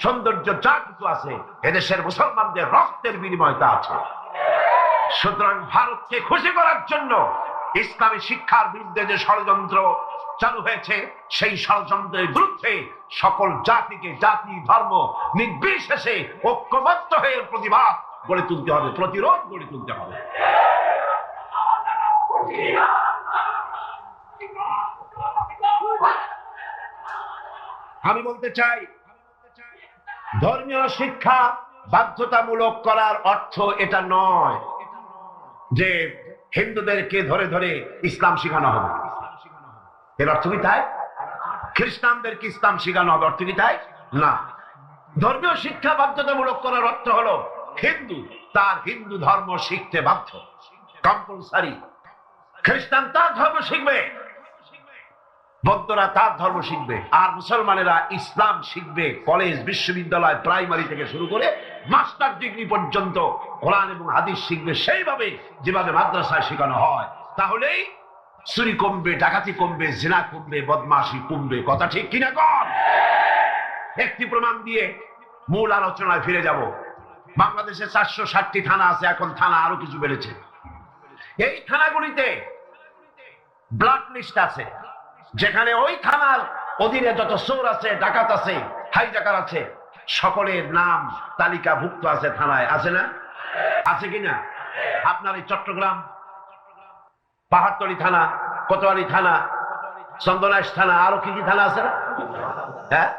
সৌন্দর্য যা কিছু আছে এদেশের মুসলমানদের রক্তের বিনিময়টা আছে। সুতরাং ভারতকে খুশি করার জন্য ইসলামী শিক্ষার বিরুদ্ধে যে ষড়যন্ত্র চালু হয়েছে, সেই ষড়যন্ত্রের বিরুদ্ধে সকল জাতিকে, জাতি, ধর্ম নির্বিশেষে ঐক্যবদ্ধ হয়ে প্রতিবাদ গড়ে তুলতে হবে, প্রতিরোধ গড়ে তুলতে হবে। আমি বলতে চাই, ধর্মীয় শিক্ষা বাধ্যতামূলক করার অর্থ এটা নয় যে হিন্দুদেরকে ধরে ধরে ইসলাম শেখানো হবে। এর অর্থ কি তাই? খ্রিস্টানদেরকে ইসলাম শেখানো হবে, অর্থ কি তাই? না। ধর্মীয় শিক্ষা বাধ্যতামূলক করার অর্থ হলো হিন্দু তার হিন্দু ধর্ম শিখতে বাধ্য, কম্পালসারি। খ্রিস্টান তার ধর্ম শিখবে, বৌদ্ধরা তার ধর্ম শিখবে, আর মুসলমানেরা ইসলাম শিখবে। কলেজ, বিশ্ববিদ্যালয়, প্রাইমারি থেকে শুরু করে মাস্টার ডিগ্রি পর্যন্ত কোরআন এবং হাদিস শিখবে সেইভাবে যেভাবে মাদ্রাসায় শেখানো হয়। তাহলেই চুরি কমবে, ডাকাতি কমবে, জিনা কমবে, বদমাশি কমবে। কথা ঠিক কিনা কর? একটি প্রমাণ দিয়ে মূল আলোচনায় ফিরে যাব। বাংলাদেশে 460টি থানা আছে, এখন থানা আরো কিছু বেড়েছে। এই থানাগুলিতে ব্ল্যাক লিস্ট আছে, যেখানে ওই থানার অধীনে যত চোর আছে, ডাকাত আছে, হাইজাকার আছে, সকলের নাম তালিকাভুক্ত আছে থানায়, আছে না? আছে কিনা? আপনার এই চট্টগ্রাম পাহাড়তলী থানা, কোতোয়ালি থানা, চন্দনাইশ থানা, আরো কি কি থানা আছে না? হ্যাঁ,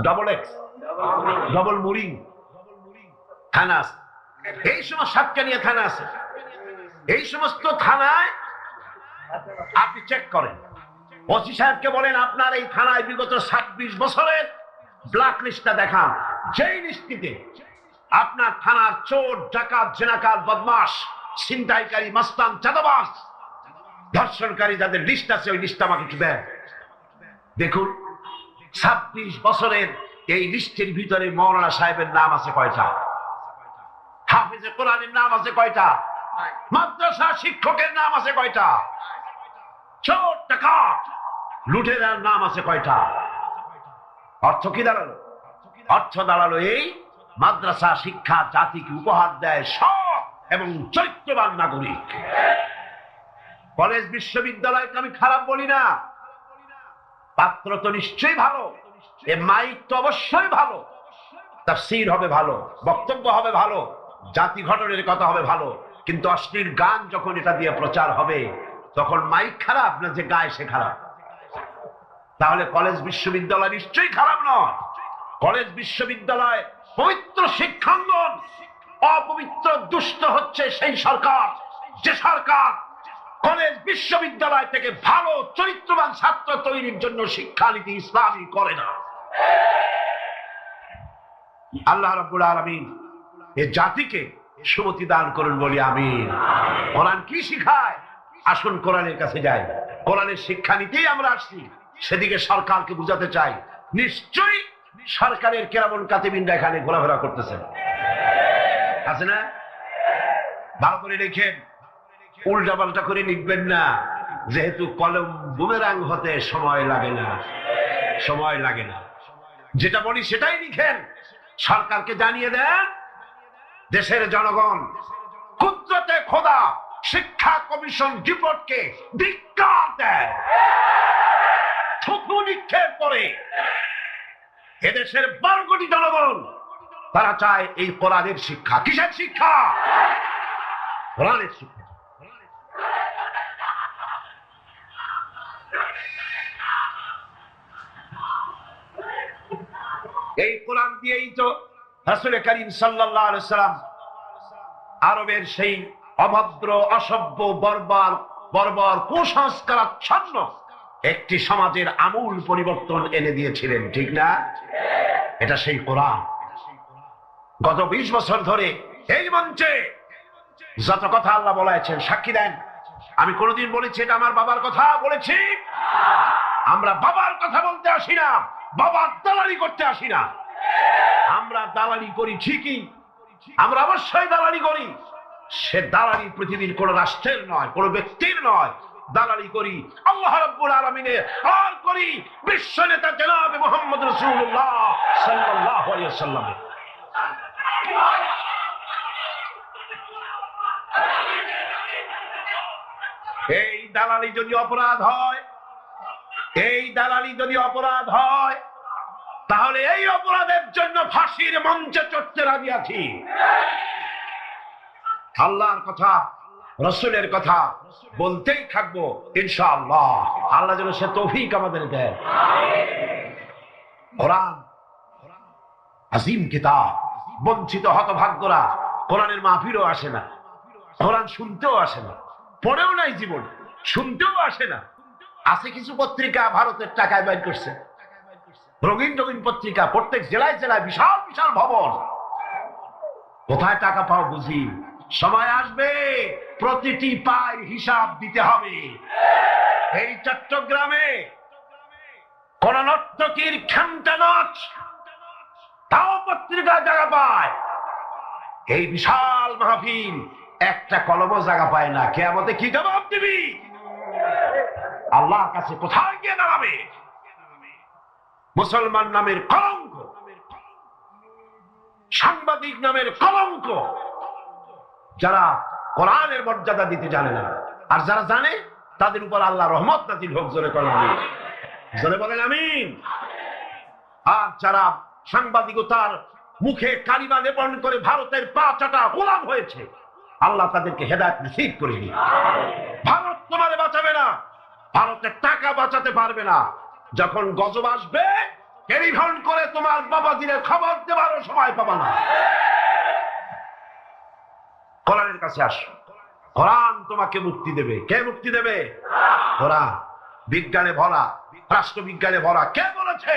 XX, ডবল মুরিং থানা আছে, এই সমস্ত সাতকানিয়া থানা আছে। এই সমস্ত থানায় আপনি চেক করেন, ওসি সাহেবকে বলেন আপনার এই থানায় বিগত 26 বছরের ব্ল্যাক লিস্টটা দেখান। যেই লিস্টিতে আপনার থানার চোর, ডাকাত, জেনাকার, বদমাশ, ছিনতাইকারী, মাস্তান, চাঁদাবাজ, ধর্ষণকারী যাদের লিস্ট আছে, ওই লিস্ট আমাকে একটু দেন। দেখুন 26 বছরের এই লিস্টের ভিতরে মৌলানা সাহেবের নাম আছে কয়টা? হাফেজে কোরআনের নাম আছে কয়টা? মাদ্রাসা শিক্ষকের নাম আছে কয়টা? চোর, ডাকাত, লুটেরার নাম আছে কয়টা? অর্থ কি দাঁড়ালো? অর্থ দাঁড়ালো এই মাদ্রাসা শিক্ষা জাতিকে উপহার দেয় সৎ এবং চরিত্রবান নাগরিক। কলেজ, বিশ্ববিদ্যালয়কে আমি খারাপ বলি না, পাত্র তো নিশ্চয়ই ভালো, এ মাইক তো অবশ্যই ভালো, তাফসীর হবে ভালো, বক্তব্য হবে ভালো, জাতি গঠনের কথা হবে ভালো, কিন্তু অশ্লীল গান যখন এটা দিয়ে প্রচার হবে তখন মাইক খারাপ না যে গায়ে সে খারাপ? তাহলে কলেজ বিশ্ববিদ্যালয় নিশ্চয়ই খারাপ নয়। কলেজ বিশ্ববিদ্যালয় পবিত্র শিক্ষাঙ্গন, অপবিত্র দুষ্ট হচ্ছে সেই সরকার যে সরকার কলেজ বিশ্ববিদ্যালয় থেকে ভালো চরিত্রবান ছাত্র তৈরির জন্য শিক্ষানীতি ইসলামী করে না। আল্লাহ রাব্বুল আলামিন এই জাতিকে সুমতি দান করুন বলি আমিন। কোরআন কি শিখায়? আসুন কোরআনের কাছে যাই। কোরআনের শিক্ষানীতি আমরা আসছি, সেদিকে সরকারকে বুঝাতে চাই। নিশ্চয়ই সরকারের কেরামন কাতিবিনরা এখানে ঘোরাফেরা করতেছেন, আছে না? ভালো করে লিখেন, উল্টা পাল্টা করে লিখবেন না, যেহেতু কলম বুমেরাং হতে সময় লাগে না, সময় লাগে না। যেটা বলি সেটাই লিখেন, সরকারকে জানিয়ে দেন দেশের জনগণ কুদরতে খোদা শিক্ষা কমিশন রিপোর্টকে ধিক্কার দেয়, থুতু নিক্ষেপ করে। এদেশের 12 কোটি জনগণ তারা চায় এই কোরআনের শিক্ষা। কিসের শিক্ষা? কোরআনের শিক্ষা। এই কোরআন দিয়েই তো রাসূল করিম সাল্লাল্লাহু আলাইহি সাল্লাম আরবের সেই অভদ্র, অসভ্য, বর্বর কুসংস্কারাচ্ছন্ন একটি সমাজের আমূল পরিবর্তন এনে দিয়েছিলেন, ঠিক না? এটা সেই কোরআন। গত 20 বছর ধরে এই মঞ্চে যত কথা আল্লাহ বলেছেন সাক্ষী দেন। আমি কোনদিন বলেছি এটা আমার বাবার কথা বলেছি? আমরা বাবার কথা বলতে আসি না, বাবার দালালি করতে আসি না। আমরা দালালি করি ঠিকই, আমরা অবশ্যই দালালি করি। সে দালালি পৃথিবীর কোন রাষ্ট্রের নয়, কোন ব্যক্তির নয়। দালালি করি আল্লাহ রাব্বুল আলামিনের, আর করি বিশ্ব নেতা জনাব মুহাম্মদ রাসূলুল্লাহ সাল্লাল্লাহু আলাইহি ওয়াসাল্লামের। এই দালালি যদি অপরাধ হয়, এই দালালি যদি অপরাধ হয়, তাহলে এই অপরাধের জন্য ফাঁসির মঞ্চে চড়তে রাজি আছি। আল্লাহর কথা, রাসূলের কথা বলতেই থাকবো ইনশাআল্লাহ। আল্লাহ যেন সে তৌফিক আমাদের দেয়। কোরআন আজিম কিতাব। বঞ্চিত হতভাগ্যরা কোরআনের মাহফিলও আসে না, কোরআন শুনতেও আসে না, পড়েও নাই জীবন, শুনতেও আসে না। আছে কিছু পত্রিকা ভারতের টাকায় বাইর করছে, রঙিন রঙিন পত্রিকা, প্রত্যেক জেলায় জেলায় বিশাল বিশাল ভবন। কোথায় টাকা পাও বুঝি? সময় আসবে প্রতিটি পায়ের হিসাব দিতে হবে। এই চট্টগ্রামে কোন নর্তকীর খেমটা নাচ তাও পত্রিকায় জায়গা পায়। এই বিশাল মাহফিল একটা কলমও জায়গা পায় না। কিয়ামতে কি জবাব দিবি? আল্লাহর কাছে কোথায় গিয়ে দাঁড়াবে? মুসলমান নামের কলঙ্ক, সাংবাদিক নামের কলঙ্ক, যারা কোরআনের মর্যাদা দিতে জানে না, আর যারা জানে তাদের উপর আল্লাহ রহমত নাজিল হোক। জোরে বলেন আমিন, জোরে বলেন আমিন। আর যারা সাংবাদিকতার মুখে কালিমা লেপন করে ভারতের পা চাটা গোলাম হয়েছে, আল্লাহ তাদেরকে হেদায়েত নসিব করে দিন। ভারত তোমারে বাঁচাবে না, ভারতের টাকা বাঁচাতে পারবে না। যখন গজব আসবে টেলিফোন করে তোমার বাবাজির খবর দেওয়ারও সময় পাবা না। কোরআনের কাছে আসো, কোরআন তোমাকে মুক্তি দেবে। কে মুক্তি দেবে? কোরআন। বিজ্ঞানে ভরা, রাষ্ট্রবিজ্ঞানে ভরা। কে বলেছে